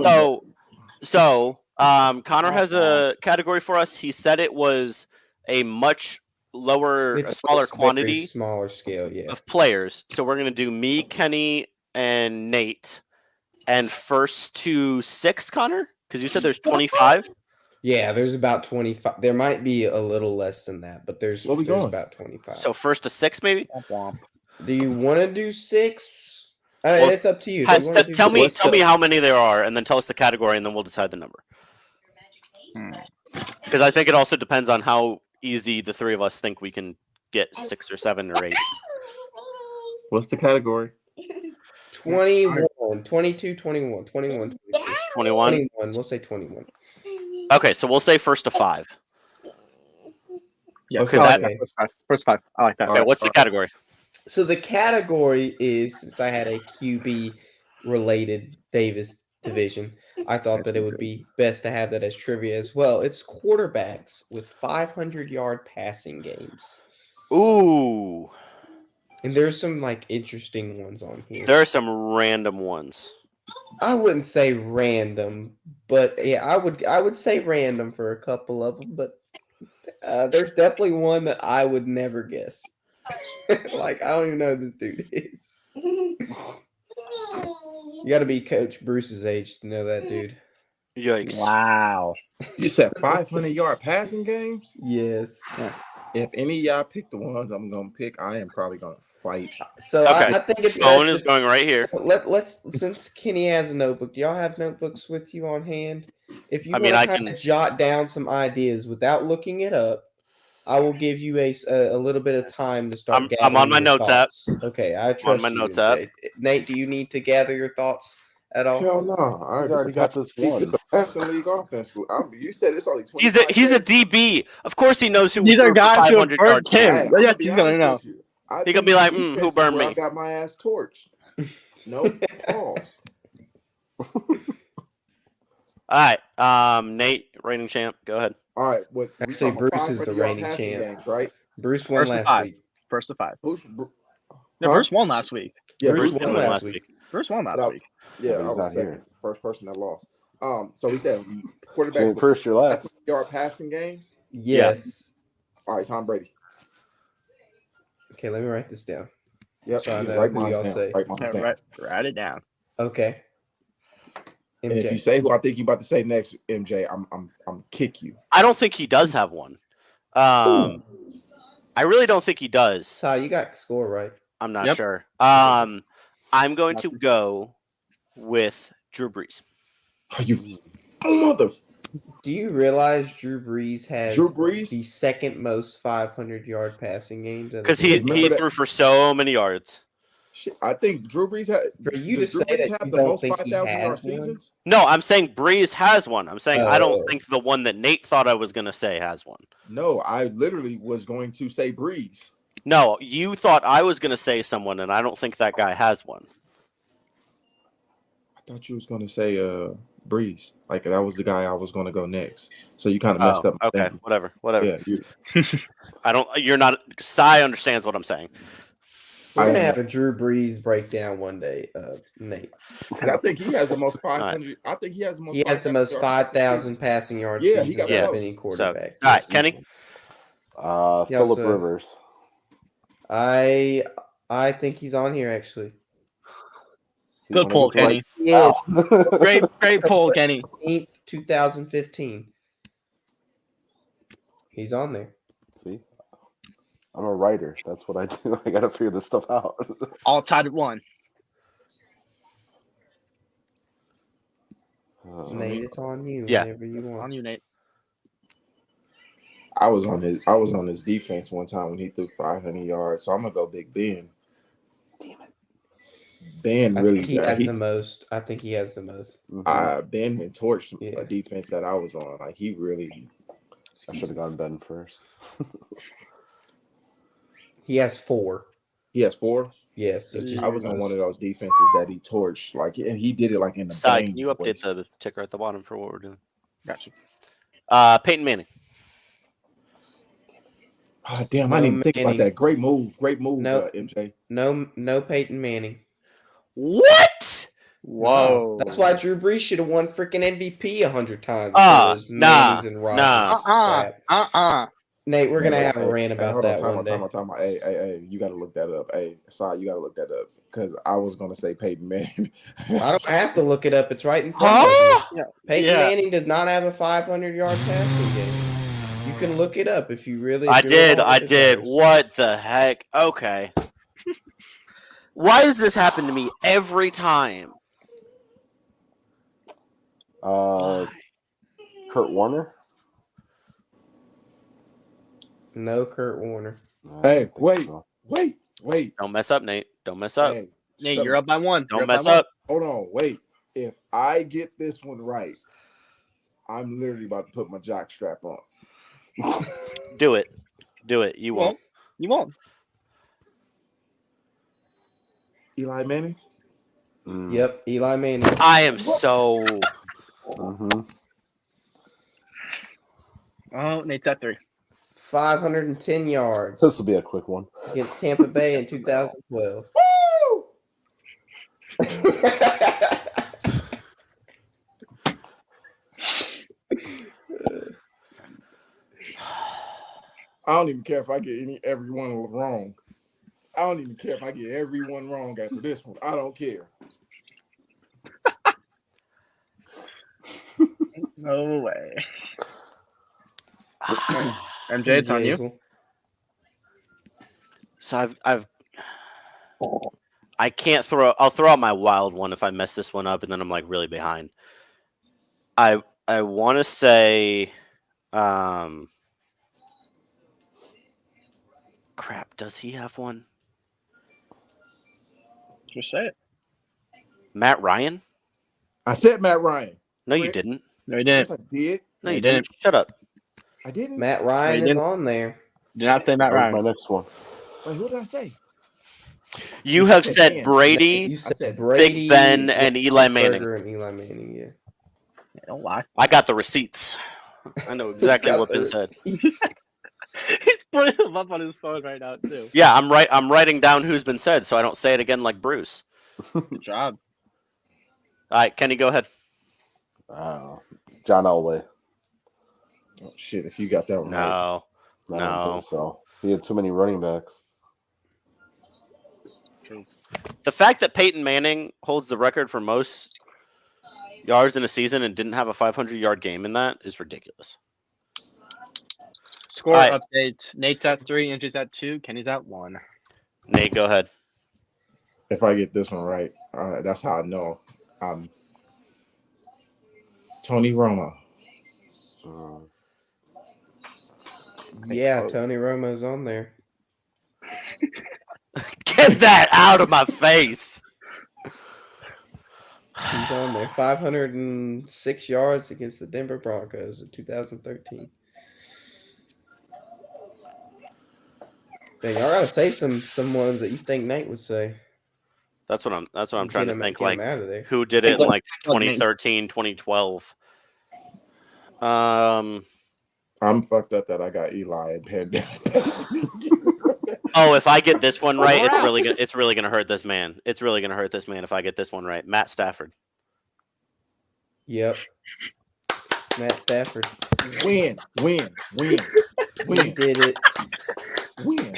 so Connor has a category for us. He said it was a much lower, a smaller quantity, smaller scale, yeah. of players. So we're gonna do me, Kenny, and Nate, and first to 6, Connor, because you said there's 25. Yeah, there's about 25. There might be a little less than that, but there's about 25. So first to 6, maybe. Do you want to do 6? Well, it's up to you. Tell me how many there are, and then tell us the category, and then we'll decide the number. Because I think it also depends on how easy the three of us think we can get 6 or 7 or 8. What's the category? 21, 22, 21, 21, 21. We'll say 21. Okay, so we'll say first to 5. Yeah, Okay, first 5. I like that. Okay, what's the category? So the category is, since I had a QB related Davis division, I thought that it would be best to have that as trivia as well. It's quarterbacks with 500-yard passing games. Ooh. And there's some interesting ones on here. There are some random ones. I wouldn't say random, but yeah, I would say random for a couple of them, but there's definitely one that I would never guess. I don't even know who this dude is. You got to be Coach Bruce's age to know that dude. Yikes. Wow. You said 500-yard passing games? Yes. If any of y'all pick the ones I'm gonna pick, I am probably gonna fight. So okay. I think it's phone is going right here. Let's since Kenny has a notebook, do y'all have notebooks with you on hand? If you want to kind of jot down some ideas without looking it up, I will give you a little bit of time to start. I'm on my notes app. Okay, I trust on my you, notes app. Nate, do you need to gather your thoughts at all? Hell no, I already got this one. It's a passing league offense. You said it's only 20. He's a DB. Of course, he knows who. These are guys who have 500 burnt yards. him. Yes, he's gonna know. He gonna be like, who burned me? I got my ass torched. No calls. All right, Nate, reigning champ. Go ahead. All right, Actually, Bruce is the reigning champ. Games, right? Bruce won last week. First to 5. Bruce won last week. Yeah, Bruce won last week. Bruce won last week. Yeah, I He's was not second. here. First person that lost. So he said quarterbacks First, your last. yard passing games. Yes. All right, Tom Brady. Okay, let me write this down. Yep. So I know Write who mine y'all down. say. Write mine down. Write it down. Okay. And if you say who I think you about to say next, MJ, I'm kick you. I don't think he does have one. I really don't think he does. Ty, you got score right. I'm not sure. I'm going to go with Drew Brees. You mother. Do you realize Drew Brees has Drew Brees? the second most 500-yard passing games? Because he Remember that- threw for so many yards. Shit, I think Drew Brees had. For you does to Drew say Brees that have you the don't most think he 5,000 yard has one? seasons? No, I'm saying Breeze has one. I'm saying I don't Oh. think the one that Nate thought I was going to say has one. No, I literally was going to say Brees. No, you thought I was going to say someone, and I don't think that guy has one. I thought you was going to say Brees. Like that was the guy I was going to go next. So you kind of messed up. My Okay, thinking. whatever. Yeah, I don't. You're not. Sai understands what I'm saying. We're gonna I- have a Drew Brees breakdown one day, Nate. Because I think he has the most 500. I think he has the most. He has the most 5,000 passing yards Yeah, he seasons got out of close. any quarterback. All right, Yes. Kenny. Phillip sir. Rivers. I think he's on here actually. See, Good when I pull, get to Kenny. Yeah, Great pull, Kenny. 2015. He's on there. See, I'm a writer. That's what I do. I got to figure this stuff out. All tied at 1. Nate, it's on you. Yeah. Whenever you want. On you, Nate. I was on his defense one time when he threw 500 yards. So I'm gonna go Big Ben. Damn it. Ben I really think he has the most. I think he has the most. Ben had torched Yeah. a defense that I was on. Like he really. I should have gone Ben first. He has 4. He has 4. Yes. Which is I was on one of those defenses that he torched. Like, and he did it like in the. Sai, bang can you update voice. the ticker at the bottom for what we're doing? Gotcha. Peyton Manning. Oh, damn, I didn't even think about Manning. that. Great move, No. MJ. No Peyton Manning. What? Whoa. That's why Drew Brees should have won freaking MVP 100 times. Ah, Those nah, Mannings and Rodgers nah. crap. Nate, we're gonna Hey, have a hey, rant hey, about hold on, that one day. Time out. Hey, you got to look that up. Hey, Sai, you got to look that up because I was gonna say Peyton Manning. I don't have to look it up. It's right in front of me. Yeah. Peyton Yeah. Manning does not have a 500-yard passing game. You can look it up if you really. I if you really did. want I the did. numbers. What the heck? Okay. Why does this happen to me every time? Kurt Warner. No Kurt Warner. No, I Hey, don't think wait. so. Wait. Don't mess up, Nate. Don't mess up. Hey, Nate, shut you're up by 1. Don't mess up. Hold on, wait. If I get this one right, I'm literally about to put my jock strap on. Do it. Do it. You won't. You won't. Eli Manning. Yep, Eli Manning. I am so. Mhm. Oh, Nate's at 3. 510 yards This will be a quick one. against Tampa Bay in 2012. Woo! I don't even care if I get every one wrong. I don't even care if I get everyone wrong after this one. I don't care. No way. MJ, it's on you. So I can't throw. I'll throw out my wild one if I mess this one up, and then I'm like really behind. I want to say, crap. Does he have one? Just say it. Matt Ryan? I said Matt Ryan. No, you Rick? didn't. No, you Yes, didn't. I did. No, you you didn't. Shut up. I didn't. Matt Ryan You is didn't. on there. Did not say Matt That was Ryan. my next one. Wait, who did I say? You have said said Dan. Brady, You I said said Brady, Big Ben, and Eli Manning. Roethlisberger, and Eli Manning. Yeah. Don't lie. I got the receipts. I know exactly Got what been said. those. He's putting them up on his phone right now, too. Yeah, I'm right. I'm writing down who's been said, so I don't say it again like Bruce. Good job. All right, Kenny, go ahead. John Elway. Oh shit! If you got that one right. No, I don't no. think so. He had too many running backs. The fact that Peyton Manning holds the record for most yards in a season and didn't have a 500-yard game in that is ridiculous. Score All right. update. Nate's at 3, MJ's at 2, Kenny's at 1. Nate, go ahead. If I get this one right, that's how I know. Tony Romo. Yeah, Tony Romo's on there. Get that out of my face. He's on there. 506 yards against the Denver Broncos in 2013. Dang, I gotta say some ones that you think Nate would say. That's what I'm trying to think. Get him Like, out of there. who did it in like 2013, 2012? I'm fucked up that I got Eli and Pandemic. Oh, if I get this one right, it's really gonna hurt this man. It's really gonna hurt this man if I get this one right. Matt Stafford. Yep. Matt Stafford. Win. He did it. Win.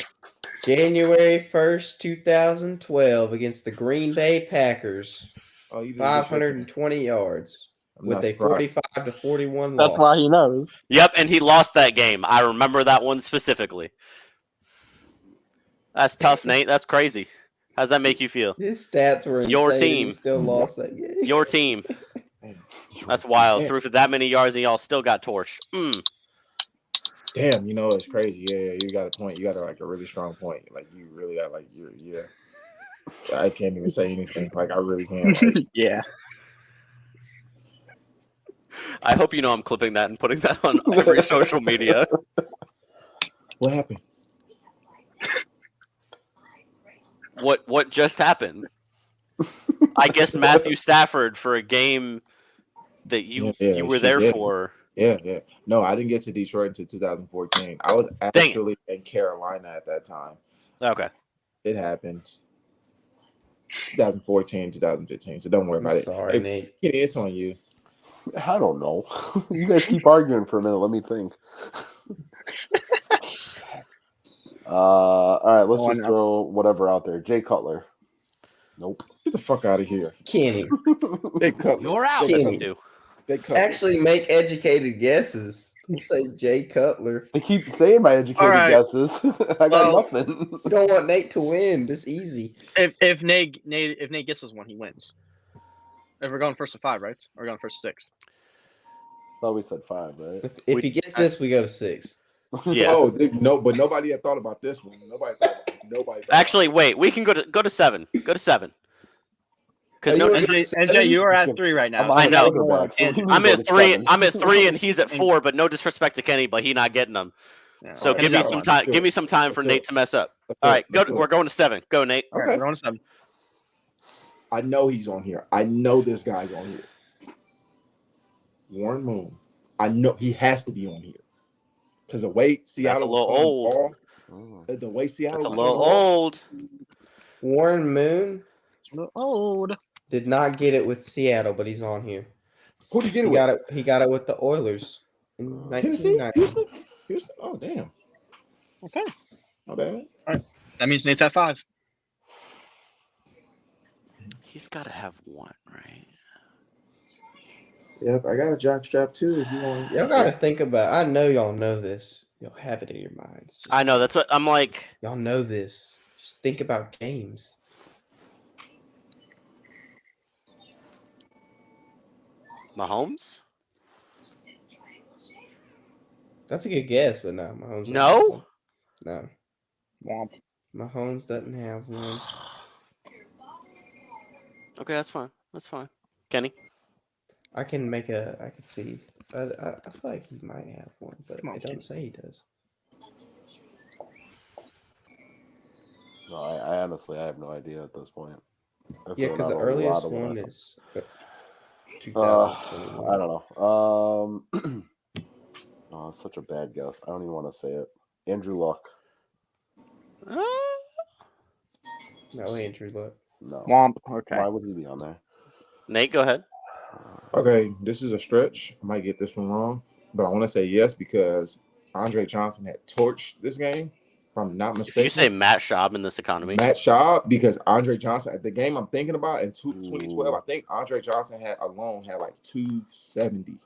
January 1st, 2012 against the Green Bay Packers. 520 yards with a 45 to 41 loss. That's why he knows. Yep, and he lost that game. I remember that one specifically. That's tough, Nate. That's crazy. How's that make you feel? His stats were insane. Your team He still lost that game. Your team. That's wild. Threw for that many yards and y'all still got torched. Damn, it's crazy. Yeah, you got a point. You got like a really strong point. Like you really got like yeah. I can't even say anything. Like I really can't. Like, yeah. I hope you know I'm clipping that and putting that on every social media. What happened? What just happened? I guess Matthew Stafford for a game that you were there for. Yeah. No, I didn't get to Detroit until 2014. I was actually in Carolina at that time. Okay. It happened. 2014, 2015. So don't worry about it. Sorry, Nate. It's on you. I don't know. You guys keep arguing for a minute. Let me think. All right, let's just throw whatever out there. Jay Cutler. Nope. Get the fuck out of here. Kenny. Big Cutler. You're out. Kenny. Actually make educated guesses. You say Jay Cutler. I keep saying my educated guesses. I got nothing. You don't want Nate to win. This easy. If Nate gets us one, he wins. If we're going first to 5, right? Or we're going first to 6. Thought we said 5, right? If he gets this, we go to 6. Yeah. Oh no, but nobody had thought about this one. Nobody. Actually, wait. We can go to 7. Go to 7. Because NJ, you are at 3 right now. I know. I'm at 3. I'm at 3, and he's at 4. But no disrespect to Kenny, but he's not getting them. Yeah. So give me some time. Give me some time for Nate to mess up. All right, go. We're going to 7. Go, Nate. Okay, we're going to 7. I know he's on here. I know this guy's on here. Warren Moon. I know he has to be on here because the way Seattle. That's a little old. The way Seattle. That's a little old. Warren Moon. A little old. Did not get it with Seattle, but he's on here. Who did he get it with? He got it with the Oilers in 1990. Houston? Oh, damn. Okay. Not bad. All right. That means Nate's at 5. He's got to have 1, right? Yep, I got a jock strap too. If you want, y'all got to think about. I know y'all know this. Y'all have it in your minds. I know. That's what I'm like. Y'all know this. Just think about games. Mahomes? That's a good guess, but no, Mahomes. No? No. Womp. Mahomes doesn't have one. Okay, that's fine. That's fine. Kenny? I can see. I feel like he might have one, but it don't say he does. No, I honestly have no idea at this point. Yeah, because the earliest one is 2021. I don't know. Oh, it's such a bad guess. I don't even want to say it. Andrew Luck. No, Andrew Luck. No. Womp. Okay. Why would he be on there? Nate, go ahead. Okay, this is a stretch. I might get this one wrong, but I want to say yes because Andre Johnson had torched this game. If I'm not mistaken. If you say Matt Schaub in this economy. Matt Schaub, because Andre Johnson, the game I'm thinking about in 2012, I think Andre Johnson had like 270.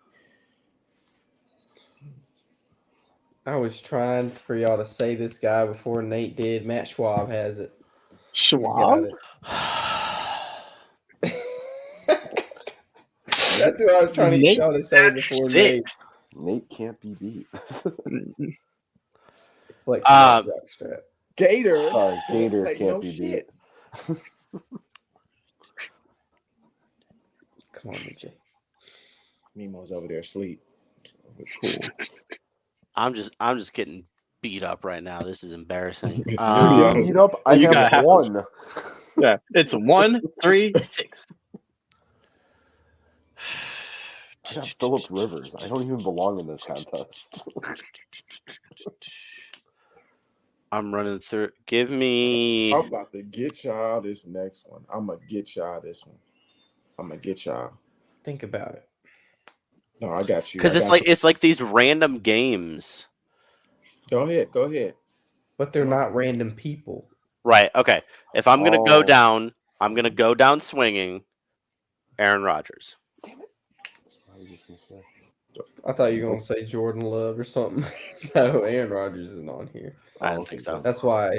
I was trying for y'all to say this guy before Nate did. Matt Schwab has it. Schwab? That's what I was trying to get y'all to say before Nate. Nate can't be beat. Flex that jockstrap. Gator. Sorry, Gator Like, can't no be shit. beat. Come on, DJ. Nemo's over there asleep. Cool. I'm just getting beat up right now. This is embarrassing. Beat up. I You have got one. Yeah, it's 1, 3, 6. I got Phillip Rivers. I don't even belong in this contest. I'm running through. Give me. I'm about to get y'all this next one. I'm gonna get y'all this one. I'm gonna get y'all. Think about it. No, I got you. Because it's like these random games. Go ahead. But they're not random people. Right. Okay. If I'm gonna go down, I'm gonna go down swinging. Aaron Rodgers. Damn it! I was just gonna say. I thought you were gonna say Jordan Love or something. No, Aaron Rodgers isn't on here. I don't think so. That's why.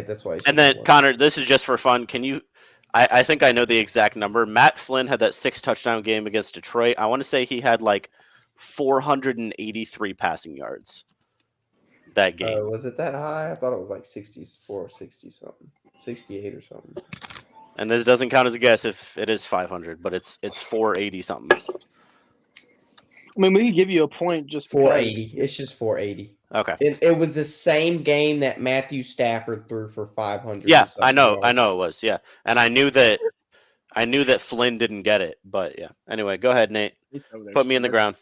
And then Connor, this is just for fun. Can you? I think I know the exact number. Matt Flynn had that 6-touchdown game against Detroit. I want to say he had like 483 passing yards that game. Was it that high? I thought it was like 64, 60 something, 68 or something. And this doesn't count as a guess if it is 500, but it's 480 something. I mean, we can give you a point just 480. It's just 480. Okay. It was the same game that Matthew Stafford threw for 500. Yeah, I know it was. Yeah, and I knew that Flynn didn't get it, but yeah. Anyway, go ahead, Nate. Put me in the ground.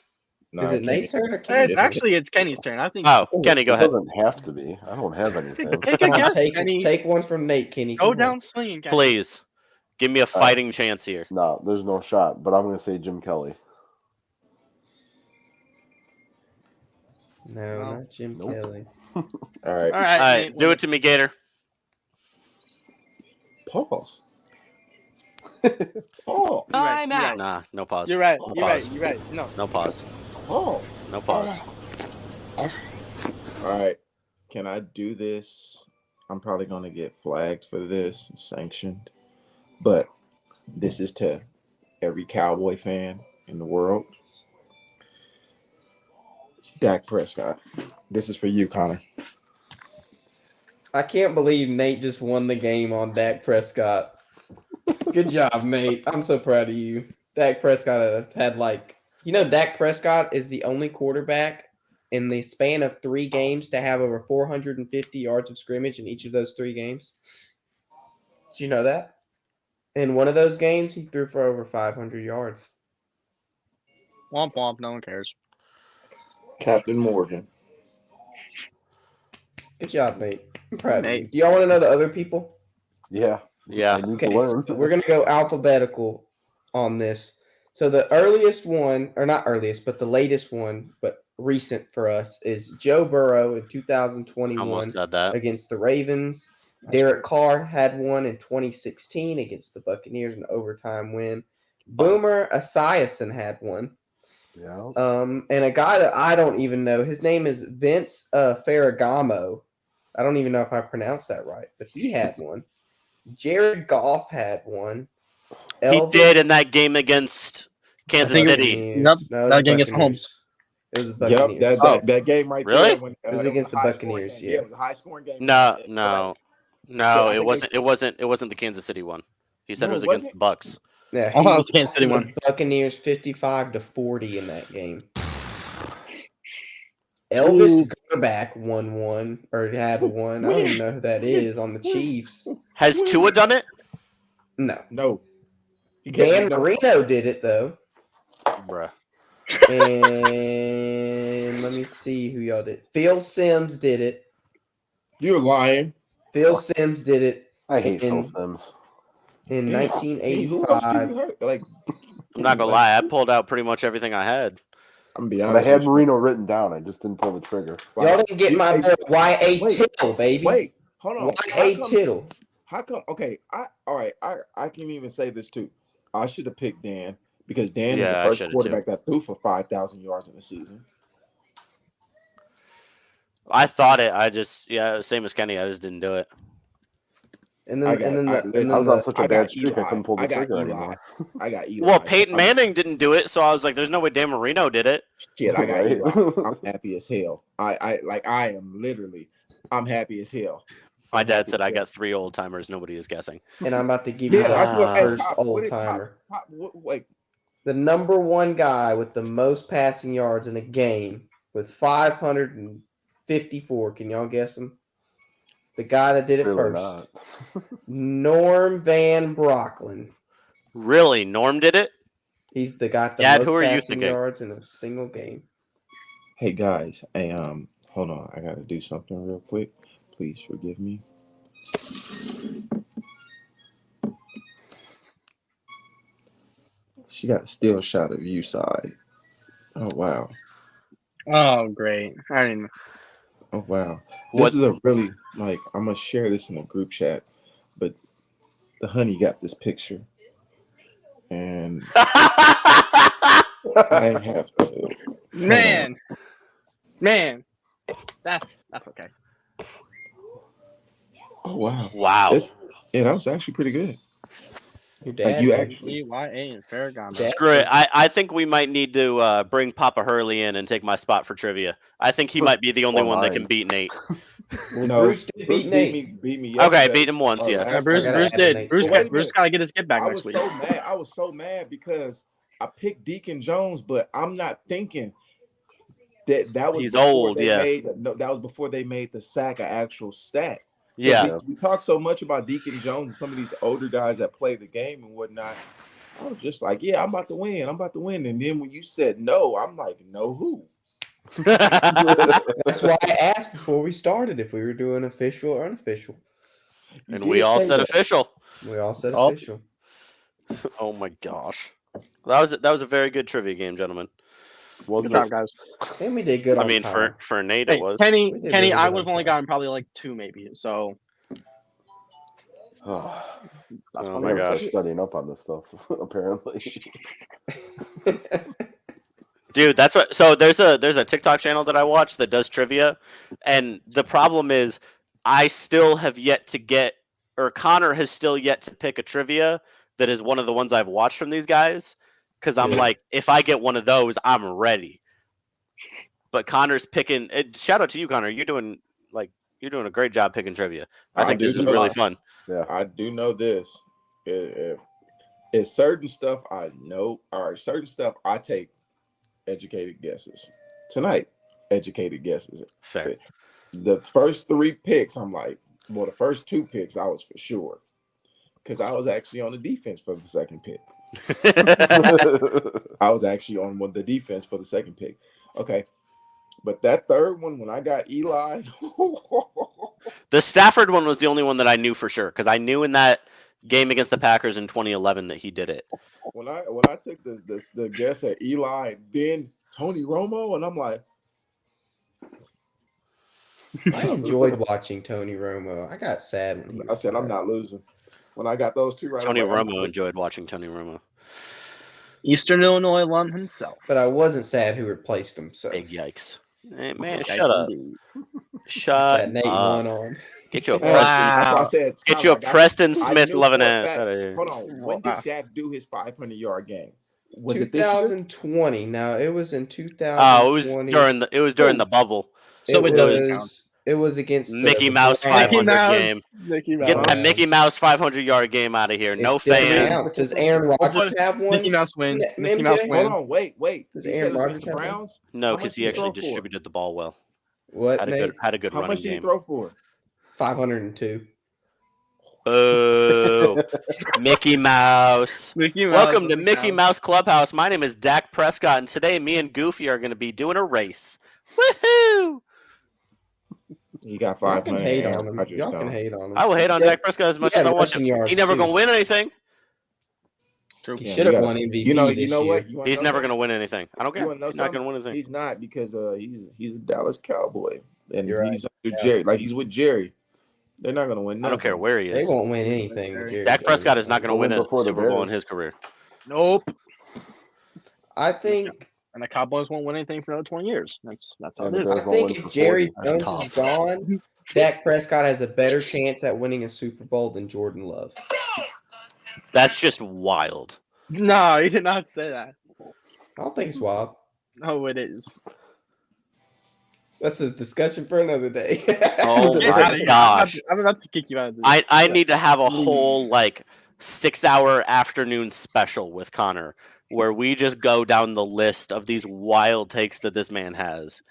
Is it Nate's turn or Kenny's turn? It's Kenny's turn. I think. Oh, Kenny, go ahead. It doesn't have to be. I don't have anything. Take a guess, Kenny. Take one from Nate, Kenny. Go down swinging, Kenny. Please, give me a fighting chance here. No, there's no shot. But I'm going to say Jim Kelly. No, not Jim Kelly. All right. All right. Do it to me, Gator. Pause. Pause. I'm out. Nah, no pause. You're right. Pause. You're right. No. No pause. Pause. No pause. All right. Can I do this? I'm probably going to get flagged for this, sanctioned. But this is to every Cowboy fan in the world. Dak Prescott. This is for you, Connor. I can't believe Nate just won the game on Dak Prescott. Good job, Nate. I'm so proud of you. Dak Prescott has had Dak Prescott is the only quarterback in the span of 3 games to have over 450 yards of scrimmage in each of those 3 games. Did you know that? In one of those games, he threw for over 500 yards. Womp womp. No one cares. Captain Morgan. Good job, Nate. I'm proud of you. Do y'all want to know the other people? Yeah. Yeah. Okay, so we're going to go alphabetical on this. So the earliest one, or not earliest, but the latest one, but recent for us, is Joe Burrow in 2021 Almost got that. against the Ravens. Derek Carr had one in 2016 against the Buccaneers, an overtime win. Boomer Esiason had one. Yeah. And a guy that I don't even know, his name is Vince Ferragamo. I don't even know if I pronounced that right, but he had one. Jared Goff had one. He did in that game against Kansas City. Nope, that game against Mahomes. It was the Buccaneers. Yep, that game right really? there. When, it was against the Buccaneers. Yeah, it was a high scoring game. No, it wasn't. It wasn't the Kansas City one. He said it was against the Bucks. Yeah, I thought it was the Kansas City one. Buccaneers 55-40 in that game. Elvis Gerback won one or had one. I don't even know who that is on the Chiefs. Has Tua done it? No. Dan Marino did it though. Bruh. And let me see who y'all did. Phil Simms did it. You're lying. Phil Simms did it. I hate Phil Simms. In 1985. Who else do you hurt? I'm not gonna lie, I pulled out pretty much everything I had. I'm gonna be But honest. I had Marino written down. I just didn't pull the trigger. Y'all didn't get my boy Y.A. Tittle, baby. Wait, hold on. Y.A. Tittle. How come? Okay, I can even say this too. I should have picked Dan because Dan is the first quarterback that threw for 5,000 yards in the season. I thought it. I just same as Kenny. I just didn't do it. And then I was on such a I bad got streak, I couldn't pull the I got trigger Eli. anymore. I got Eli. Well, Peyton Manning didn't do it, so I was like, "There's no way Dan Marino did it." Shit, I got Right? Eli. I'm happy as hell. I am literally. I'm happy as hell. My I'm dad happy said as I hell. got 3 old timers. Nobody is guessing. and I'm about to give you Yeah, that's the what. Hey, first Pop, what old did timer. Wait, The number one guy with the most passing yards in a game with 554. Can y'all guess him? The guy that did it Really first. not. Norm Van Brocklin. Really, Norm did it. He's the guy with the Dad, most who are you passing thinking? yards in a single game. hey guys. Hey, hold on. I gotta do something real quick. Please forgive me. She got a still shot of you side. Oh wow. Oh, great. I didn't. Oh wow. What- This is a really like I'm gonna share this in a group chat, but the honey got this picture. And I have to Man, that's okay. Oh wow. Wow. Yeah, that was actually pretty good. Your Like dad. you man. actually EYA and Farragon. Screw it. I think we might need to bring Papa Hurley in and take my spot for trivia. I think he might be the only Or one that mine. can beat Nate. Well, No, Bruce did beat Nate. beat me Okay, yesterday. beat him once, Or yeah. last Yeah, Bruce night. gotta Bruce add did. Nate's Bruce score. got Bruce got to get his get back I next was week. so mad. I was so mad because I picked Deacon Jones, but I'm not thinking that was He's before old, they yeah. that was before they made the sack an actual stat. Yeah. We talk so much about Deacon Jones and some of these older guys that play the game and whatnot. I was just like, yeah, I'm about to win. And then when you said no, I'm like, no who? That's why I asked before we started if we were doing official or unofficial. You And did we all say said that. official. We all said Oh. official. Oh my gosh. That was a very good trivia game, gentlemen. Good job, guys. And we did good I on mean, time. for Nate Hey, it was. Kenny, We did Kenny, really I good would have on only time. gotten probably like 2 maybe. So Oh, that's Oh what my we I'm were- gosh. studying up on this stuff, apparently. Dude, that's what. So there's a TikTok channel that I watch that does trivia, and the problem is I still have yet to get, or Connor has still yet to pick a trivia that is one of the ones I've watched from these guys. Because I'm Yeah. like, if I get one of those, I'm ready. But Connor's picking. Shout out to you, Connor. You're doing a great job picking trivia. I think do this is know- really fun. Yeah. I do know this. It's certain stuff I know, or certain stuff I take educated guesses. Tonight, educated guesses. Fair. The first 3 picks, I'm like, well, the first 2 picks, I was for sure. Because I was actually on the defense for the second pick. I was actually on the defense for the second pick. Okay. But that third one, when I got Eli, The Stafford one was the only one that I knew for sure because I knew in that game against the Packers in 2011 that he did it. when I took the guess at Eli, then Tony Romo, and I'm like, I enjoyed watching Tony Romo. I got sad when he I said, I'm retired. not losing. When I got those 2 right, Tony I'm like, I'm Romo not enjoyed watching Tony Romo. Eastern Illinois alum himself. But I wasn't sad who replaced him. So Big yikes. Hey, man, Yikes shut up. indeed. Shut that Nate up. won on. Get your Hey, Preston. that's why I Wow. said, Get Tyler, your I got- Preston I Smith knew loving for a ass fact- out of here. Hold on. When Wow. did Dak do his 500-yard game? Was it this year? 2020. No, it was in 2020. Oh, it was during the bubble. So it doesn't count. It was against the Mickey Mouse Browns. 500 game. Mickey Mouse. Get that Browns. Mickey Mouse 500-yard game out of here. It No still fans. counts. Does Aaron Rodgers have one? Mickey Mouse win. Yeah, Mickey MJ? Mouse Hold win. on. Wait. Does You Aaron said it was Rodgers against the have one? Browns? No, How because much he did he actually throw for? distributed the ball well. What, Had Nate? a good How running much did he game. throw for? 502. Boo. Mickey Mouse. Mickey Mouse Welcome to doesn't Mickey count. Mouse Clubhouse. My name is Dak Prescott, and today me and Goofy are going to be doing a race. Woohoo! He got Y'all 500. can hate on Aaron him. Rodgers Y'all can don't. hate on him. I will hate on Yeah, Dak Prescott as much he as had I want rushing to. yards, He never too. going to win anything. True. He Yeah, should you have gotta- won MVP You know this what? year. You wanna He's know never something? going to win anything. I don't care. You wanna know He's not something? going to win anything. He's not because he's a Dallas Cowboy and You're he's with Jerry. Like he's with Jerry. They're not gonna win. I don't care nothing. where he They is. won't win anything with Jerry Dak Jones. Prescott is not going to They'll win win a before the Super Bowl in Bears. his career. Nope. I think And the Cowboys won't win anything for another 20 years. That's how And it the is. Bears I won't think win if for Jerry 40. Jones tough. is gone, Dak Prescott has a better chance at winning a Super Bowl than Jordan Love. That's just wild. No, he did not say that. I don't think it's wild. No, it is. That's a discussion for another day. Oh Get my outta here. gosh. I'm about to kick you out of this. I need to have a whole 6-hour afternoon special with Connor where we just go down the list of these wild takes that this man has.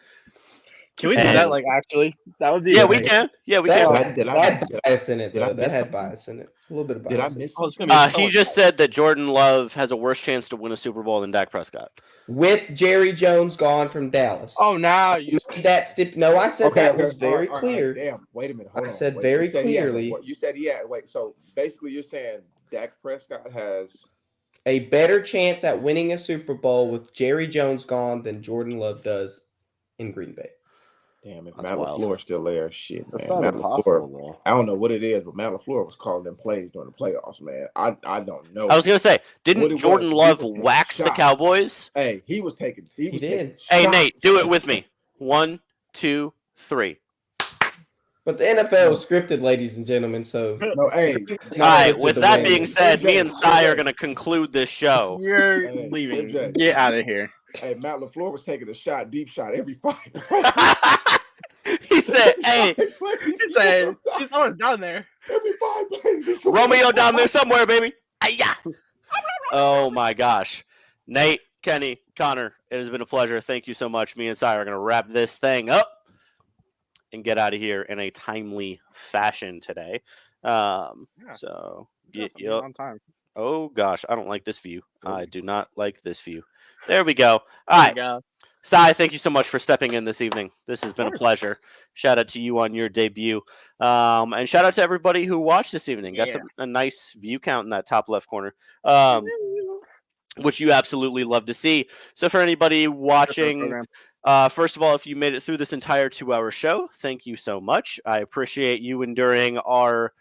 Can we do that? Actually, that would be. Yeah, great. we can. Yeah, we That can. had bias in it, did I though. That miss had something? bias in it. A little bit of bias. Did I in it. miss? Oh, it's gonna be so He much just fun. said that Jordan Love has a worse chance to win a Super Bowl than Dak Prescott. With Jerry Jones gone from Dallas. Oh, now you. No, I said that was very all right, clear. damn, wait a minute. Hold I on. said Wait, very you said he has a- clearly. you said he had. Wait, so basically you're saying Dak Prescott has A better chance at winning a Super Bowl with Jerry Jones gone than Jordan Love does in Green Bay. Damn, if That's Matt wild. LaFleur still there, shit, That's man. not Matt impossible, LaFleur, though. I don't know what it is, but Matt LaFleur was calling them plays during the playoffs, man. I don't know. I was gonna say, What didn't it was, Jordan he Love was taking wax the shots. Cowboys? Hey, he was taking. He was taking did. Hey shots. Nate, do it with me. 1, 2, 3. But the NFL is scripted, ladies and gentlemen. So No, hey, All right. scripted With to that win. being said, me and Cy are MJ. gonna conclude this show. You're Hey, leaving. MJ. Get out of here. hey, Matt LaFleur was taking a shot, deep shot every fight. He said, "Hey, He said, "See, someone's down there." every 5 plays. Romeo down there somewhere, baby." Hi-ya. Oh my gosh, Nate, Kenny, Connor, it has been a pleasure. Thank you so much. Me and Cy are gonna wrap this thing up and get out of here in a timely fashion today. So Yeah, on time. Oh gosh, I don't like this view. I do not like this view. There we go. All There you right. go. Cy, thank you so much for stepping in this evening. This has been a pleasure. Shout out to you on your debut. And shout out to everybody who watched this evening. Got a nice view count in that top left corner, which you absolutely love to see. So for anybody watching, first of all, if you made it through this entire 2-hour show, thank you so much. I appreciate you enduring our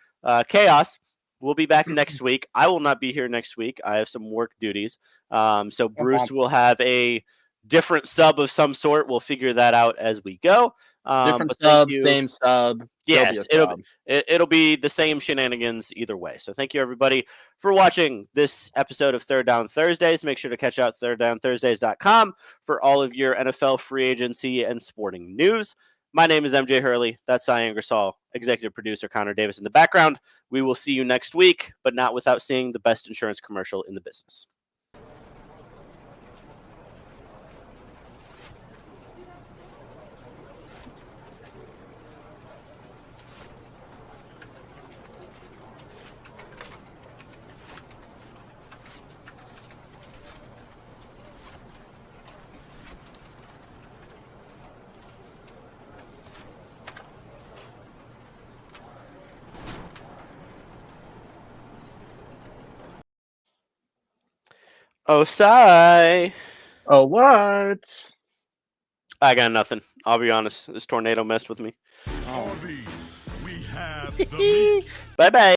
chaos. We'll be back next week. I will not be here next week. I have some work duties. So Bruce will have a different sub of some sort. We'll figure that out as we go. Different but thank sub, you. same sub. Yes, There'll be a sub. it'll be the same shenanigans either way. So thank you everybody for watching this episode of Third Down Thursdays. Make sure to catch out thirddownthursdays.com for all of your NFL free agency and sporting news. My name is MJ Hurley. That's Cy Ingersoll, executive producer Connor Davis in the background. We will see you next week, but not without seeing the best insurance commercial in the business. Oh, Cy. Oh, what? I got nothing. I'll be honest. This tornado messed with me. On these, we have the meat. Bye-bye.